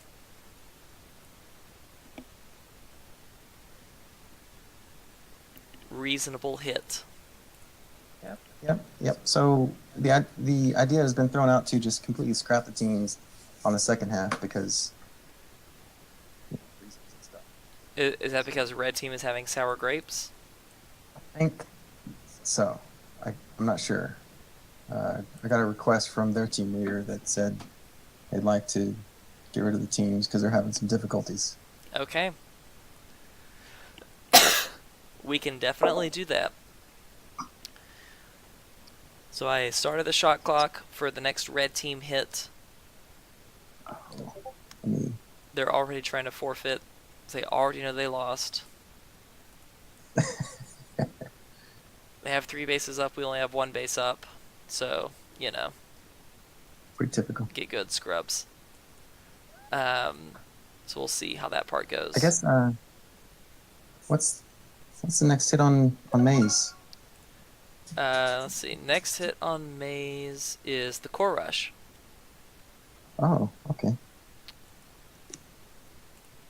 Reasonable hit. Yep. So the idea has been thrown out to just completely scrap the teams on the second half because reasons and stuff. Is that because red team is having sour grapes? I think so. I'm not sure. I got a request from their team leader that said they'd like to get rid of the teams because they're having some difficulties. Okay. We can definitely do that. So I started the shot clock for the next red team hit. They're already trying to forfeit. They already know they lost. They have 3 bases up. We only have 1 base up. So, you know. Pretty typical. Get good, scrubs. So we'll see how that part goes. I guess, what's the next hit on Maze? Let's see. Next hit on Maze is the core rush. Oh, okay.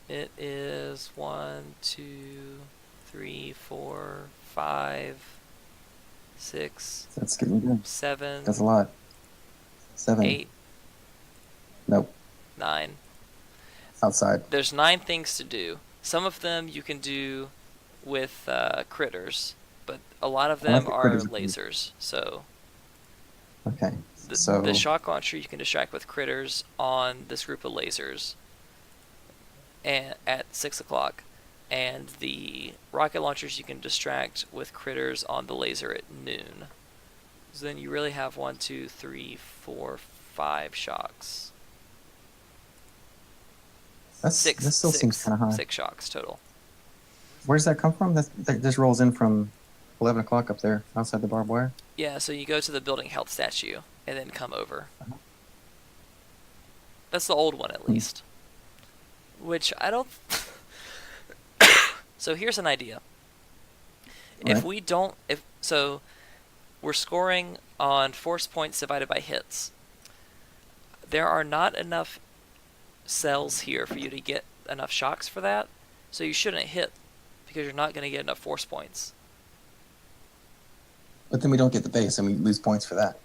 It is 1, 2, 3, 4, 5, 6, That's getting good. 7, That's a lot. 7. 8, Nope. 9. Outside. There's 9 things to do. Some of them you can do with critters, but a lot of I like them the are critters. lasers. So Okay. the So shock launcher you can distract with critters on this group of lasers and at 6 o'clock. And the rocket launchers you can distract with critters on the laser at noon. So then you really have 1, 2, 3, 4, 5 shocks. that still seems kind of high. 6 shocks total. Where does that come from? That just rolls in from 11 o'clock up there outside the barbed wire. Yeah, so you go to the building health statue and then come over. That's the old one at least. Which I don't... So here's an idea. If we don't... So we're scoring on force points divided by hits. There are not enough cells here for you to get enough shocks for that, so you shouldn't hit because you're not going to get enough force points. But then we don't get the base, and we lose points for that.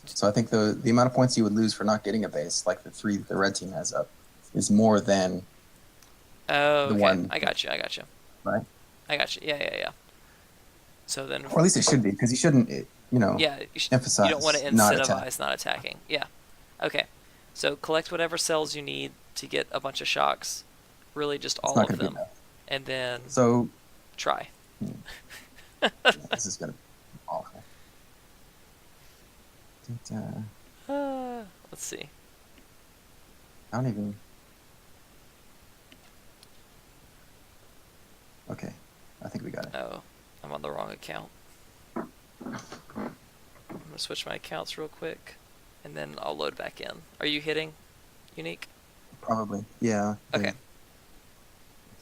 So I think the amount of points you would lose for not getting a base, like the 3 that the red team has up, is more than the one. I got you. Right? I got you. Yeah. So then... Or at least it should be, because you shouldn't, emphasize you don't want to incentivize not attacking. Yeah. Okay. So collect whatever cells you need to get a bunch of shocks. Really just all of them. And then try. This is going to be awful. Let's see. I don't even... Okay. I think we got it. Oh, I'm on the wrong account. I'm going to switch my accounts real quick, and then I'll load back in. Are you hitting Unique? Probably. Yeah. Okay.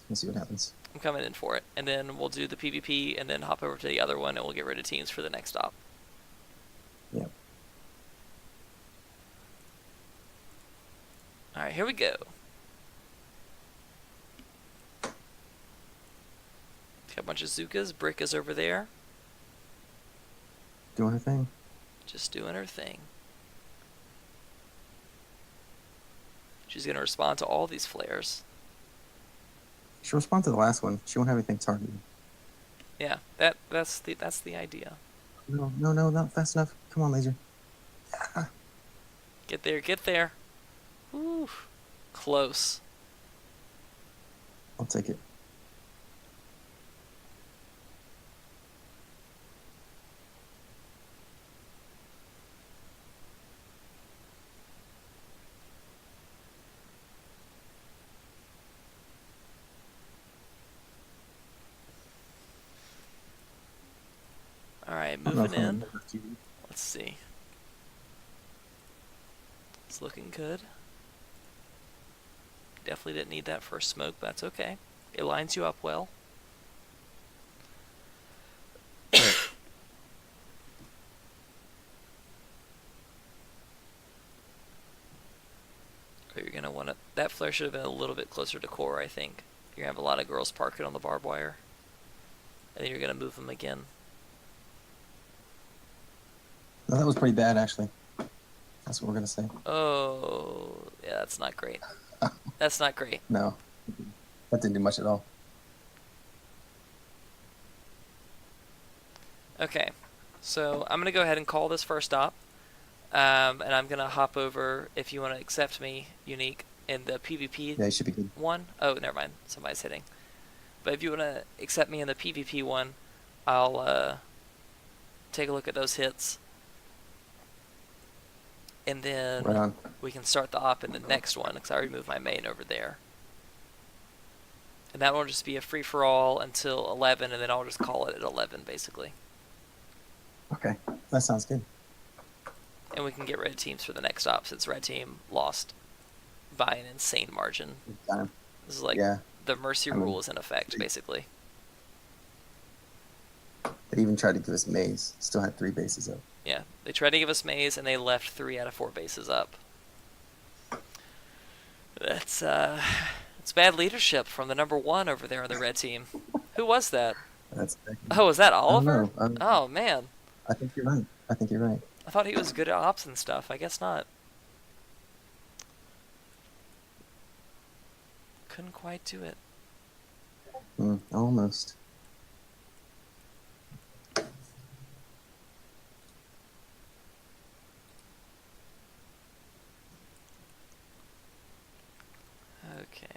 Let's see what happens. I'm coming in for it. And then we'll do the PvP, and then hop over to the other one, and we'll get rid of teams for the next stop. Yep. Alright, here we go. Got a bunch of Zukas. Brick is over there. Doing her thing. Just doing her thing. She's going to respond to all these flares. She'll respond to the last one. She won't have anything targeted. Yeah, that's the idea. No, not fast enough. Come on, laser. Get there. Woo. Close. I'll take it. Alright, moving in. Let's see. It's looking good. Definitely didn't need that first smoke, but that's okay. It lines you up well. You're going to want to... That flare should have been a little bit closer to core, I think. You're going to have a lot of girls parking on the barbed wire. And then you're going to move them again. No, that was pretty bad, actually. That's what we're going to say. Oh, yeah, that's not great. That's not great. No. That didn't do much at all. Okay, so I'm going to go ahead and call this first stop. And I'm going to hop over, if you want to accept me, Unique, in the PvP Yeah, you should be good. one. Oh, never mind. Somebody's hitting. But if you want to accept me in the PvP one, I'll take a look at those hits. And then we can start the op in the next one, because I removed my main over there. And that will just be a free-for-all until 11, and then I'll just call it at 11, basically. Okay, that sounds good. And we can get red teams for the next op, since red team lost by an insane margin. This is like the mercy rule is in effect, basically. They even tried to give us maze. Still had 3 bases up. Yeah, they tried to give us maze, and they left 3 out of 4 bases up. That's It's bad leadership from the number one over there on the red team. Who was that? That's Oh, was that I don't Oliver? know. Oh man, I think you're right. I think you're right. I thought he was good at ops and stuff. I guess not. Couldn't quite do it. Almost. Okay.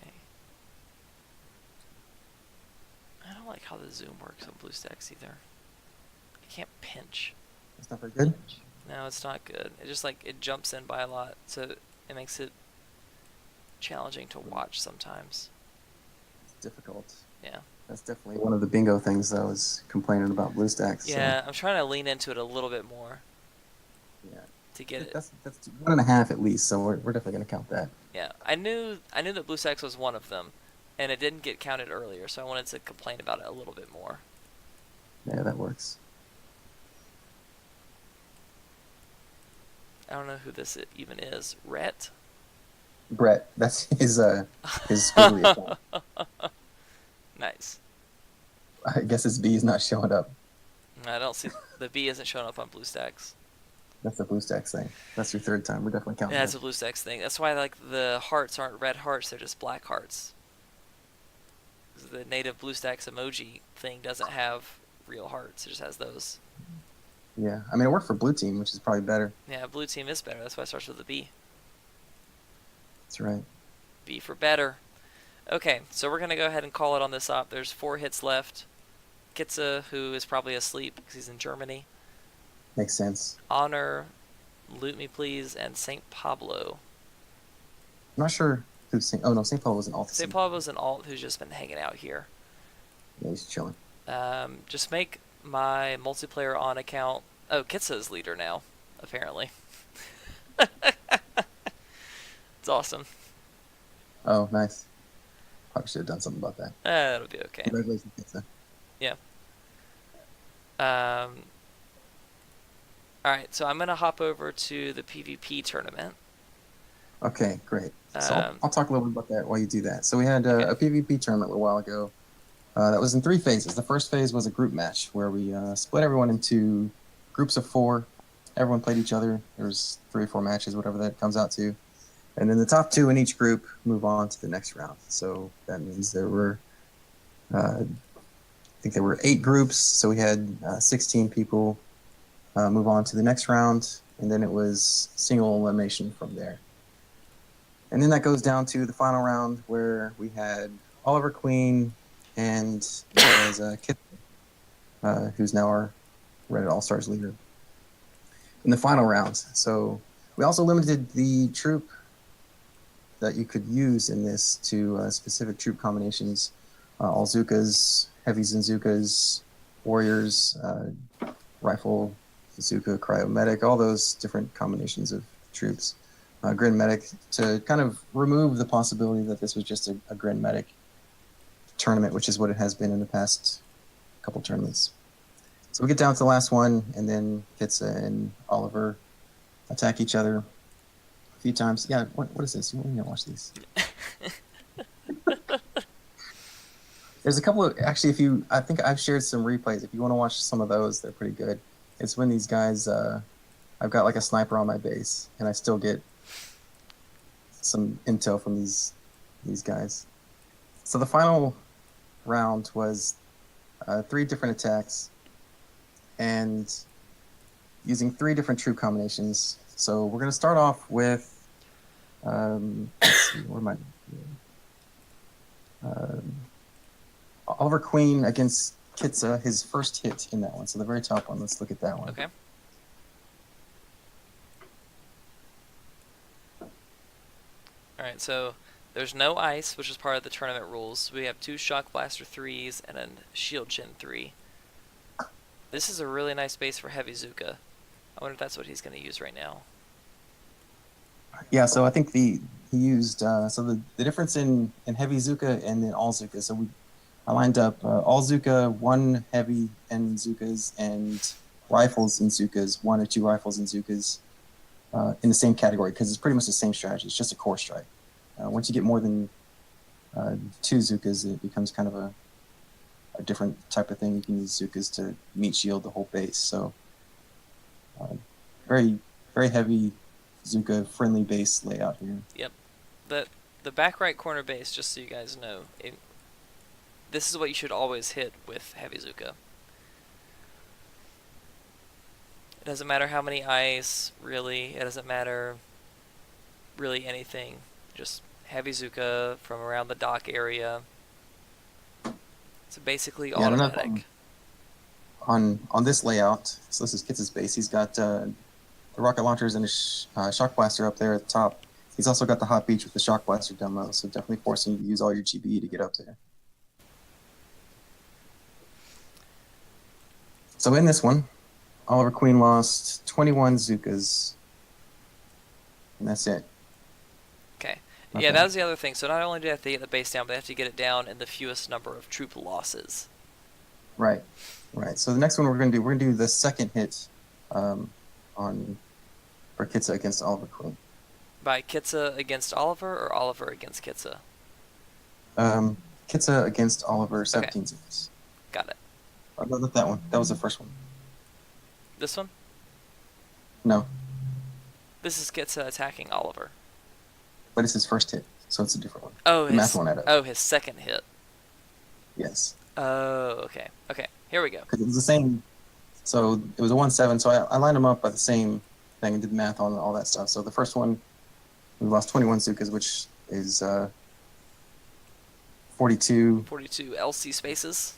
I don't like how the zoom works on BlueStacks either. I can't pinch. That's not very good. No, it's not good. It just like it jumps in by a lot, so it makes it challenging to watch sometimes. It's difficult. Yeah. That's definitely one of the bingo things that I was complaining about BlueStacks. Yeah, I'm trying to lean into it a little bit more. Yeah. To get it. That's 1.5 at least, so we're definitely gonna count that. Yeah, I knew that BlueStacks was one of them, and it didn't get counted earlier, so I wanted to complain about it a little bit more. Yeah, that works. I don't know who this even is. Rhett? Brett, that's his squiggly account. Nice. I guess his B is not showing up. I don't see the B isn't showing up on BlueStacks. That's the BlueStacks thing. That's your third time. We're definitely counting. Yeah, it's a BlueStacks thing. That's why like the hearts aren't red hearts; they're just black hearts. The native BlueStacks emoji thing doesn't have real hearts; it just has those. Yeah, I mean it worked for blue team, which is probably better. Yeah, blue team is better. That's why it starts with a B. That's right. B for better. Okay, so we're gonna go ahead and call it on this op. There's 4 hits left. Kitza, who is probably asleep because he's in Germany. Makes sense. Honor, Loot Me Please, and St. Pablo. I'm not sure who's St. Oh no, St. Paul was an alt. St. Pablo's an alt who's just been hanging out here. Yeah, he's chilling. Just make my multiplayer on account. Oh, Kitza is leader now, apparently. It's awesome. Oh, nice. Probably should have done something about that. That'll be okay. Congratulations, Kitza. Yeah. Alright, so I'm going to hop over to the PvP tournament. Okay, great. So I'll talk a little bit about that while you do that. So we had Okay. a PvP tournament a while ago. That was in 3 phases. The first phase was a group match where we split everyone into groups of 4. Everyone played each other. There was 3 or 4 matches, whatever that comes out to. And then the top 2 in each group move on to the next round. So that means there were, I think there were 8 groups. So we had 16 people move on to the next round. And then it was single elimination from there. And then that goes down to the final round where we had Oliver Queen and Kitza, who's now our Reddit AllStars leader in the final round. So we also limited the troop that you could use in this to specific troop combinations. All Zukas, heavy Zenzukas, warriors, rifle, Zuka, cryomedic, all those different combinations of troops. Grin medic to kind of remove the possibility that this was just a Grin medic tournament, which is what it has been in the past couple tournaments. So we get down to the last one, and then Kitza and Oliver attack each other a few times. Yeah, what is this? You want to watch these? There's a couple of actually. I think I've shared some replays. If you want to watch some of those, they're pretty good. It's when these guys. I've got like a sniper on my base, and I still get some intel from these guys. So the final round was 3 different attacks, and using 3 different troop combinations. So we're going to start off with, let's see, what am I? Oliver Queen against Kitza, his first hit in that one. So the very top one, let's look at that one. Okay. Alright, so there's no ice, which is part of the tournament rules. We have 2 Shock Blaster 3s and a Shield Gen 3. This is a really nice base for Heavy Zuka. I wonder if that's what he's going to use right now. Yeah, so I think he used, so the difference in Heavy Zuka and then All Zuka. So I lined up All Zuka, 1 Heavy and Zukas, and Rifles and Zukas, 1 or 2 Rifles and Zukas. In the same category, because it's pretty much the same strategy. It's just a core strike. Once you get more than 2 Zukas, it becomes kind of a different type of thing. You can use Zukas to meat shield the whole base. So very, very heavy Zuka friendly base layout here. Yep. The back right corner base, just so you guys know, this is what you should always hit with heavy Zuka. It doesn't matter how many ice, really. It doesn't matter really anything. Just heavy Zuka from around the dock area. It's basically automatic. On this layout, so this is Kitza's base. He's got the rocket launchers and a shock blaster up there at the top. He's also got the hot beach with the shock blaster demo, so definitely forcing you to use all your GBE to get up there. So in this one, Oliver Queen lost 21 Zukas, and that's it. Okay. Yeah, that was the other thing. So not only do they have to get the base down, but they have to get it down in the fewest number of troop losses. Right. So the next one we're gonna do the second hit for Kitza against Oliver Queen. By Kitza against Oliver or Oliver against Kitza? Kitza against Oliver, 17 Zukas. Got it. Not that one. That was the first one. This one? No. This is Kitza attacking Oliver. But it's his first hit, so it's a different one. Oh, his second hit. Yes. Oh, okay. Okay, here we go. Because it was the same. So it was a 1-7. So I lined them up by the same thing and did math on all that stuff. So the first one, we lost 21 Zukas, which is 42. 42 LC spaces.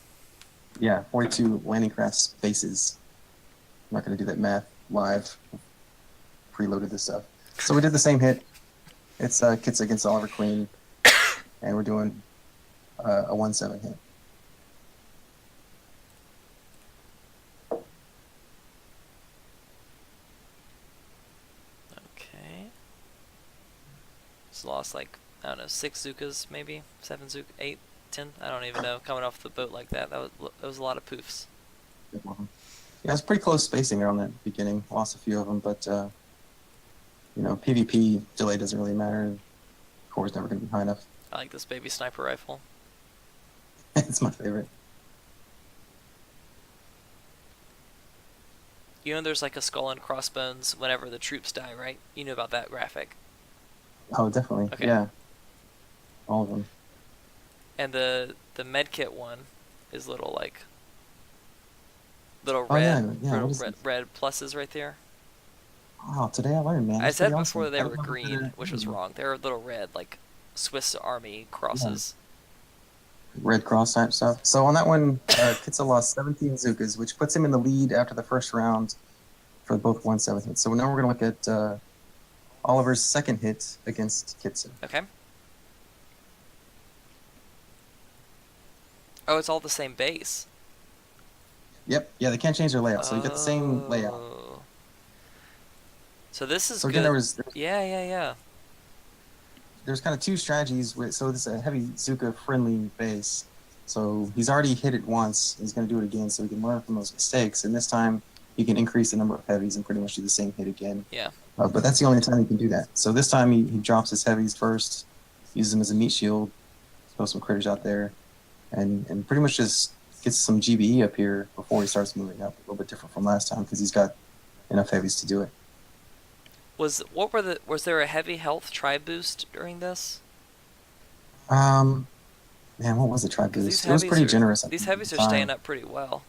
Yeah, 42 landing craft spaces. I'm not going to do that math live. Preloaded this stuff. So we did the same hit. It's Kitza against Oliver Queen, and we're doing a 1-7 hit. Okay. Just lost like, I don't know, 6 Zukas maybe? 7 Zuka, 8, 10? I don't even know. Coming off the boat like that, that was a lot of poofs. Yeah, it's pretty close spacing there on that beginning. Lost a few of them, but PvP delay doesn't really matter. Core's never going to be high enough. I like this baby sniper rifle. It's my favorite. You know there's like a skull and crossbones whenever the troops die, right? You knew about that graphic. Oh, definitely. Okay. Yeah. All of them. And the medkit one is little red, red pluses right there. Wow, today I learned, man. I said before they were green, which was wrong. They were little red, like Swiss Army crosses. Yeah. Red cross type stuff. So on that one, Kitza lost 17 Zukas, which puts him in the lead after the first round for both 1-7 hits. So now we're going to look at Oliver's second hit against Kitza. Okay. Oh, it's all the same base. Yep. Yeah, they can't change their layout, so you get the same layout. So this is so good. Again, yeah. There's kind of two strategies. So this is a heavy Zuka friendly base. So he's already hit it once. He's going to do it again, so he can learn from those mistakes. And this time, he can increase the number of heavies and pretty much do the same hit again. Yeah. But that's the only time he can do that. So this time he drops his heavies first, uses them as a meat shield, throw some critters out there, and pretty much just gets some GBE up here before he starts moving up. A little bit different from last time because he's got enough heavies to do it. Was there a heavy health tribe boost during this? Man, what was the tribe boost? It was pretty generous. These heavies are staying up pretty well.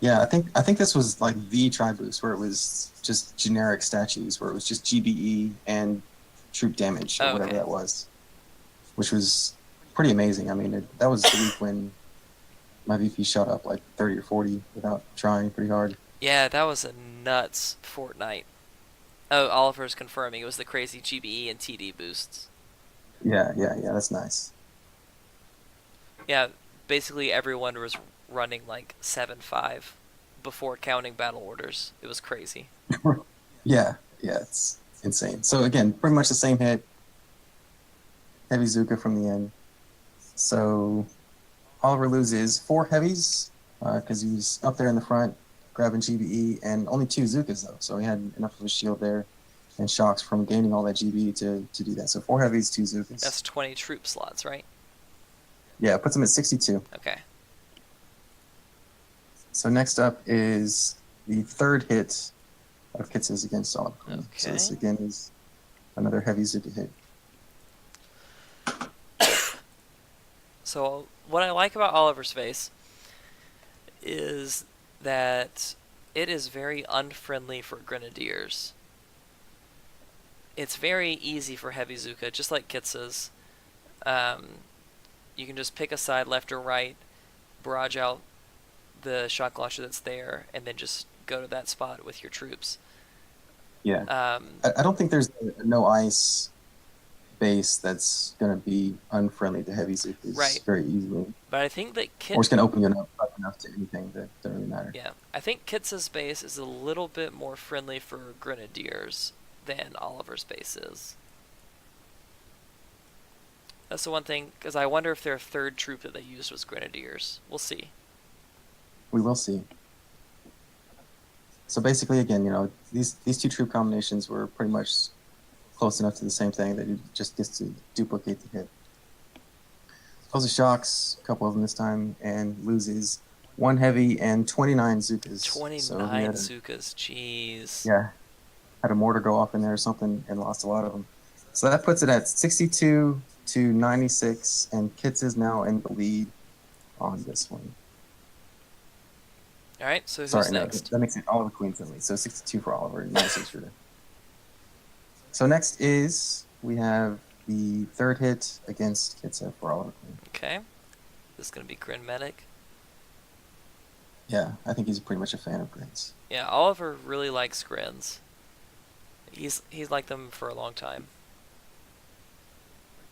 Yeah, I think this was like the tribe boost where it was just generic statues, where it was just GBE and troop damage or whatever that was, which was pretty amazing. I mean, that was the week when my VP shot up like 30 or 40 without trying pretty hard. Yeah, that was a nuts fortnight. Oh, Oliver's confirming it was the crazy GBE and TD boosts. Yeah, that's nice. Yeah, basically everyone was running like 7-5 before counting battle orders. It was crazy. yeah, it's insane. So again, pretty much the same hit. Heavy Zuka from the end. So Oliver loses 4 heavies because he was up there in the front grabbing GBE, and only 2 Zukas though, so he had enough of a shield there. and shocks from gaining all that GB to do that. So 4 heavies, 2 Zukas. That's 20 troop slots, right? Yeah, it puts him at 62. Okay. So next up is the 3rd hit of Kitza's against Oliver Queen. Okay. So this again is another heavy Zuka hit. So what I like about Oliver's face is that it is very unfriendly for Grenadiers. It's very easy for heavy Zuka, just like Kitza's. You can just pick a side, left or right, barrage out the shock launcher that's there, and then just go to that spot with your troops. Yeah. I don't think there's a no ice base that's going to be unfriendly to heavy Zukas Right. very easily. But I think that Or it's going to open you up enough to anything that doesn't really matter. Yeah, I think Kitza's base is a little bit more friendly for Grenadiers than Oliver's base is. That's the one thing, because I wonder if their 3rd troop that they used was Grenadiers. We'll see. We will see. So basically, again, you know, these 2 troop combinations were pretty much close enough to the same thing that it just gets to duplicate the hit. Pulls the shocks, a couple of them this time, and loses 1 heavy and 29 Zukas. 29 Zukas, jeez. Yeah, had a mortar go off in there or something and lost a lot of them. So that puts it at 62 to 96, and Kitz is now in the lead on this one. All right, so who's next? That makes it Oliver Queen's in the lead. So 62 for Oliver and 96 for. So next is we have the 3rd hit against Kitza for Oliver Queen. Okay, this is gonna be Grin Medic. Yeah, I think he's pretty much a fan of grins. Yeah, Oliver really likes grins. He's liked them for a long time.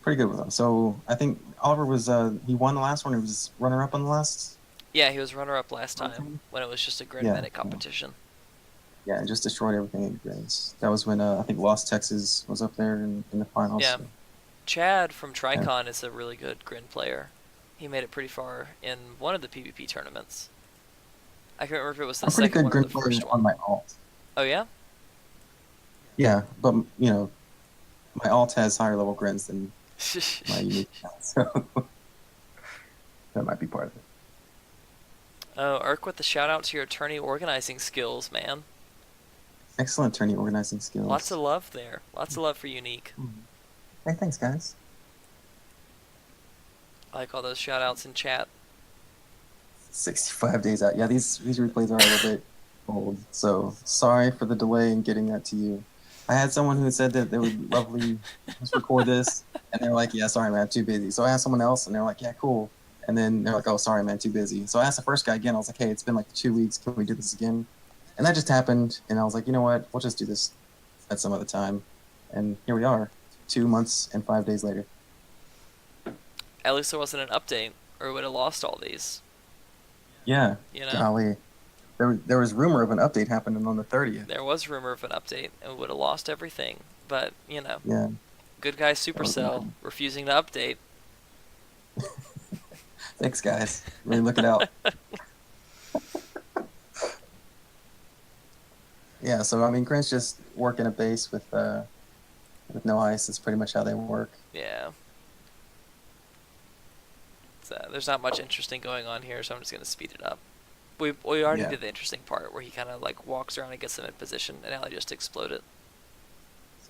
Pretty good with them. So I think Oliver was he won the last one. He was runner-up on the last. Yeah, he was runner-up last time when it was just a Grin Medic competition. Yeah, and just destroyed everything in grins. That was when I think Lost Texas was up there in the finals. Yeah, so. Chad from Trichon is a really good Grin player. He made it pretty far in one of the PvP tournaments. I can't remember if it was the second one or the first one. On my alt. Oh yeah? Yeah, but you know, my alt has higher level grins than my unique account, so that might be part of it. Oh, Urk with the shout out to your tourney organizing skills, man. Excellent tourney organizing skills. Lots of love there. Lots of love for Unique. Hey, thanks, guys. I like all those shout outs in chat. 65 days out. Yeah, these replays are a little bit old, so sorry for the delay in getting that to you. I had someone who said that they would lovely just record this, and they're like, yeah, sorry, man, I'm too busy. So I asked someone else, and they're like, yeah, cool. And then they're like, oh, sorry, man, too busy. So I asked the first guy again. I was like, hey, it's been like 2 weeks. Can we do this again? And that just happened, and I was like, you know what? We'll just do this at some other time. And here we are, 2 months and 5 days later. At least there wasn't an update, or we would have lost all these. Yeah, you know? Golly. There was rumor of an update happening on the 30th. There was rumor of an update, and we would have lost everything. But, you know, yeah. Good guy Supercell refusing to update. Thanks, guys. Really looking out. Yeah, so I mean, Grant's just working a base with no ice. That's pretty much how they work. Yeah. So there's not much interesting going on here, so I'm just gonna speed it up. We already did the interesting part where he kind of like walks around and gets them in position, and now I just explode it.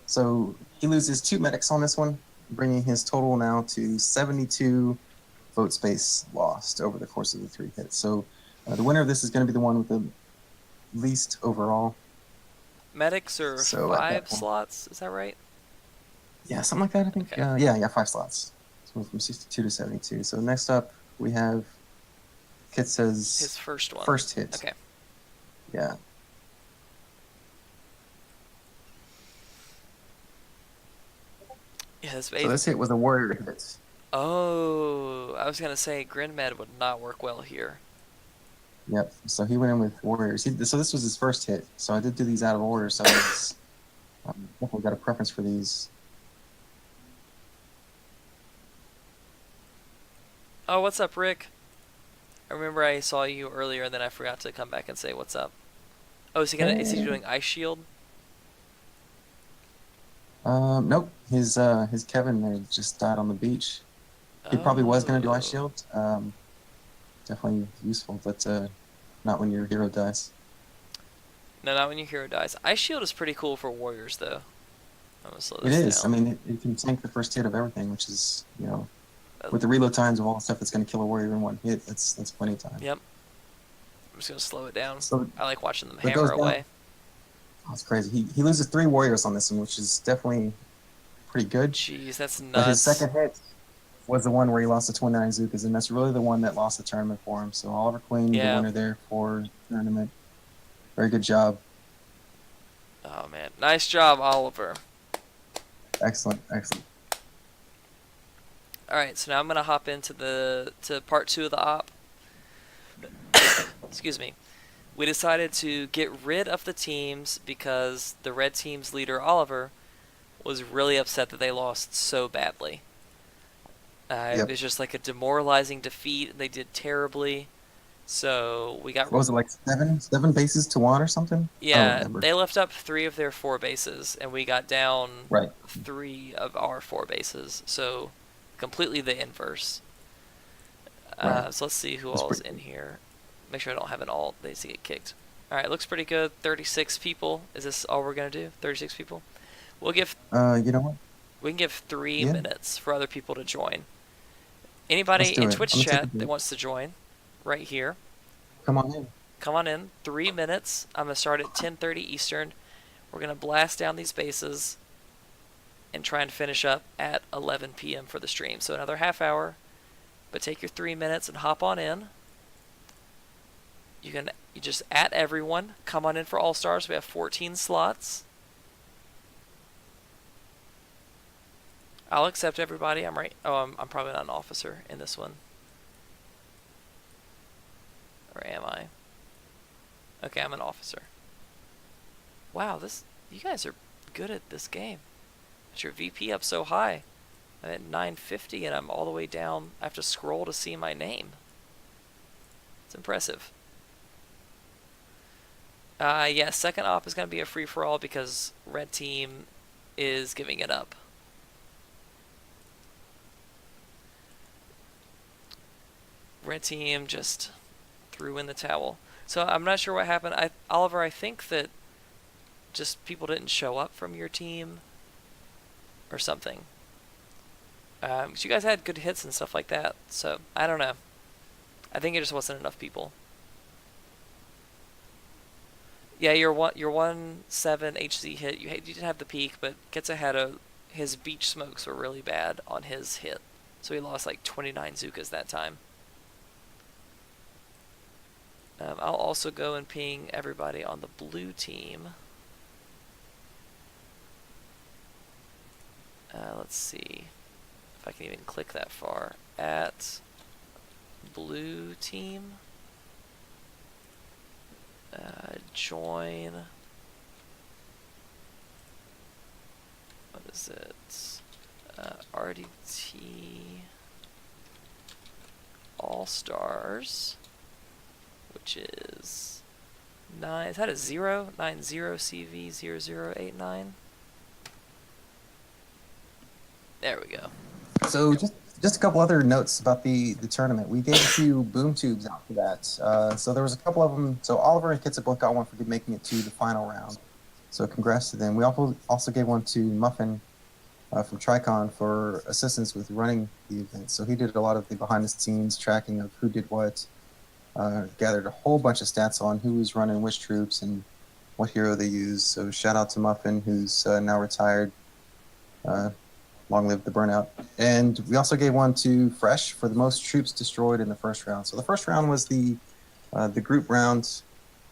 So he loses 2 medics on this one, bringing his total now to 72 vote space lost over the course of the 3 hits. So the winner of this is going to be the one with the least overall. Medics are 5 slots, is that right? Yeah, something like that, I think. Okay. Yeah, 5 slots. So from 62 to 72. So next up, we have Kitza's his first one. First hit. Okay. Yeah. Yeah, so this hit was a warrior hit. Oh, I was gonna say Grin Med would not work well here. Yep. So he went in with warriors. So this was his first hit. So I did do these out of order. So I definitely got a preference for these. Oh, what's up, Rick? I remember I saw you earlier, and then I forgot to come back and say what's up. Oh, is he doing Ice Shield? Nope. His Kevin there just died on the beach. He probably was gonna do Ice Oh. Shield. Definitely useful, but not when your hero dies. No, not when your hero dies. Ice Shield is pretty cool for warriors, though. I'm gonna slow It this is. I down. mean, it can tank the first hit of everything, which is, Uh, with the reload times of all the stuff that's going to kill a warrior in one hit, that's plenty of time. yep. I'm just gonna slow it down. So I like watching them it hammer goes down. away. Oh, it's crazy. He loses 3 warriors on this one, which is definitely pretty good. Jeez, that's But his nuts. second hit was the one where he lost the 29 Zukas, and that's really the one that lost the tournament for him. So Oliver Queen, the Yeah. winner there for the tournament. Very good job. Oh man, nice job, Oliver. Excellent, excellent. All right, so now I'm gonna hop into the to part 2 of the op. Excuse me. We decided to get rid of the teams because the red team's leader Oliver was really upset that they lost so badly. It Yep. was just like a demoralizing defeat. They did terribly. So we got, What was it, like seven bases to one or something? I don't yeah, remember. they left up 3 of their 4 bases, and we got down Right. 3 of our 4 bases. So completely the inverse. Right. So let's see who That's all's pretty in cool. here. Make sure I don't have an alt. They see get kicked. All right, looks pretty good. 36 people. Is this all we're gonna do? 36 people. We'll give You know what? we can give 3 Yeah, minutes for other people to join. let's Anybody do in it. I'm Twitch gonna take a chat that break. wants to join, right here, Come on in. come on in. 3 minutes. I'm gonna start at 10:30 Eastern. We're gonna blast down these bases and try and finish up at 11 p.m. for the stream. So another half hour. But take your 3 minutes and hop on in. You just at everyone. Come on in for All Stars. We have 14 slots. I'll accept everybody. I'm right. Oh, I'm probably not an officer in this one. Or am I? Okay, I'm an officer. Wow, you guys are good at this game. But your VP up so high. I'm at 950 and I'm all the way down. I have to scroll to see my name. It's impressive. Yeah, second op is going to be a free-for-all because red team is giving it up. Red team just threw in the towel. So I'm not sure what happened. Oliver, I think that just people didn't show up from your team or something. 'Cause you guys had good hits and stuff like that. So I don't know. I think it just wasn't enough people. Yeah, your 1-7 HZ hit. You didn't have the peak, but Kitza had his beach smokes were really bad on his hit, so he lost like 29 Zukas that time. I'll also go and ping everybody on the blue team. Let's see if I can even click that far. At blue team. Join. What is it? RDT AllStars, which is 9. Is that a 0? 90CV0089? There we go. So just a couple other notes about the tournament. We gave a few boom tubes out for that. So there was a couple of them. So Oliver and Kitza both got one for making it to the final round. So congrats to them. We also gave one to Muffin from Trichon for assistance with running the event. So he did a lot of the behind the scenes tracking of who did what. Gathered a whole bunch of stats on who was running which troops and what hero they used. So shout out to Muffin, who's now retired. Long live the burnout. And we also gave one to Fresh for the most troops destroyed in the first round. So the first round was the group round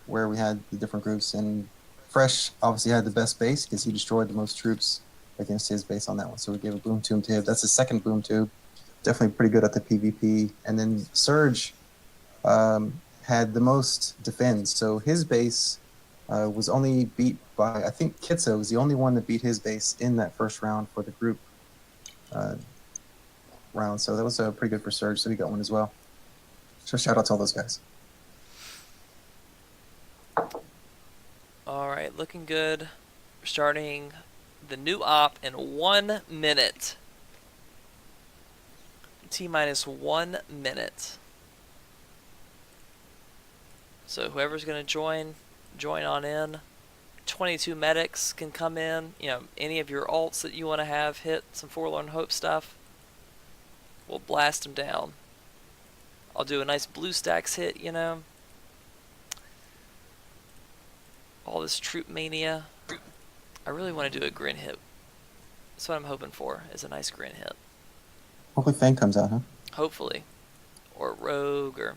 where we had the different groups, and Fresh obviously had the best base because he destroyed the most troops against his base on that one. So we gave a boom tube to him. That's his second boom tube. Definitely pretty good at the PvP. And then Surge had the most defends. So his base was only beat by, I think Kitza was the only one that beat his base in that first round for the group round. So that was pretty good for Surge. So he got one as well. So shout out to all those guys. Alright, looking good. We're starting the new op in 1 minute. T-minus 1 minute. So whoever's going to join on in. 22 medics can come in. You know, any of your alts that you want to have hit some Forlorn Hope stuff. We'll blast them down. I'll do a nice blue stacks hit, you know. All this troop mania. I really want to do a grin hit. That's what I'm hoping for, is a nice grin hit. Hopefully Fang comes out, huh? Hopefully. Or rogue, or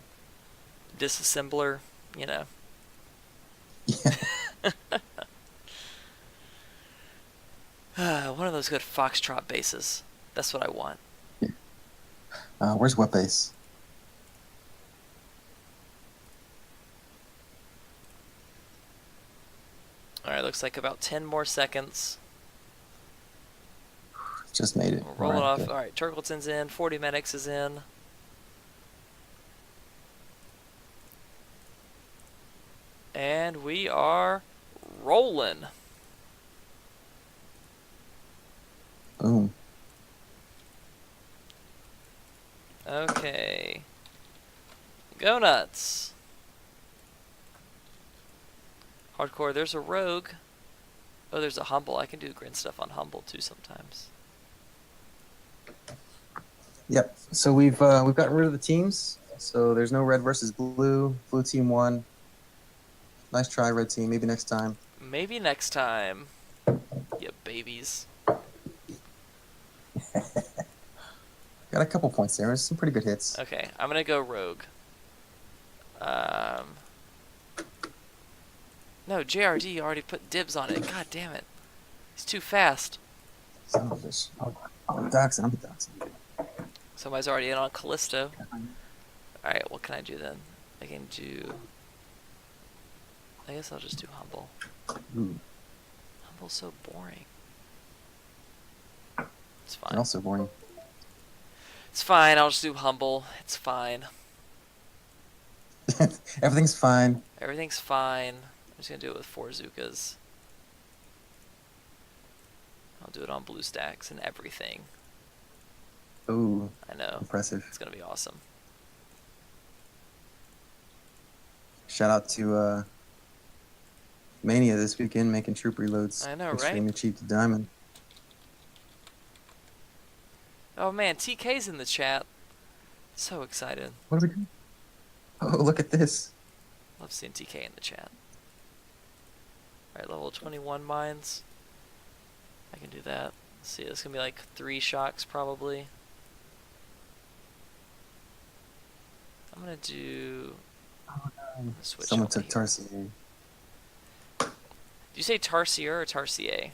disassembler, you know. Yeah. One of those good foxtrot bases. That's what I want. Where's what base? Alright, looks like about 10 more seconds. Just made it. We'll roll it off. Alright, Turkleton's in. 40 medics is in. And we are rolling. Boom. Okay. Go nuts. Hardcore, there's a rogue. Oh, there's a humble. I can do grin stuff on humble too sometimes. Yep. So we've gotten rid of the teams. So there's no red versus blue. Blue team won. Nice try, red team. Maybe next time. Maybe next time. You babies. Got a couple points there. Some pretty good hits. Okay, I'm gonna go rogue. No, JRD already put dibs on it. God damn it. He's too fast. Son of a bitch. I'm doxing. I'm doxing. Somebody's already in on Callisto. Alright, what can I do then? I can do... I guess I'll just do humble. Ooh. Humble's so boring. It's fine. They're also boring. It's fine, I'll just do humble. It's fine. Everything's fine. Everything's fine. I'm just gonna do it with 4 Zukas. I'll do it on blue stacks and everything. Ooh. I know. Impressive. It's gonna be awesome. Shout out to Mania this weekend making troop reloads. I know, right? Extremely cheap to diamond. Oh man, TK's in the chat. So excited. What are we doing? Oh, look at this. Love seeing TK in the chat. Alright, level 21 mines. I can do that. Let's see, it's gonna be like 3 shocks probably. I'm gonna do... switch Someone over took here. Tarsier. Do you say Tarsier or Tarsier?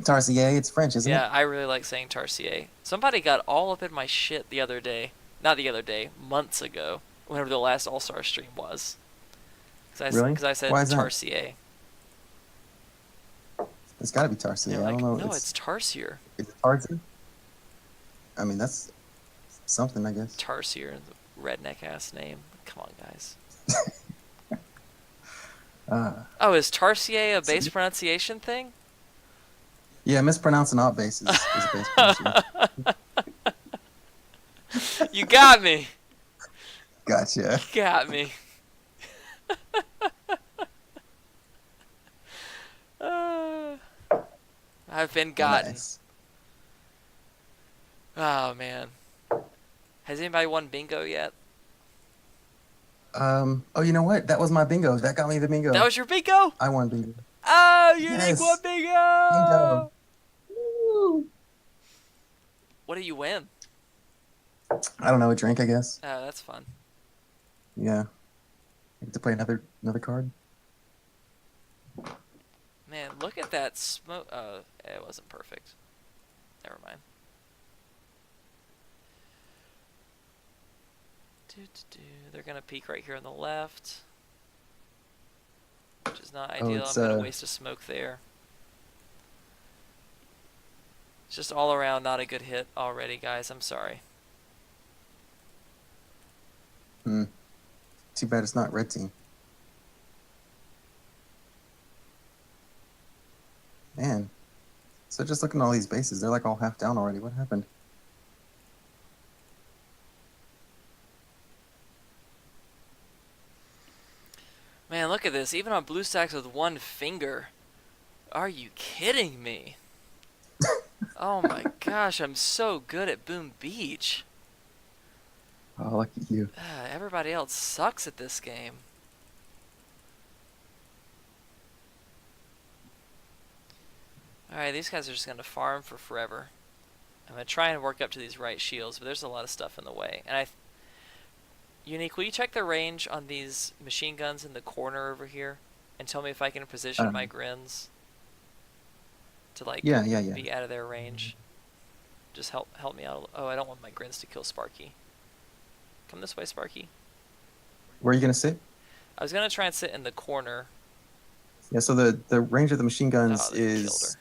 Tarsier, it's French, isn't Yeah, it? I really like saying Tarsier. Somebody got all up in my shit the other day. Not the other day, months ago. Whenever the last All-Star stream was. Really? Because I said Why is that? Tarsier. It's got to be Tarsier. I Like, don't know. no, it's Tarsier. Is it Tarsier? I mean, that's something, I guess. Tarsier, the redneck-ass name. Come on, guys. Oh, is Tarsier a base pronunciation thing? Yeah, mispronouncing alt base is a base pronunciation. You got me. Gotcha. Got me. I've been gotten. Nice. Oh man. Has anybody won bingo yet? Oh, you know what? That was my bingo. That got me the bingo. That was your bingo? I won bingo. Oh, Unique Yes. won bingo! Bingo. Woo. What do you win? I don't know, a drink, I guess. Oh, that's fun. Yeah. I get to play another card. Man, look at that smoke. It wasn't perfect. Never mind. They're gonna peek right here on the left, which is not ideal. it's, I'm gonna waste a smoke there. It's just all around not a good hit already, guys. I'm sorry. Too bad it's not red team. Man. So just looking at all these bases, they're like all half down already. What happened? Man, look at this. Even on blue stacks with one finger. Are you kidding me? Oh my gosh, I'm so good at Boom Beach. Oh, lucky you. Everybody else sucks at this game. Alright, these guys are just going to farm for forever. I'm going to try and work up to these right shields, but there's a lot of stuff in the way. And Unique, will you check the range on these machine guns in the corner over here? And tell me if I can position my grins to, like, Yeah. be out of their range. Just help me out. Oh, I don't want my grins to kill Sparky. Come this way, Sparky. Where are you gonna sit? I was going to try and sit in the corner. Yeah, so the range of the machine guns Oh, they killed is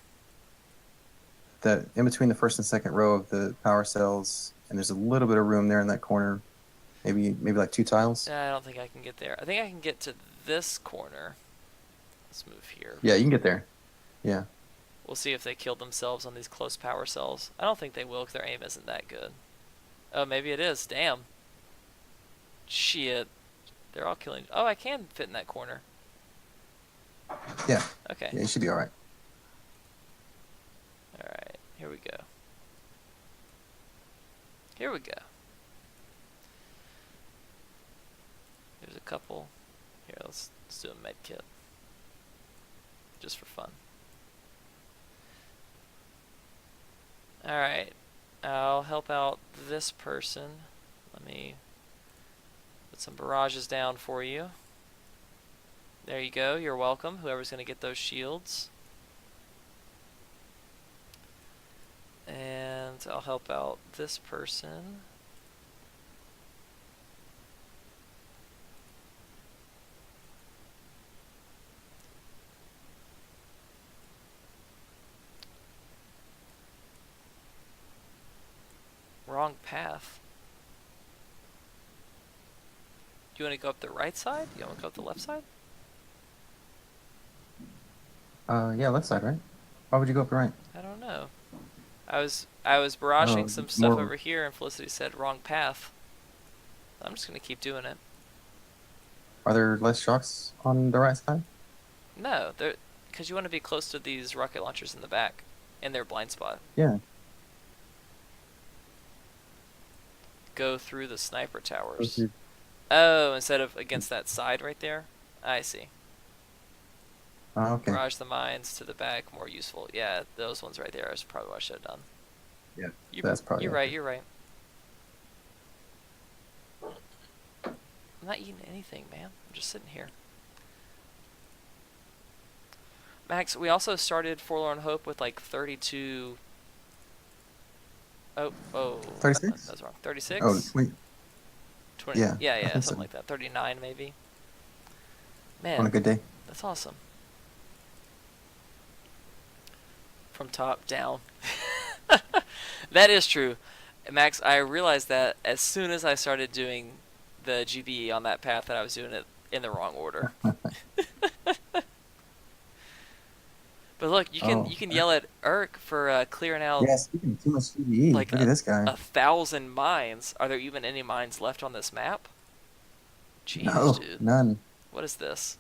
her. in between the first and second row of the power cells, and there's a little bit of room there in that corner. Maybe like 2 tiles. I don't think I can get there. I think I can get to this corner. Let's move here. Yeah, you can get there. Yeah. We'll see if they killed themselves on these close power cells. I don't think they will because their aim isn't that good. Oh, maybe it is. Damn. Shit. They're all killing. Oh, I can fit in that corner. Yeah. Okay. Yeah, you should be alright. Alright. Here we go. Here we go. There's a couple. Here, let's do a med kit. Just for fun. Alright. I'll help out this person. Let me put some barrages down for you. There you go. You're welcome. Whoever's going to get those shields. And I'll help out this person. Wrong path. Do you want to go up the right side? You want to go up the left side? Yeah, left side, right? Why would you go up the right? I don't know. I was barraging some stuff more... over here, and Felicity said wrong path. I'm just gonna keep doing it. Are there less shocks on the right side? No, because you want to be close to these rocket launchers in the back, in their blind spot. Yeah. Go through the sniper towers. Oh, instead of against that side right there? I see. Oh, okay. Barrage the mines to the back, more useful. Yeah, those ones right there is probably what I should have done. Yeah, that's probably You're right, you're right. I'm not eating anything, man. I'm just sitting here. Max, we also started Forlorn Hope with like 32... Oh. 36? That's wrong. 36? Oh, wait. 20, yeah, something so. like that. 39 maybe. Man, on a good day. That's awesome. From top down. That is true. Max, I realized that as soon as I started doing the GBE on that path that I was doing it in the wrong order. But look, you can yell at Urk for clearing out. Yeah, speaking of too much GBE, like look at this guy. 1,000 mines. Are there even any mines left on this map? Jeez, no, dude. None. What is this?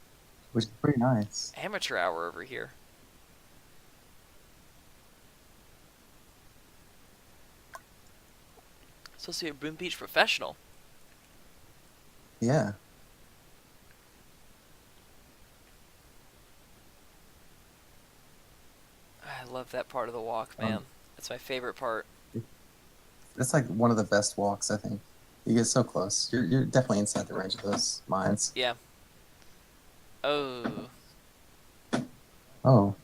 Which is pretty nice. Amateur hour over here. Supposed to be a Boom Beach professional. Yeah. I love that part of the walk, man. That's my favorite part. That's like one of the best walks, I think. You get so close. You're definitely inside the range of those mines. Yeah. Oh. Oh.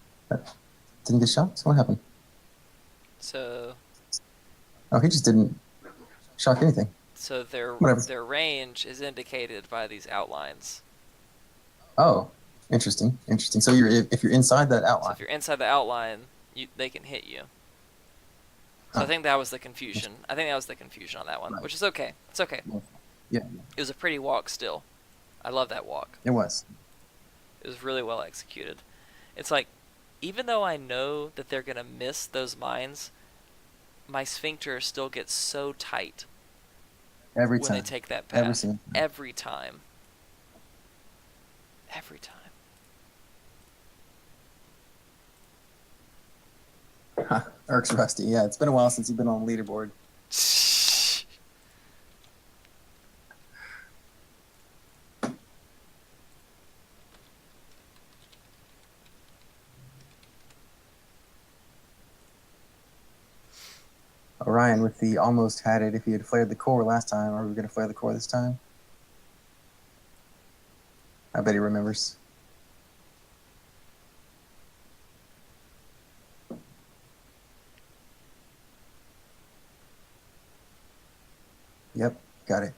Didn't get shot? What happened? So. Oh, he just didn't shock anything. So their range is indicated by these outlines. Oh, interesting. So if you're inside that outline. So if you're inside the outline, they can hit you. So I think that was the confusion. I think that was the confusion on that one, which is okay. It's okay. Yeah. It was a pretty walk still. I love that walk. It was. It was really well executed. It's like even though I know that they're gonna miss those mines, my sphincter still gets so tight Every when they time. take that Every path. single time. Every time. Every time. Eric's rusty. Yeah, it's been a while since you've been on the leaderboard. Orion with the almost had it. If he had flared the core last time, are we going to flare the core this time? I bet he remembers. Yep, got it.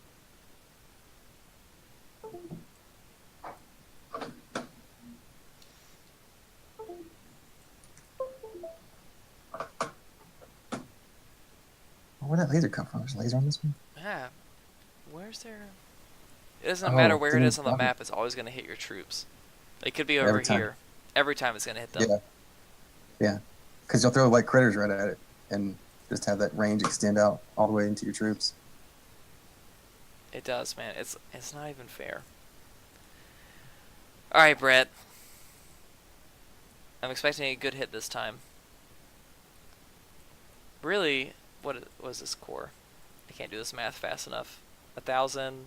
Where'd that laser come from? There's a laser on this one? Yeah. Where's there? It doesn't matter Oh, where it didn't is on the even map, it's always going to hit your troops. It could be over every time. here. Every time it's going to hit them. Yeah. Yeah. Because you'll throw like critters right at it and just have that range extend out all the way into your troops. It does, man. It's not even fair. Alright, Brett. I'm expecting a good hit this time. Really, what was this core? I can't do this math fast enough. 1,000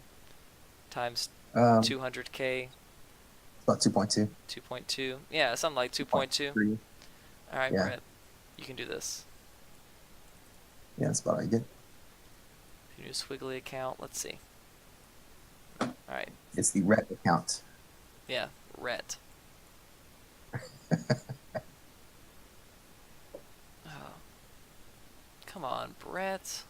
times 200k. About 2.2. 2.2. Yeah, something like 2.2. 3. Alright, Yeah. Brett. You can do this. Yeah, that's about all you get. You do a squiggly account. Let's see. Alright. It's the ret account. Yeah, Rhett. Oh. Come on, Brett.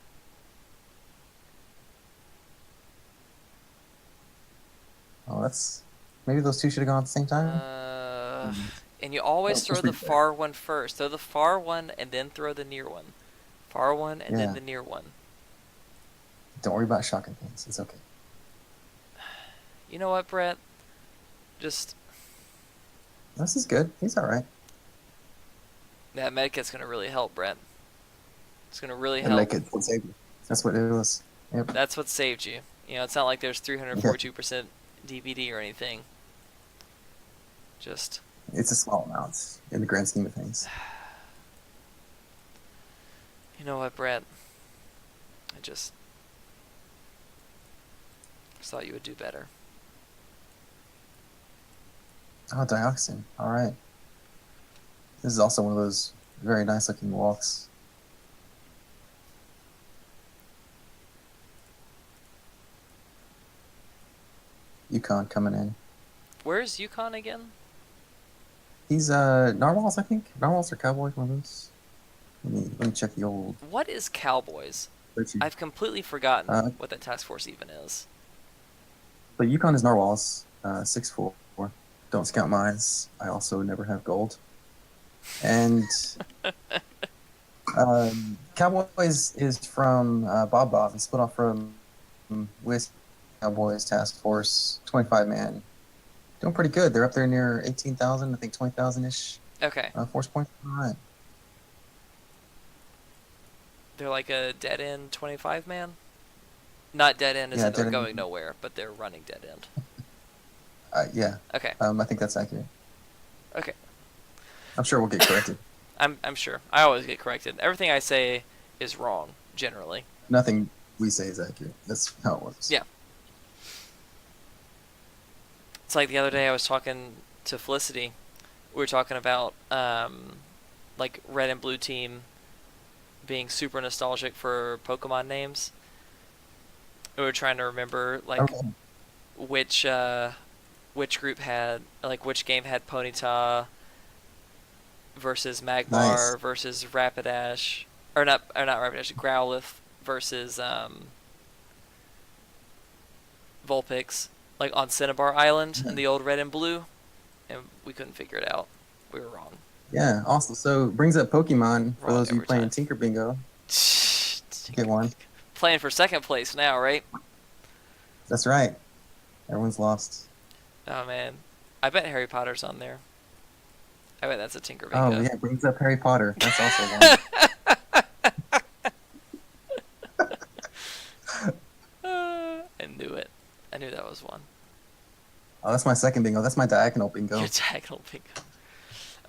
Oh, that's... Maybe those two should have gone at the same time? And you always Oh, throw just the replay. far one first. Throw the far one and then throw the near one. Far one and then Yeah. the near one. Don't worry about shocking things. It's okay. You know what, Brett? Just... This is good. He's all right. That medkit's going to really help, Brett. It's going to really And help. make it save you. That's what it was. Yep. That's what saved you. You know, it's not like there's 342% DPD or anything. Just... It's a small amount in the grand scheme of things. You know what, Brett? I just thought you would do better. Oh, dioxin. All right. This is also one of those very nice looking walks. Yukon coming in. Where's Yukon again? He's narwhals, I think. Narwhals or cowboys, one of those. Let me check the old. What is Cowboys? spreadsheet. I've completely forgotten what that task force even is. But Yukon is narwhals. 6'4". Don't scout mines. I also never have gold. And Cowboys is from Bob Bob. He split off from Whisk Cowboys Task Force, 25 man. Doing pretty good. They're up there near 18,000, I think 20,000 ish. Okay. Force points. All right. They're like a dead end 25 man? Not dead end as Yeah, in they're dead going end. nowhere, but they're running dead end. Yeah. Okay. I think that's accurate. Okay. I'm sure we'll get corrected. I'm sure. I always get corrected. Everything I say is wrong, generally. Nothing we say is accurate. That's how it works. Yeah. It's like the other day I was talking to Felicity. We were talking about like red and blue team being super nostalgic for Pokemon names. We were trying to remember like Okay. which group had like which game had Ponyta versus Magmar Nice. versus Rapidash or not Rapidash, Growlithe versus Vulpix, like on Cinnabar Island in the old red and blue, and we couldn't figure it out. We were wrong. Yeah, awesome. So brings up Pokemon for Wrong those of you every playing time. Tinker Bingo. Get one. Playing for second place now, right? That's right. Everyone's lost. Oh man, I bet Harry Potter's on there. I bet that's a Tinker Oh Bingo. yeah, brings up Harry Potter. That's also one. I knew it. I knew that was one. Oh, that's my second bingo. That's my diagonal Your bingo. diagonal bingo.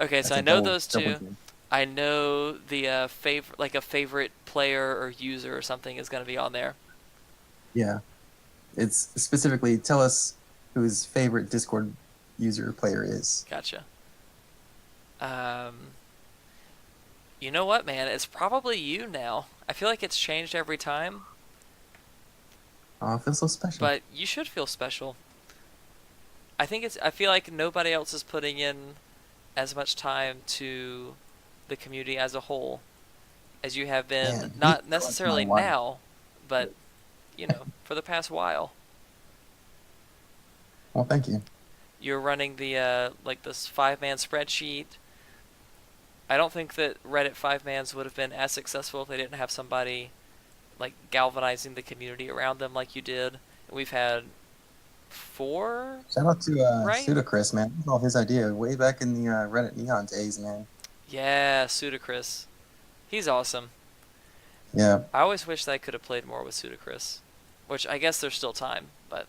Okay, so That's I a know double those double two. team. I know the favorite, like a favorite player or user or something is going to be on there. Yeah, it's specifically tell us who his favorite Discord user player is. Gotcha. Um, you know what, man? It's probably you now. I feel like it's changed every time, Oh, it feels so special. but you should feel special. I think it's. I feel like nobody else is putting in as much time to the community as a whole as you have been. Man, you Not felt like my necessarily wife. now, but for the past while. Well, thank you. You're running the like this 5-man spreadsheet. I don't think that Reddit 5-mans would have been as successful if they didn't have somebody like galvanizing the community around them like you did. And we've had 4, Shout out to right? Pseudocris, man. That was all his idea way back in the Reddit Neon days, man. Yeah, Pseudocris. He's awesome. Yeah, I always wish that I could have played more with Pseudocris, which I guess there's still time, but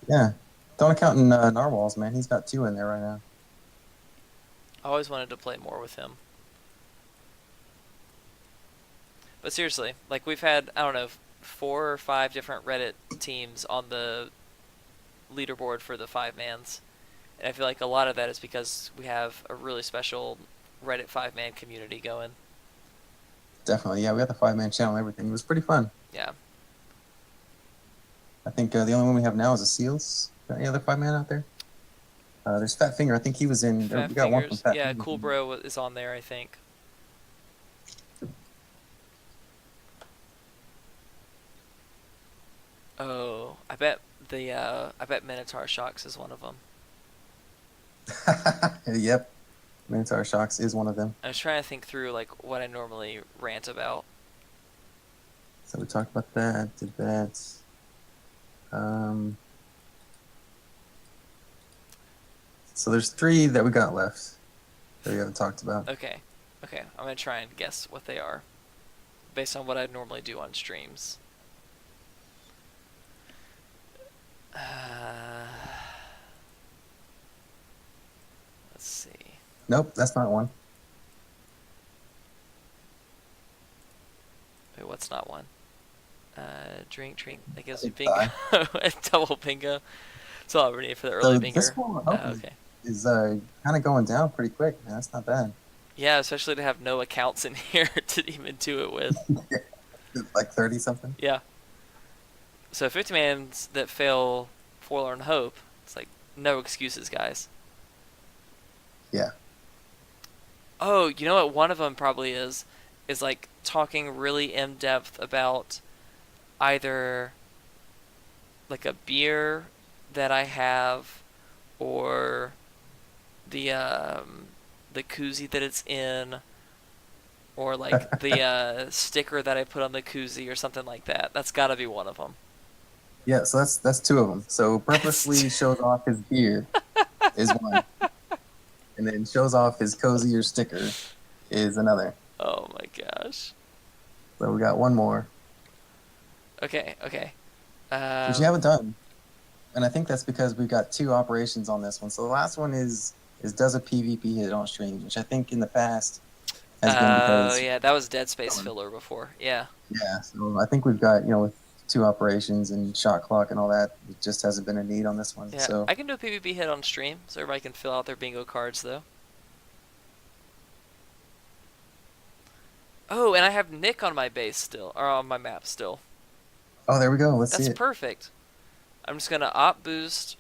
yeah. Don't count in Narwhals, man. He's got 2 in there right now. I always wanted to play more with him. But seriously, like we've had, I don't know, 4 or 5 different Reddit teams on the leaderboard for the 5-mans. And I feel like a lot of that is because we have a really special Reddit 5-man community going. Definitely, yeah. We got the 5-man channel and everything. It was pretty fun. Yeah. I think the only one we have now is the Seals. Got any other 5-man out there? There's Fat Finger. I think he was in. Fat We got one from Fingers. Fat Yeah, Finger. Cool Bro is on there, I think. Oh, I bet Minotaur Shocks is one of them. Yep. Minotaur Shocks is one of them. I was trying to think through like what I normally rant about. So we talked about that. Did that. So there's 3 that we got left that we haven't talked about. Okay. Okay, I'm going to try and guess what they are based on what I normally do on streams. Let's see. Nope, that's not one. Wait, what's not one? Drink. That gives me It's bingo. A double bingo. That's all I need for the early So binger. this Forlorn Hope Okay. is kind of going down pretty quick, man. That's not bad. Yeah, especially to have no accounts in here to even do it with. Like 30 something. Yeah. So 50-mans that fail Forlorn Hope, it's like no excuses, guys. Yeah. Oh, you know what one of them probably is like talking really in depth about either like a beer that I have or the koozie that it's in or like the sticker that I put on the koozie or something like that. That's got to be one of them. Yeah, so that's 2 of them. So purposely shows off his beer is one, and then shows off his cozy or sticker is another. Oh my gosh. So we got one more, Okay. which you haven't done, and I think that's because we've got 2 operations on this one. So the last one is does a PvP hit on stream, which I think in the past has been because yeah, that was Dead Space filler before. Yeah. yeah. So I think we've got with 2 operations and shot clock and all that, it just hasn't been a need on this one. Yeah, So I can do a PvP hit on stream, so everybody can fill out their bingo cards, though. Oh, and I have Nick on my base still, or on my map still. oh, there we go. Let's That's see it. perfect. I'm just gonna op boost.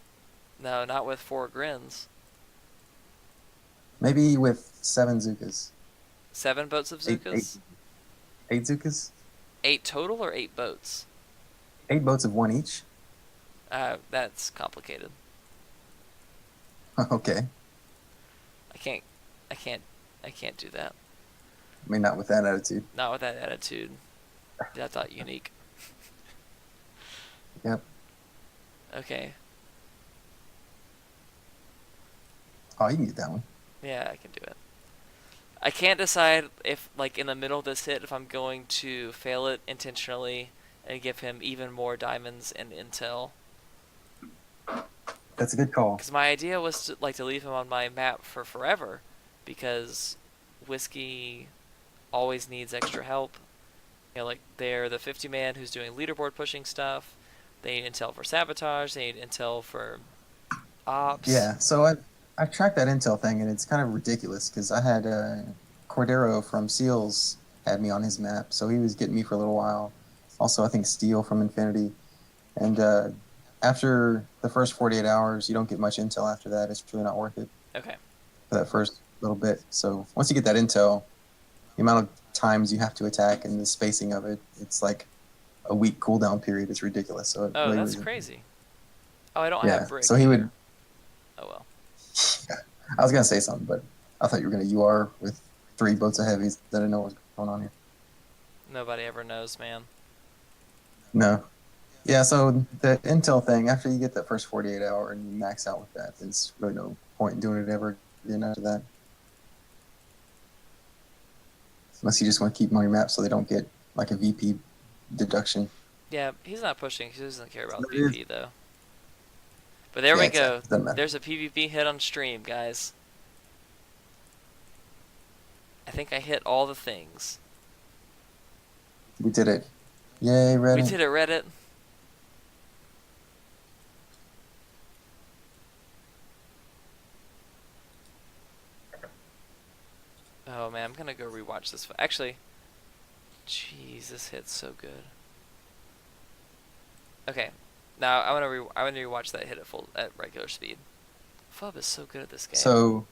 No, not with 4 grins. Maybe with 7 Zukas. 7 boats of 8, Zukas? 8 Zukas. 8 total or 8 boats? 8 boats of 1 each. That's complicated. Okay. I can't do that. I mean, not with that attitude. Not with that attitude. That's not unique. Yep. Okay. Oh, you can get that one. Yeah, I can do it. I can't decide if, like, in the middle of this hit, if I'm going to fail it intentionally and give him even more diamonds and intel. That's a good call. Because my idea was to, like, to leave him on my map for forever, because Whiskey always needs extra help. You know, like, they're the 50 man who's doing leaderboard pushing stuff. They need intel for sabotage. They need intel for ops. Yeah. So I tracked that intel thing, and it's kind of ridiculous because I had Cordero from Seals had me on his map, so he was getting me for a little while. Also, I think Steel from Infinity, and after the first 48 hours, you don't get much intel after that. It's really not worth it Okay. for that first little bit. So once you get that intel, the amount of times you have to attack and the spacing of it, it's like a week cooldown period. It's ridiculous. So it Oh, really that's was. crazy. Oh, I don't have Yeah. brick So he either. would. Oh well. I was gonna say something, but I thought you were gonna UR with 3 boats of heavies. I didn't know what was going on here. Nobody ever knows, man. No. Yeah. So the intel thing, after you get that first 48 hour and you max out with that, there's really no point in doing it ever again after that. Unless you just want to keep them on your map so they don't get like a VP deduction. Yeah, he's not pushing. He doesn't care about There it is. VP though. But there Yeah, we exactly. go. Doesn't matter. There's a PvP hit on stream, guys. I think I hit all the things. We did it. Yay, We Reddit. did it, Reddit. Oh man, I'm gonna go rewatch this. Actually, jeez, this hit's so good. Okay, now I wanna rewatch that hit at regular speed. Fub is so good at this game. So,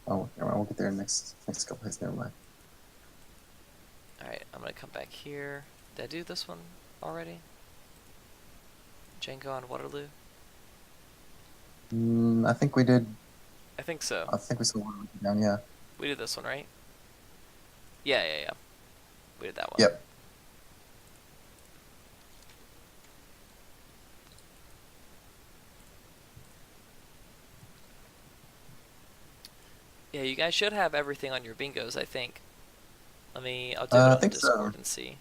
oh, never mind, we'll get there in the next couple hits. Never mind. All right, I'm gonna come back here. Did I do this one already? Django on Waterloo. I think we did. I think so. I think we saw one down. Yeah. We did this one, right? Yeah. We did that one. Yep. Yeah, you guys should have everything on your bingos, I think. I'll do it I on think Discord so. and see.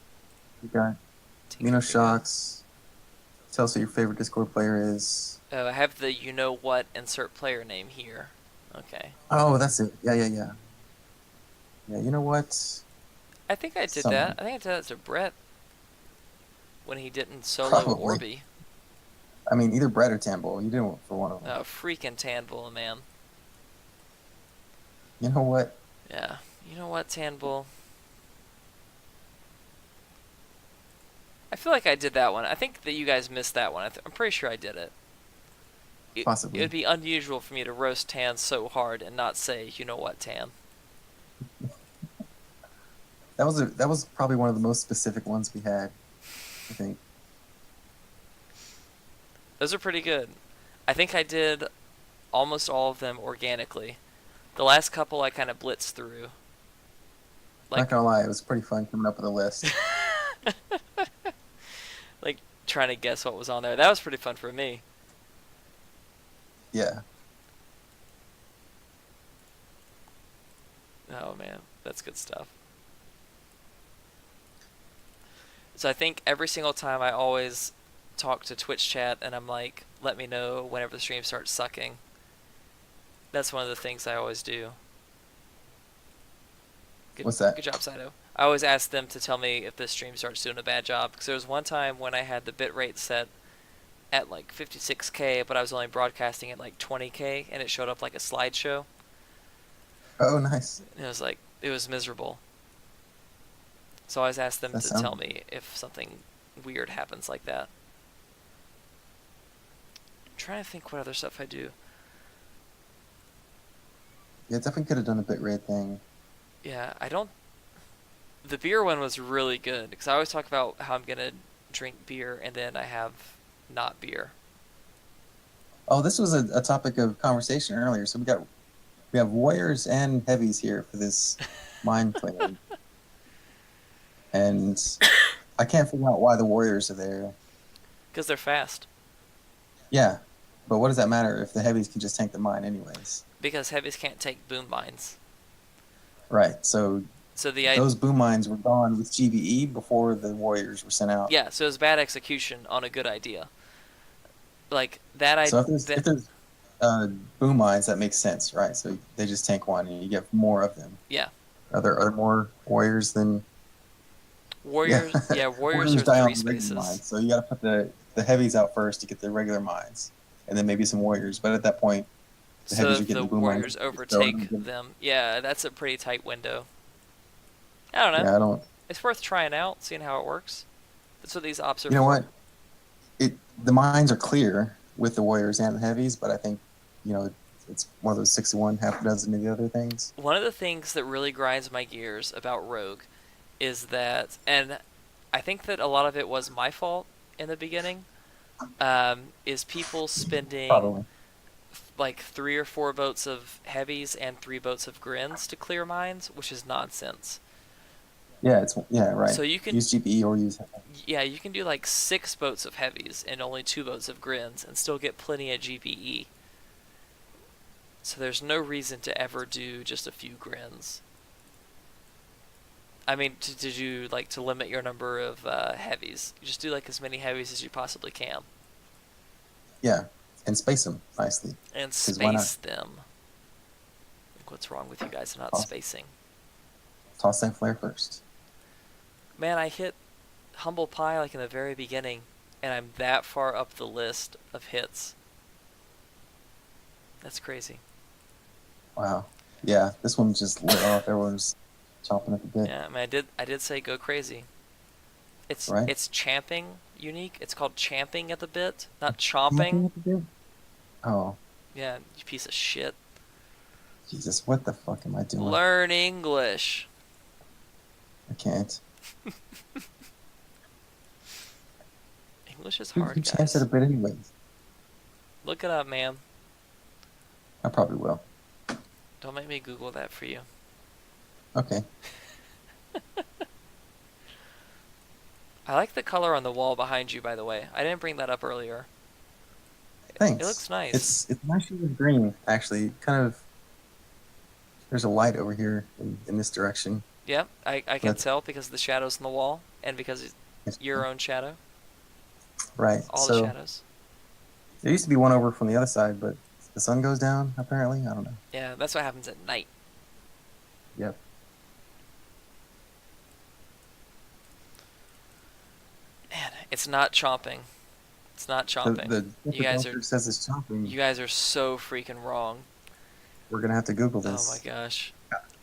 You got Tinker Mino Bingo. Shocks. Tell us who your favorite Discord player is. Oh, I have the you know what insert player name here. Okay. Oh, that's it. Yeah. Yeah, you know what? I think I did Someone. that. I think I did that to Brett when he didn't solo Probably. Orby. I mean, either Brett or Tambol. You did it for one of them. Oh, freaking Tanbull, man. You know what? Yeah. You know what, Tanbull? I feel like I did that one. I think that you guys missed that one. I'm pretty sure I did it. Possibly. It would be unusual for me to roast Tan so hard and not say, you know what, Tan. That was probably one of the most specific ones we had. I think. Those are pretty good. I think I did almost all of them organically. The last couple I kind of blitzed through. Not gonna lie, it was pretty fun coming up with a list. Like trying to guess what was on there. That was pretty fun for me. Yeah. Oh man, that's good stuff. So I think every single time I always talk to Twitch chat and I'm like, let me know whenever the stream starts sucking. That's one of the things I always do. What's that? Good job, Saito. I always ask them to tell me if this stream starts doing a bad job. Because there was one time when I had the bitrate set at like 56K, but I was only broadcasting at like 20K, and it showed up like a slideshow. Oh, nice. And it was miserable. So I always ask them to tell me if something weird happens like that. I'm trying to think what other stuff I do. Yeah, definitely could have done a bitrate thing. Yeah, I don't... The beer one was really good, because I always talk about how I'm going to drink beer, and then I have not beer. Oh, this was a topic of conversation earlier. So we have warriors and heavies here for this mine claim. And I can't figure out why the warriors are there. Because they're fast. Yeah. But what does that matter if the heavies can just tank the mine anyways? because heavies can't take boom mines. Right. So So those boom mines were gone with GBE before the warriors were sent out. yeah, so it was bad execution on a good idea. Like that I So if there's that if there's boom mines, that makes sense, right? So they just tank one, and you get more of them. yeah. Are there more warriors than? Yeah, Warriors warriors are die on three the regular spaces. mines, so you got to put the heavies out first to get the regular mines, and then maybe some warriors. But at that point, the So heavies are if getting the the boom mines. warriors Just throw overtake them. them, yeah, that's a pretty tight window. I don't know. Yeah, I don't. It's worth trying out, seeing how it works. That's what these ops are You know for. what? The mines are clear with the warriors and the heavies, but I think it's one of those 61, half a dozen of the other things. One of the things that really grinds my gears about Rogue is that, and I think that a lot of it was my fault in the beginning, is people spending Probably. like 3 or 4 boats of heavies and 3 boats of grins to clear mines, which is nonsense. Yeah, right. So you can, Use GPE or use. yeah, you can do like 6 boats of heavies and only 2 boats of grins and still get plenty of GPE. So there's no reason to ever do just a few grins. I mean, to do like to limit your number of heavies. You just do like as many heavies as you possibly can Yeah, and space them nicely. and Because why not? space them. Like, what's wrong with you guys not Toss, spacing? toss that flare first. Man, I hit Humble Pie like in the very beginning, and I'm that far up the list of hits. That's crazy. Wow. Yeah, this one just lit off. Everyone's chomping at the bit. Yeah, I mean, I did say go crazy. Right? It's champing unique. It's called champing at the bit, not chomping. Chomping at the bit? Oh, Yeah, you piece of shit. Jesus, what the fuck am I doing? Learn English. I can't. English is Who hard, champs at a guys. bit anyways? Look it up, ma'am. I probably will. Don't make me Google that for you. Okay. I like the color on the wall behind you, by the way. I didn't bring that up earlier. It Thanks. looks nice. It's my shade of green, actually. Kind of. There's a light over here in this direction. Yep, I can But tell because of the shadows on the wall and because it's your own shadow. right. All the So shadows. there used to be one over from the other side, but the sun goes down. Apparently, I don't know. Yeah, that's what happens at night. Yep. Man, it's not chomping. It's not chomping. The You guys doctor are says it's chomping. you guys are so freaking wrong. We're gonna have to Google Oh my this. gosh.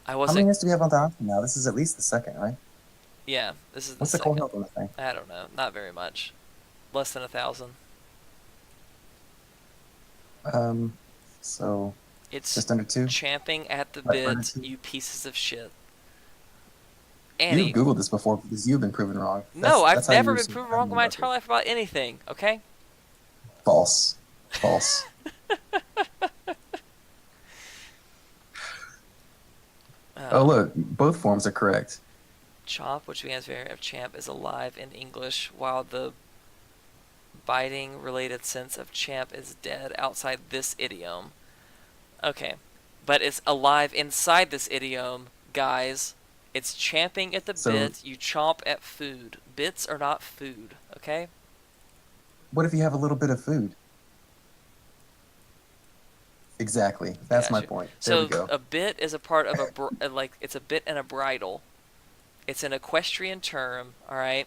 I How wasn't. many hits do we have on the option now? This is at least the second, right? Yeah, this is the What's the core second. health on the thing? I don't know. Not very much. Less than 1,000. So It's just under 2. champing at the Right under bit, 2. you pieces of shit. You've Annie. Googled this before because you've been proven wrong. No, I've That's how never you're been proven wrong in my entire life about anything, okay? False. False. Oh, look, both forms are correct. Chomp, which means variant of champ, is alive in English, while the biting related sense of champ is dead outside this idiom. Okay, but it's alive inside this idiom, guys. It's champing at the So bit, you chomp at food. Bits are not food, okay? what if you have a little bit of food? Exactly. That's my Gotcha. point. There we So go. a bit is a part of like it's a bit and a bridle. It's an equestrian term, all right?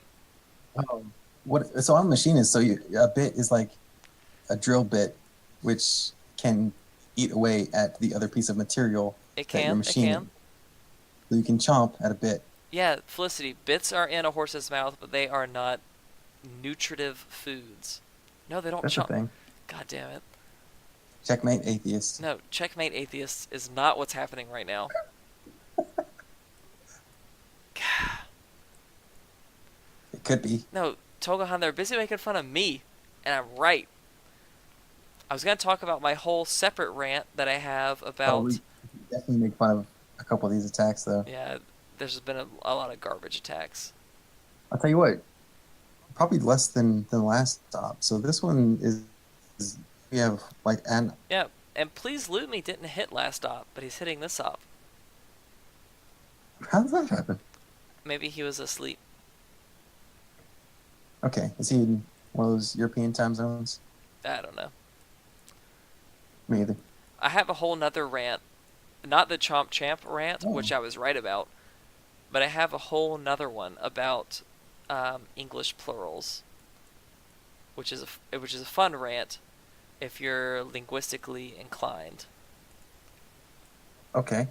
What? So I'm a machinist. So a bit is like a drill bit, which can eat away at the other piece of material It that you're can, it can. machining. So you can chomp at a bit. Yeah, Felicity, bits are in a horse's mouth, but they are not nutritive foods. No, they don't That's the chomp. thing. God damn it. Checkmate, atheist. No, checkmate atheists is not what's happening right now. It could be. No, Togohan, they're busy making fun of me, and I'm right. I was going to talk about my whole separate rant that I have about... We definitely make fun of a couple of these attacks, though. Yeah, there's been a lot of garbage attacks. I'll tell you what, probably less than the last stop. So this one is We have like, and Yeah, and Please Loot Me didn't hit last op, but he's hitting this op. how does that happen? Maybe he was asleep. Okay, is he in one of those European time zones? I don't know. Me either. I have a whole nother rant. Not the Chomp Champ rant, which Oh, I was right about, but I have a whole nother one about English plurals, which is a fun rant if you're linguistically inclined. okay.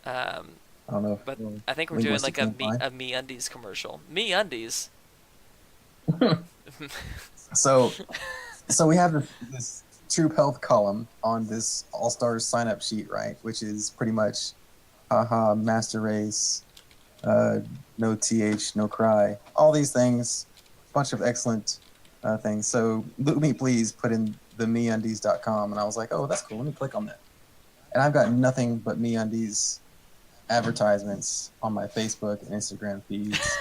Um, I don't know if but we're I think we're doing like linguistically inclined. a Me Undies commercial. Me Undies. So, so we have this troop health column on this All Stars sign up sheet, right? Which is pretty much, haha, master race, uh, no th, no cry, all these things, bunch of excellent things. So, Loot Me Please put in the meundies.com, and I was like, oh, that's cool. Let me click on that. And I've got nothing but MeUndies advertisements on my Facebook and Instagram feeds,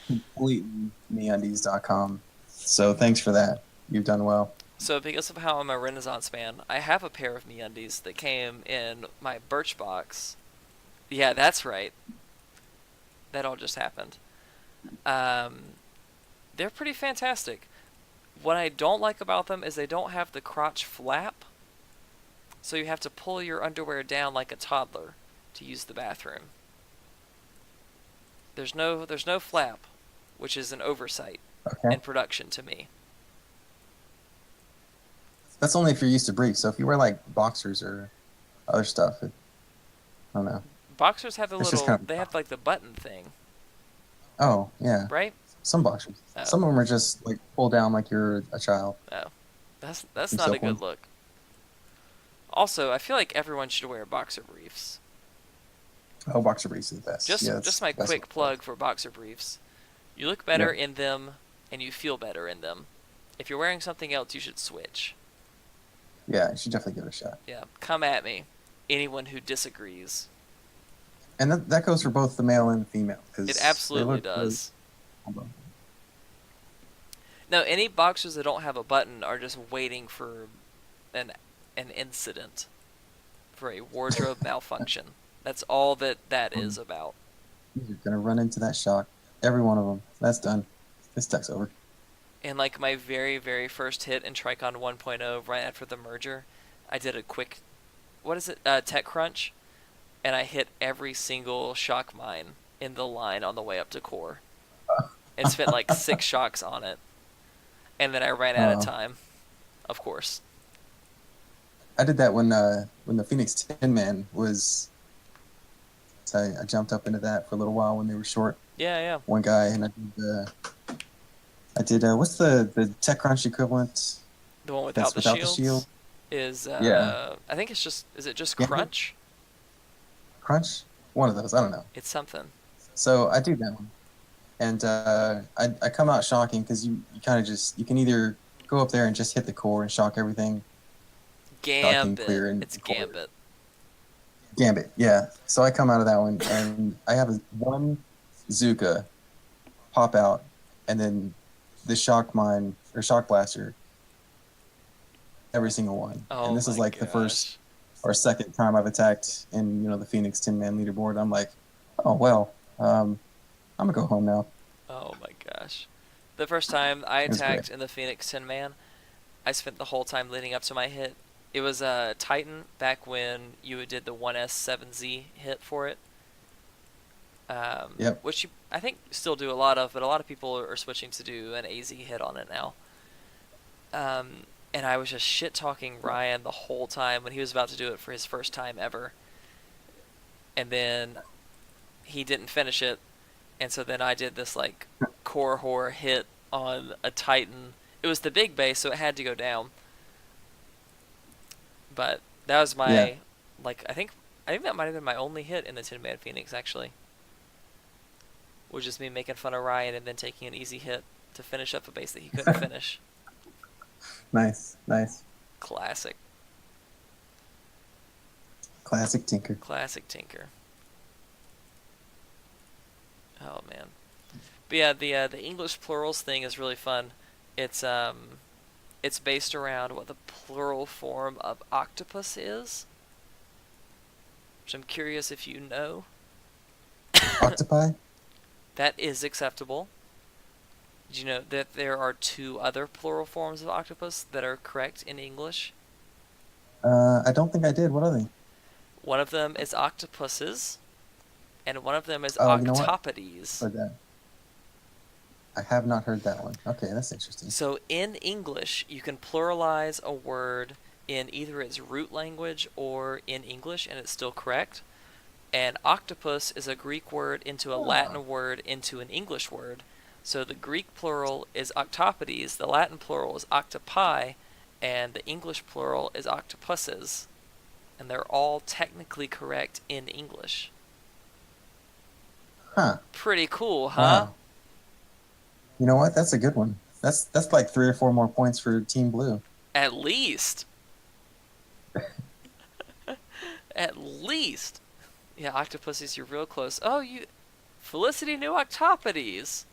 completely MeUndies.com. So thanks for that. You've done well. So because of how I'm a Renaissance man, I have a pair of Me Undies that came in my Birchbox. Yeah, that's right. That all just happened. Um, they're pretty fantastic. What I don't like about them is they don't have the crotch flap, so you have to pull your underwear down like a toddler to use the bathroom. There's no flap, which is an oversight Okay. in production to me. That's only if you're used to briefs. So if you wear like boxers or other stuff, I don't know. Boxers have the It's just little, kind they of, have like the button thing, oh, yeah. right? Some boxers. Oh, Some of them are just like pull down like you're a child. oh, that's Some not a silk good ones. look. Also, I feel like everyone should wear boxer briefs. Oh, boxer briefs is the best. Yeah, Just that's my the best quick one. plug for boxer briefs. You look better Yep. in them, and you feel better in them. If you're wearing something else, you should switch. Yeah, you should definitely give it a shot. Yeah, come at me. Anyone who disagrees. And that goes for both the male and the female It because they absolutely look really does. cool. No, any boxers that don't have a button are just waiting for an an incident, for a wardrobe malfunction. That's all that is about. You're gonna run into that shock. Every one of them. That's done. This deck's over. And like my very very first hit in Trichon 1.0, right after the merger, I did a quick, what is it, tech crunch, and I hit every single shock mine in the line on the way up to core, and spent like 6 shocks on it, and then I ran out of uh, time, of course. I did that when the Phoenix Tin Man was. So I jumped up into that for a little while when they were short. Yeah, yeah. One guy and I did what's the TechCrunch equivalent The one without that's the without the shield? shields is Yeah, I think it's just, is it just Gambit crunch? Crunch. One of those. I don't know. It's something. So I do that one, and I come out shocking because you kind of just you can either go up there and just hit the core and shock everything, shocking, Gambit. clear, and It's core. Gambit. Gambit, yeah. So I come out of that one, and I have one Zuka pop out, and then the shock mine or shock blaster, every single one. And Oh this is my like the first gosh. or second time I've attacked in the Phoenix 10-man leaderboard. I'm like, oh well, I'm gonna go home now. Oh my gosh. The first time I It was great. attacked in the Phoenix 10 man, I spent the whole time leading up to my hit. It was Titan back when you did the 1S7Z hit for it. Yep. Which you, I think, still do a lot of, but a lot of people are switching to do an AZ hit on it now. And I was just shit talking Ryan the whole time when he was about to do it for his first time ever. And then he didn't finish it, and so then I did this like core horror hit on a Titan. It was the big base, so it had to go down. But that was Yeah. my, like, I think that might have been my only hit in the Tin Man Phoenix actually. Was just me making fun of Ryan and then taking an easy hit to finish up a base that he couldn't finish. Nice. Nice. Classic, Classic Tinker. classic Tinker. Oh man. But yeah, the English plurals thing is really fun. It's It's based around what the plural form of octopus is, which I'm curious if you know. Octopi? That is acceptable. Did you know that there are two other plural forms of octopus that are correct in English? I don't think I did. What are they? One of them is octopuses, and one of them is Oh, you know what? octopodes. Heard that. I have not heard that one. Okay, that's interesting. So in English, you can pluralize a word in either its root language or in English, and it's still correct. And octopus is a Greek word into a Oh. Latin word into an English word. So the Greek plural is octopodes, the Latin plural is octopi, and the English plural is octopuses. And they're all technically correct in English. Huh. Pretty cool, huh? Wow. You know what? That's a good one. That's like 3 or 4 more points for Team Blue. At least. At least. Yeah, octopuses, you're real close. Oh, you. Felicity knew octopodes.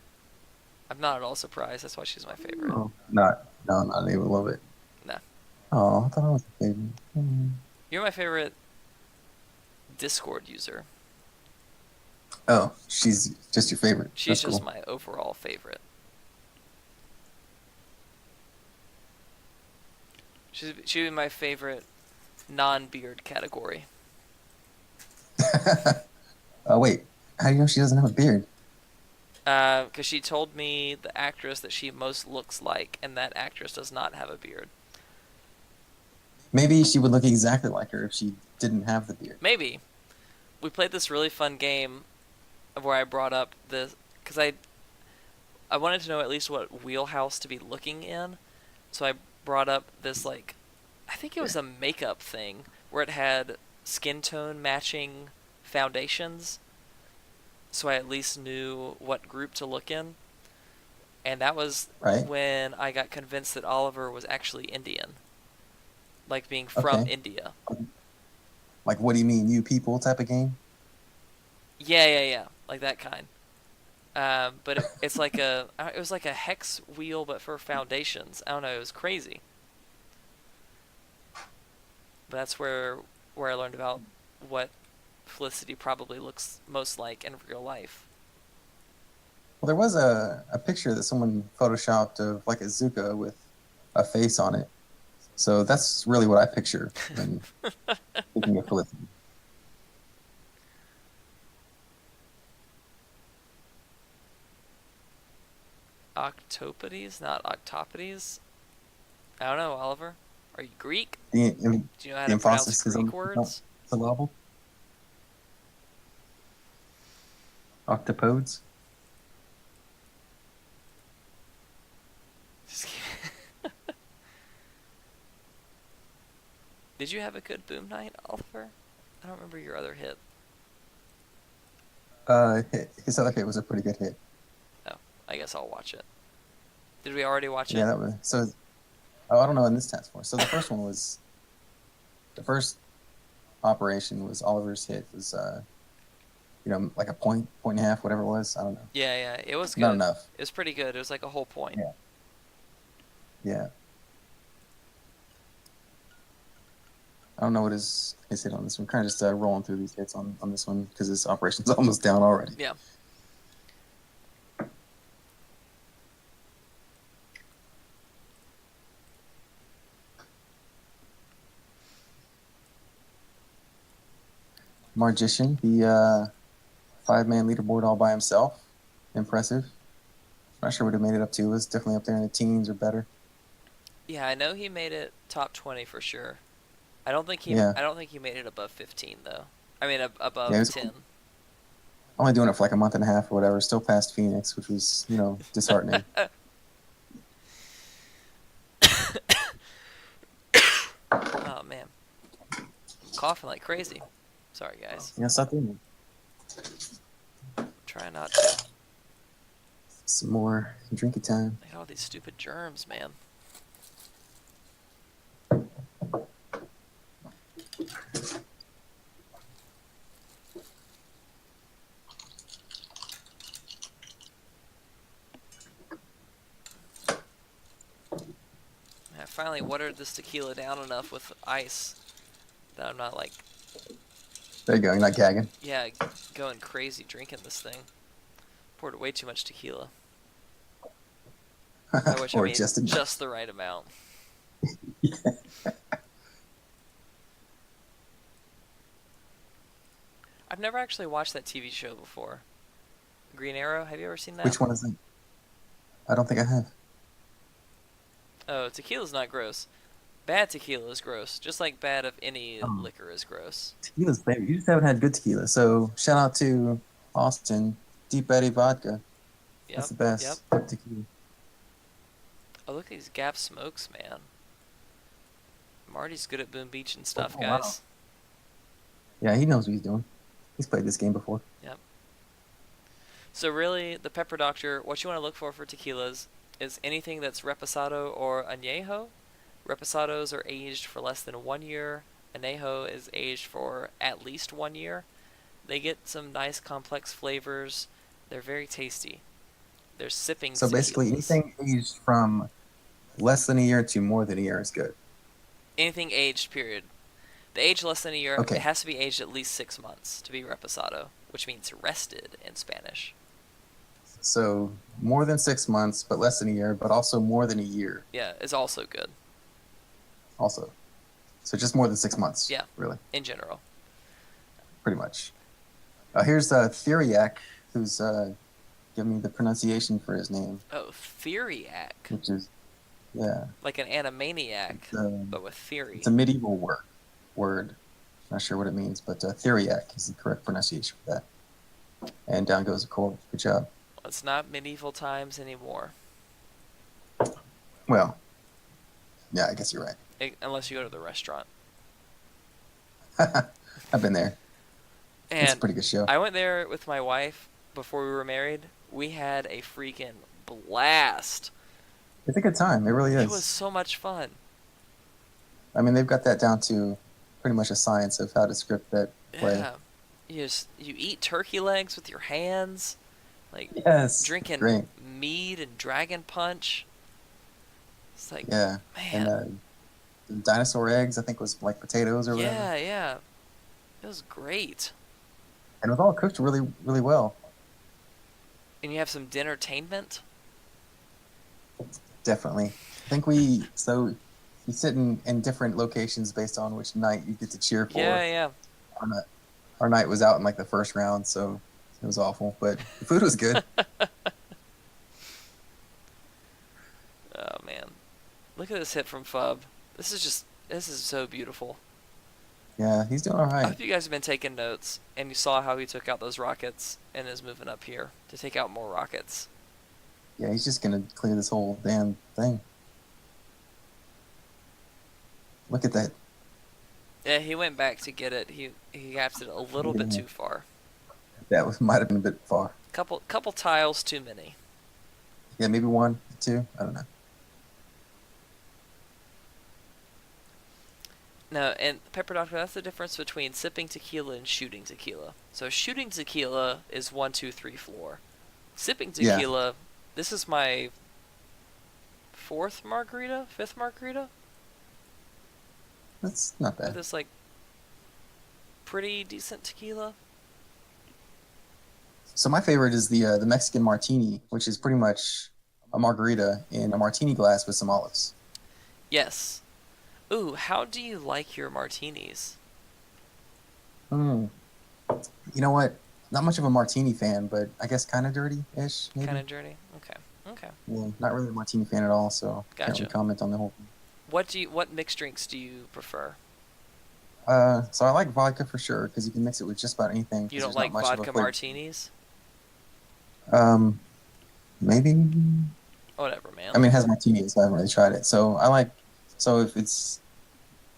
I'm not at all surprised. That's why she's my favorite. Oh, not, no, not even a little bit. Nah. Oh, I thought I was a favorite. You're my favorite Discord user. Oh, she's just your favorite. She's That's just cool. my overall favorite. She'd be my favorite non-beard category. Oh, wait. How do you know she doesn't have a beard? Because she told me the actress that she most looks like, and that actress does not have a beard. Maybe she would look exactly like her if she didn't have the beard. Maybe. We played this really fun game where I brought up this because I wanted to know at least what wheelhouse to be looking in, so I brought up this like I think it was a makeup thing where it had skin tone matching foundations, so I at least knew what group to look in, and that was Right? when I got convinced that Oliver was actually Indian, like being from Okay. India. Like, what do you mean, you people type of game? Yeah, like that kind. But it's like it was like a hex wheel, but for foundations. I don't know. It was crazy. But that's where I learned about what Felicity probably looks most like in real life. Well, there was a picture that someone photoshopped of like a Zuka with a face on it. So that's really what I picture when thinking of Felicity. Octopodes, not octopodes. I don't know, Oliver. Are you Greek? The, Do you know how the to pronounce emphasis is Greek on words? the level. Octopodes. Did you have a good boom night, Oliver? I don't remember your other hit. He said okay, it was a pretty good hit. Oh, I guess I'll watch it. Did we already watch Yeah, it? that was so. Oh, I don't know in this task force. So the first one was the first operation was Oliver's hit was like a point and a half, whatever it was. I don't know. Yeah, it was Not good. enough. It was pretty good. It was like a whole point. Yeah. Yeah. I don't know what his hit on this one. Kind of just rolling through these hits on this one because his operation's almost down already. Yeah. Magician, the 5-man leaderboard all by himself. Impressive. Not sure what it made it up to. It was definitely up there in the teens or better. Yeah, I know he made it top 20 for sure. I don't think Yeah. he made it above 15 though. I mean Yeah, he above was 10. only doing it for like a month and a half or whatever. Still past Phoenix, which was, disheartening. Oh man. I'm coughing like crazy. Sorry guys. Yeah, stop doing Try not to. some more drinky time. Look at all these stupid germs, man. I finally watered this tequila down enough with ice that I'm not like, There you go. You're not gagging. yeah, going crazy drinking this thing. Poured way too much tequila. I wish I Or made just enough. just the right amount. I've never actually watched that TV show before. Green Arrow, have you ever seen that? Which one is it? I don't think I have. Oh, tequila's not gross. Bad tequila is gross, just like bad of any Oh. liquor is gross. Tequila's flavor. You just haven't had good tequila. So shout out to Austin, Deep Eddy Vodka. Yep, That's the best tequila. Oh, look at these Gap smokes, man. Marty's good at Boom Beach and stuff, Oh, wow. guys. Yeah, he knows what he's doing. He's played this game before. Yep. So really, the Pepper Doctor, what you want to look for tequilas is anything that's Reposado or Añejo. Reposados are aged for less than 1 year. Añejo is aged for at least 1 year. They get some nice complex flavors. They're very tasty. They're sipping So basically, tequilas. anything aged from less than a year to more than a year is good. Anything aged, period. The age less than a year, Okay. it has to be aged at least 6 months to be Reposado, which means rested in Spanish. So more than 6 months, but less than a year, but also more than a year. Yeah, is also good. Also. So just more than 6 months. Yeah. Really. In general. Pretty much. Here's Theriac, who's giving me the pronunciation for his name, Oh, Theuriac. which is, yeah. Like an Animaniac, but with theory. It's a medieval word. Not sure what it means, but Theriac is the correct pronunciation for that. And down goes the core. Good job. It's not medieval times anymore. Well, yeah, I guess you're right. Unless you go to the restaurant. I've been there. It's a And pretty good show. I went there with my wife before we were married. We had a freaking blast. It's a good time. It really is. It was so much fun. I mean, they've got that down to pretty much a science of how to script that play. Yeah. You eat turkey legs with your hands. Like Yes. drinking Great. mead and dragon punch. It's like, Yeah. man. And the dinosaur eggs, I think, was like potatoes or whatever. Yeah, yeah. It was great. And it was all cooked really, really well. And you have some dinnertainment. Definitely. I think so you sit in different locations based on which night you get to cheer for. Yeah, yeah. Our night was out in like the first round, so it was awful, but the food was good. Oh man, look at this hit from Fub. This is so beautiful. Yeah, he's doing all I right. hope you guys have been taking notes and you saw how he took out those rockets and is moving up here to take out more rockets. Yeah, he's just gonna clear this whole damn thing. Look at that. Yeah, he went back to get it. He gapped it a little bit too far. That might have been a bit far. Couple tiles too many. Yeah, maybe 1, 2. I don't know. No, and Pepper Doctor, that's the difference between sipping tequila and shooting tequila. So shooting tequila is 1, 2, 3 floor. Sipping tequila, this is my 4th margarita, 5th margarita. That's not With bad. this like pretty decent tequila. So my favorite is the Mexican martini, which is pretty much a margarita in a martini glass with some olives. Yes. Ooh, how do you like your martinis? You know what? Not much of a martini fan, but I guess kind of dirty-ish, maybe. Kind of dirty. Okay. Yeah, not really a martini fan at all, so can't Gotcha. really comment on the whole thing. What mixed drinks do you prefer? So I like vodka for sure, because you can mix it with just about anything. 'cause You don't there's not like much of a vodka flavor. martinis? Maybe. Whatever, man. I mean, it has martinis, so I haven't really tried it. So if it's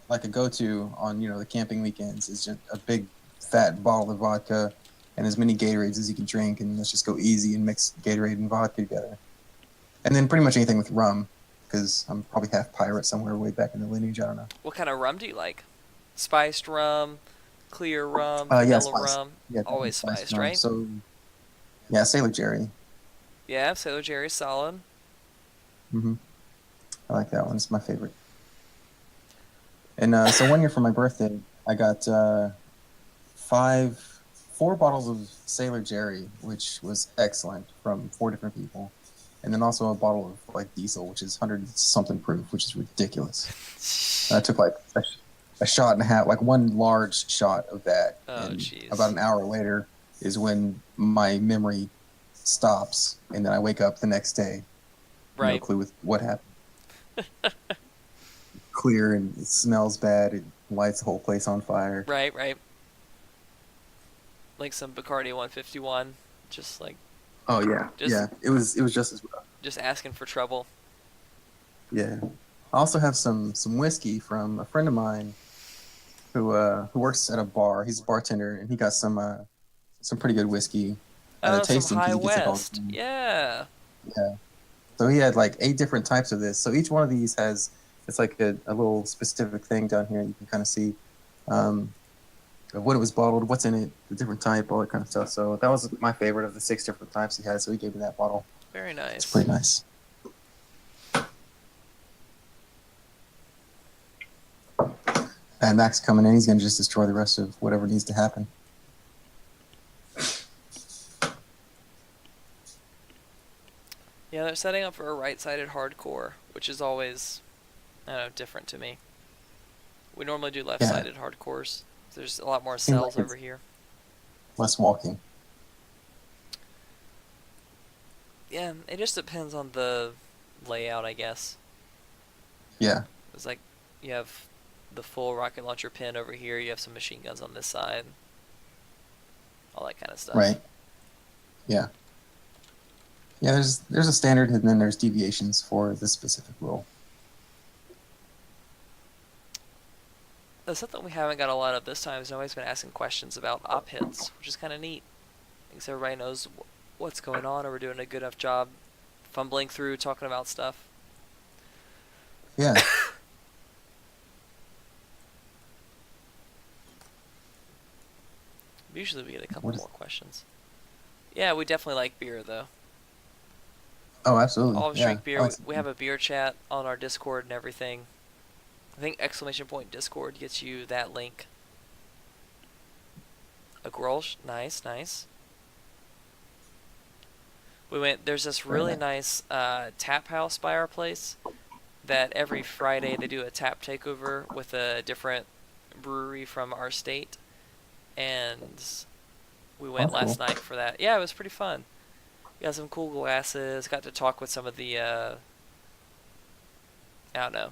like a go-to on, the camping weekends, is just a big fat bottle of vodka and as many Gatorades as you can drink, and let's just go easy and mix Gatorade and vodka together. And then pretty much anything with rum, because I'm probably half pirate somewhere way back in the lineage, I don't know. What kind of rum do you like? Spiced rum, clear rum, Yeah, vanilla spiced. rum? Yeah, Always spiced, right? So, yeah, Sailor Jerry. Yeah, Sailor Jerry's solid. I like that one. It's my favorite. And so one year for my birthday, I got four bottles of Sailor Jerry, which was excellent from four different people, and then also a bottle of like diesel, which is 100 something proof, which is ridiculous. And I took like a shot and a half, like one large shot of that, Oh, and about jeez. an hour later is when my memory stops, and then I wake up the next day, no Right, clue with what happened. Clear and it smells bad. It lights the whole place on fire. right, right. Like some Bacardi 151, just like Oh yeah, just yeah. It was just as rough. just asking for trouble. Yeah. I also have some whiskey from a friend of mine who works at a bar. He's a bartender, and he got some pretty good whiskey at a Oh, some tasting because High he gets it all the West. time. Yeah. Yeah. So he had like 8 different types of this. So each one of these has it's like a little specific thing down here. You can kind of see um, of when it was bottled, what's in it, the different type, all that kind of stuff. So that was my favorite of the 6 different types he had. So he gave me that bottle. Very It's nice. pretty nice. And Max coming in, he's gonna just destroy the rest of whatever needs to happen. Yeah, they're setting up for a right-sided hardcore, which is always, I don't know, different to me. We normally do Yeah, left-sided hardcores. There's a lot more seems like cells over it's here. less walking. Yeah, it just depends on the layout, I guess. Yeah, It's like you have the full rocket launcher pin over here. You have some machine guns on this side. All that kind of stuff. right. Yeah, yeah. There's a standard, and then there's deviations for this specific rule. That's something we haven't got a lot of this time is nobody's been asking questions about op hits, which is kind of neat. Because everybody knows what's going on, or we're doing a good enough job fumbling through talking about stuff. Yeah. Usually we get a couple What is? more questions. Yeah, we definitely like beer though. Oh, absolutely. All of us Yeah, drink I beer. like. We have a beer chat on our Discord and everything. I think exclamation point Discord gets you that link. A Grolsch, nice, nice. We went. There's this Very really nice. nice tap house by our place that every Friday they do a tap takeover with a different brewery from our state, and we Oh, went that's last cool. night for that. Yeah, it was pretty fun. Got some cool glasses. Got to talk with some of the I don't know.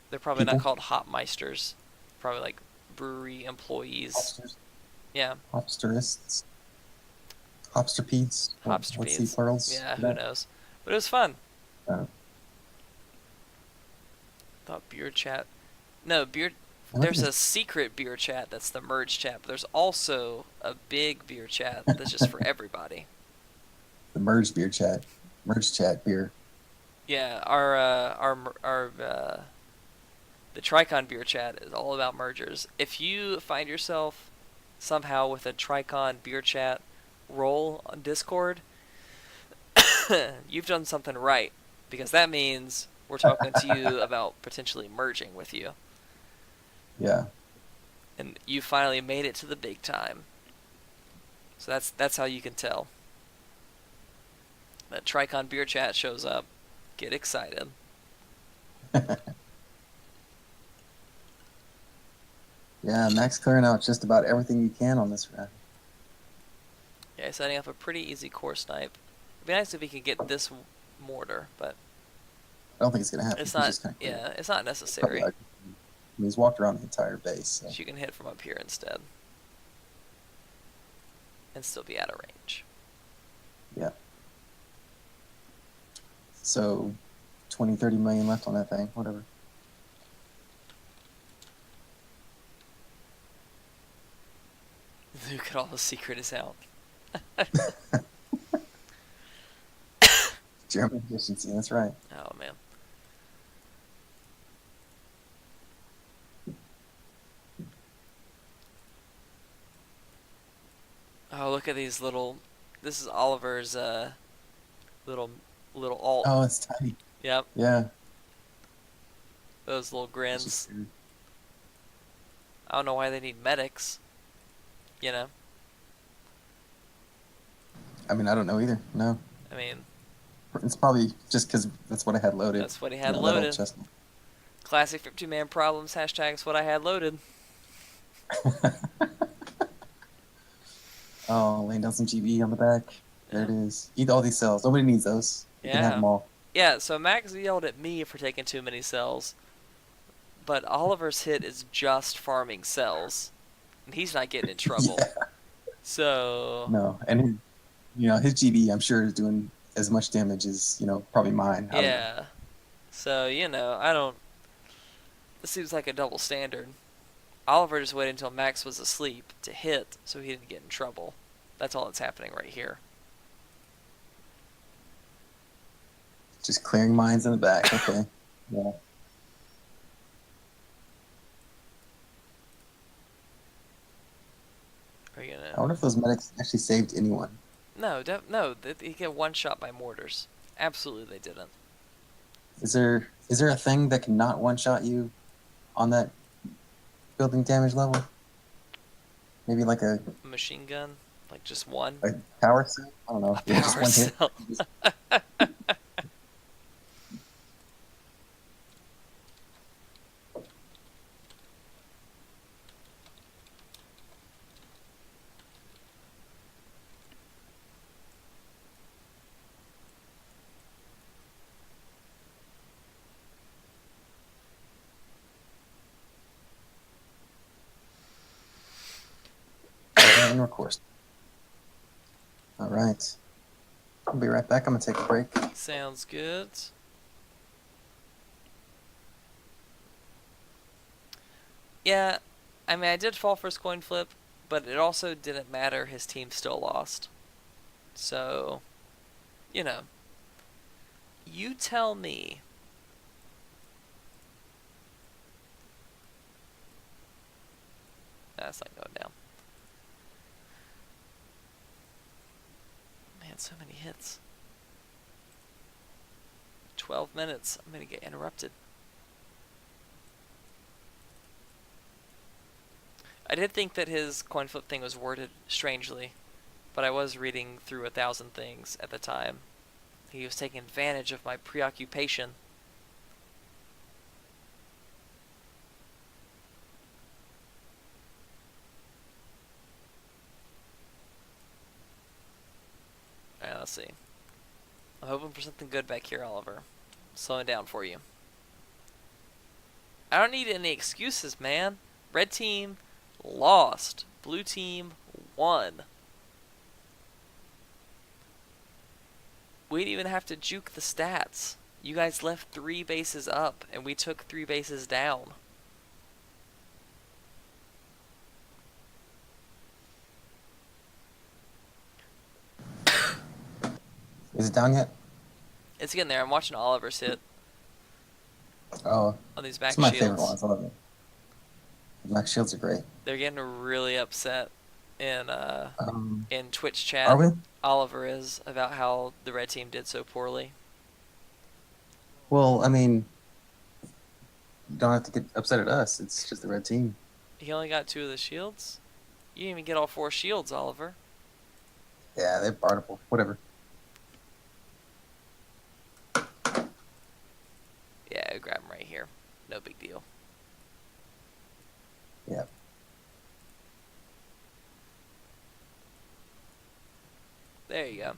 They're probably not People, called hopmeisters. Probably like brewery employees. hopsters, Yeah, hopsterists, hopsterpedes. What's the hopsterpedes. plurals Yeah, for who that? knows? But it was fun. Uh, Thought beer chat. No, beer. and look at There's this. a secret beer chat that's the merge chat, but there's also a big beer chat that's just for everybody. The merge beer chat, merge chat beer. Yeah, our the Trichon beer chat is all about mergers. If you find yourself somehow with a Trichon beer chat role on Discord, you've done something right because that means we're talking to you about potentially merging with you, Yeah. and you finally made it to the big time. So that's how you can tell. That Trichon beer chat shows up. Get excited. Yeah, Max clearing out just about everything you can on this round. Yeah, setting up a pretty easy core snipe. It'd be nice if we could get this mortar, but I don't think it's gonna happen. it's He's not. just kind of clearing. Yeah, it's not A couple necessary. of, I mean, he's walked around the entire base. So. You can hit from up here instead, and still be out of range. Yeah. So 20, 30 million left on that thing, whatever. Look at all the secret is out. German efficiency, that's right. Oh man. Oh, look at these little. This is Oliver's little alt. Oh, it's tiny. Yep. Yeah. Those little It's just grins. weird. I don't know why they need medics. You know. I mean, I don't know either. No, I mean, it's probably just because that's what I had loaded. that's what he You had know, that old loaded. chestnut. Classic 50-man problems. Hashtags what I had loaded. Oh, laying down some GB on the back. There Yeah. it is. Eat all these cells. Nobody needs those. You can have Yeah. them all. Yeah, so Max yelled at me for taking too many cells, but Oliver's hit is just farming cells, and he's not getting in trouble. Yeah. So, No, and his GB, I'm sure, is doing as much damage as probably mine. I don't know. yeah. So, I don't. This seems like a double standard. Oliver just waited until Max was asleep to hit so he didn't get in trouble. That's all that's happening right here. Just clearing mines in the back. Okay. Yeah. Are you I gonna. wonder if those medics actually saved anyone. No, no, he get one shot by mortars. Absolutely, they didn't. Is there a thing that can not one shot you on that building damage level? Maybe like a, A machine gun, like just one. a power cell? I don't know. A Yeah, just power one hit. cell. And of course. All right. I'll be right back. I'm gonna take a break. Sounds good. Yeah, I mean, I did fall first coin flip, but it also didn't matter. His team still lost. So, you know, you tell me. That's not going down. Man, so many hits. 12 minutes. I'm going to get interrupted. I did think that his coin flip thing was worded strangely, but I was reading through 1,000 things at the time. He was taking advantage of my preoccupation. Alright, let's see. I'm hoping for something good back here, Oliver. Slowing down for you. I don't need any excuses, man. Red team lost. Blue team won. We didn't even have to juke the stats. You guys left 3 bases up, and we took 3 bases down. Is it down yet? It's getting there. I'm watching Oliver's hit Oh, on these back it's my favorite shields. ones. I love it. The back shields are great. They're getting really upset in Twitch chat. Are we? Oliver is about how the red team did so poorly. Well, I mean, you don't have to get upset at us. It's just the red team. He only got 2 of the shields. You didn't even get all 4 shields, Oliver. Yeah, they're bartable. Whatever. Yeah, grab him right here. No big deal. Yeah. There you go.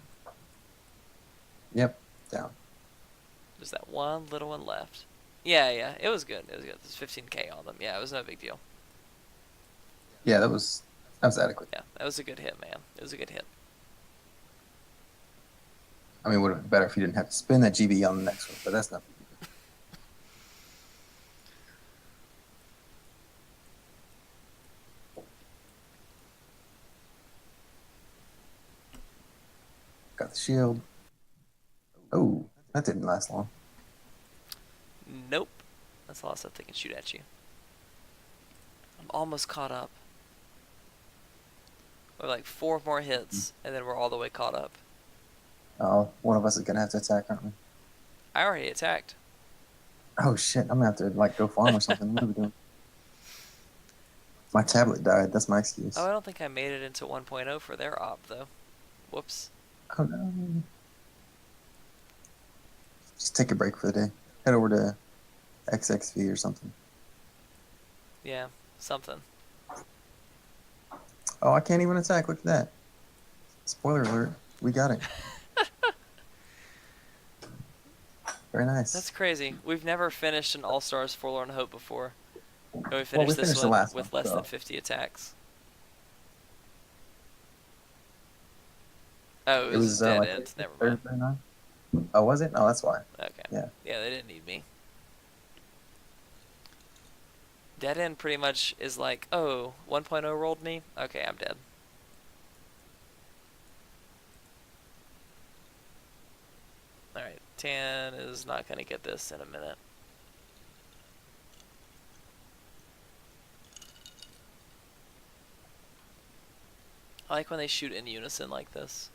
Yep. Down. There's that one little one left. Yeah, it was good. It was good. There's 15k on them. Yeah, it was no big deal. Yeah, that was adequate. Yeah, that was a good hit, man. It was a good hit. I mean, it would have been better if you didn't have to spin that GB on the next one, but that's not. Got the shield. Oh, that didn't last long. Nope. That's a lot of stuff they can shoot at you. I'm almost caught up. We're like 4 more hits, and then we're all the way caught up. Oh, one of us is gonna have to attack, aren't we? I already attacked. Oh shit! I'm gonna have to like go farm or something. What are we doing? My tablet died. That's my Oh, excuse. I don't think I made it into 1.0 for their op, though. Whoops. Oh no! Just take a break for the day. Head over to XXV or something. Yeah, something. Oh, I can't even attack. Look at that. Spoiler alert. We got it. Very That's nice. crazy. We've never finished an AllStars Forlorn Hope before. And we Well, we finished this finished the one last one, with less than so 50 attacks. Oh, it it was a was dead like end. Never mind. 39. Oh, was it? Oh, that's why. Okay. Yeah. Yeah, they didn't need me. Dead end pretty much is like, oh, 1.0 rolled me? Okay, I'm dead. Alright, Tan is not going to get this in a minute. I like when they shoot in unison like this.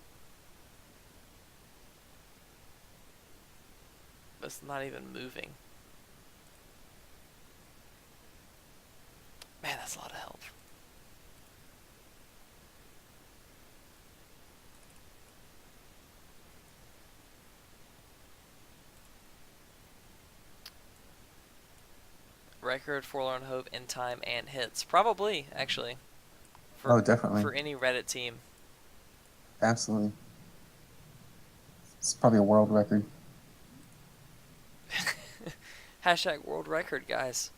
It's not even moving. Man, that's a lot of health. Record Forlorn Hope in time and hits. Probably, actually. Oh, definitely. For any Reddit team. Absolutely. It's probably a world record. Hashtag world record, guys.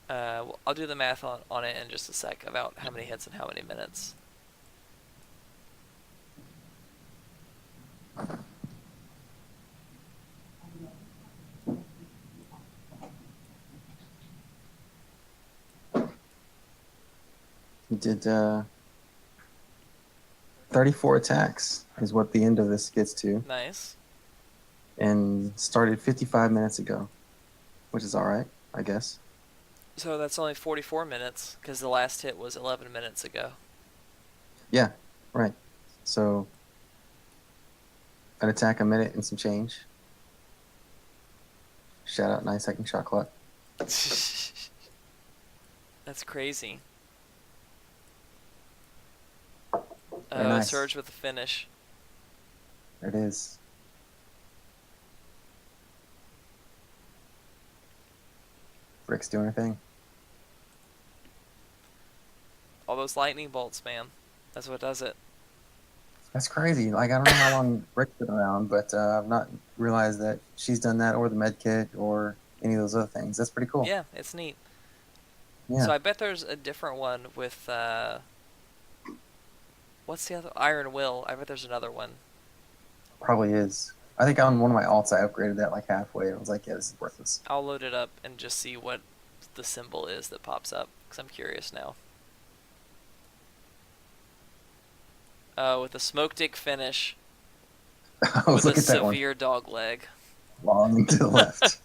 I'll do the math on it in just a sec about how many hits and how many minutes. He did 34 attacks is what the end of this gets to, Nice. and started 55 minutes ago, which is all right, I guess. So that's only 44 minutes, because the last hit was 11 minutes ago. Yeah, right. So an attack a minute and some change. Shout out 9-second shot clock. That's crazy. Very nice. Surge with the finish. There it is. Rick's doing her thing. All those lightning bolts, man. That's what does it. That's crazy. Like, I don't know how long Rick's been around, but I've not realized that she's done that or the med kit or any of those other things. That's pretty cool. Yeah, it's neat. Yeah. So I bet there's a different one with, what's the other? Iron Will. I bet there's another one. Probably is. I think on one of my alts, I upgraded that like halfway. I was like, yeah, this is worthless. I'll load it up and just see what the symbol is that pops up, because I'm curious now. With a smoke dick finish, I was with a looking at that one. severe dog leg. Long to the left.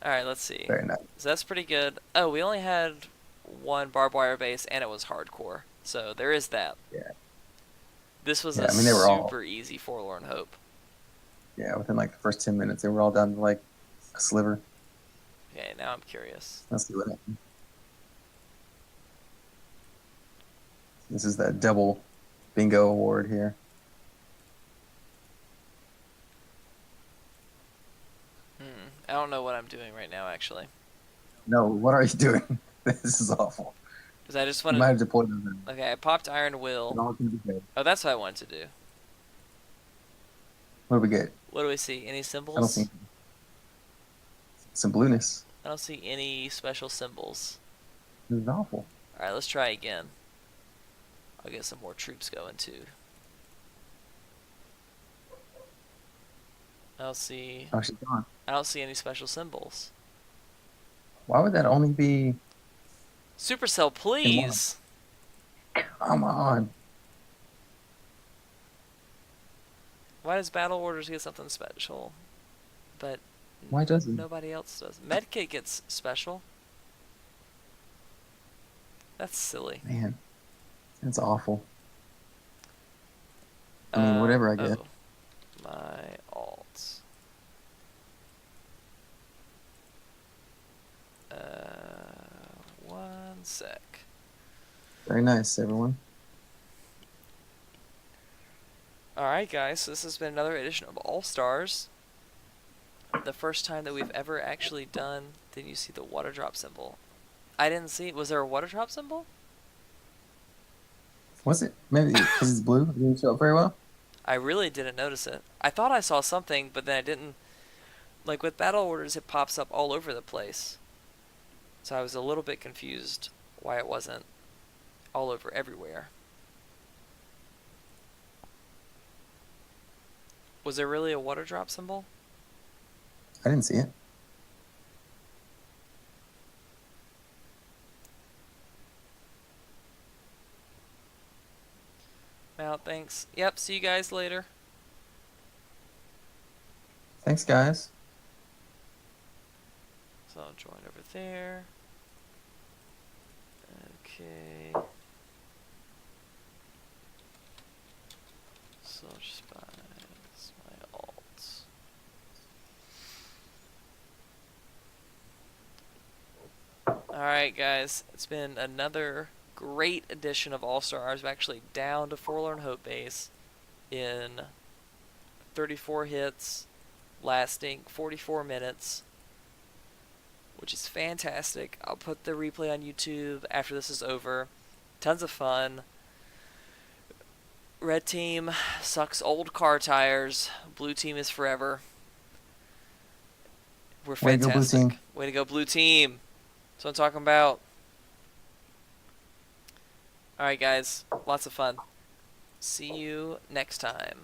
Alright, let's see. Very nice. So that's pretty good. Oh, we only had one barbed wire base, and it was hardcore. So there is that. Yeah. This was Yeah, a I mean, they were all- super easy Forlorn Hope. Yeah, within like the first 10 minutes, they were all down to like a sliver. Okay, now I'm curious. Let's see what happens. This is that double bingo award here. I don't know what I'm doing right now, actually. No, what are you doing? This is awful. Because I just You might wanted... have deployed them. Okay, I popped Iron Will. Oh, that's what I wanted to do. What do we get? What do we see? Any I don't symbols? see some blueness. I don't see any special symbols. This is awful. Alright, let's try again. I'll get some more troops going, too. I don't see... Oh, she's gone. I don't see any special symbols. Why would that only be... Supercell, please! Come on. Why does Battle Orders get something special? But Why doesn't? nobody else does. Medkit gets special. That's silly. Man, that's awful. I mean, whatever I get. Oh, my alts. 1 sec. Very nice, everyone. Alright, guys, so this has been another edition of All Stars. The first time that we've ever actually done. Did you see the water drop symbol? I didn't see. Was there a water drop symbol? Was it? Maybe because it's blue. It didn't show up very well. I really didn't notice it. I thought I saw something, but then I didn't. Like with battle orders, it pops up all over the place. So I was a little bit confused why it wasn't all over everywhere. Was there really a water drop symbol? I didn't see it. Out, thanks. Yep, see you guys later. Thanks, guys. So I'll join over there. Okay. So just buy my alts. Alright, guys. It's been another great edition of All Stars. We're actually down to Forlorn Hope base in 34 hits, lasting 44 minutes, which is fantastic. I'll put the replay on YouTube after this is over. Tons of fun. Red team sucks old car tires. Blue team is forever. We're fantastic. Way to go, blue team. Way to go, blue team. That's what I'm talking about. Alright, guys. Lots of fun. See you next time.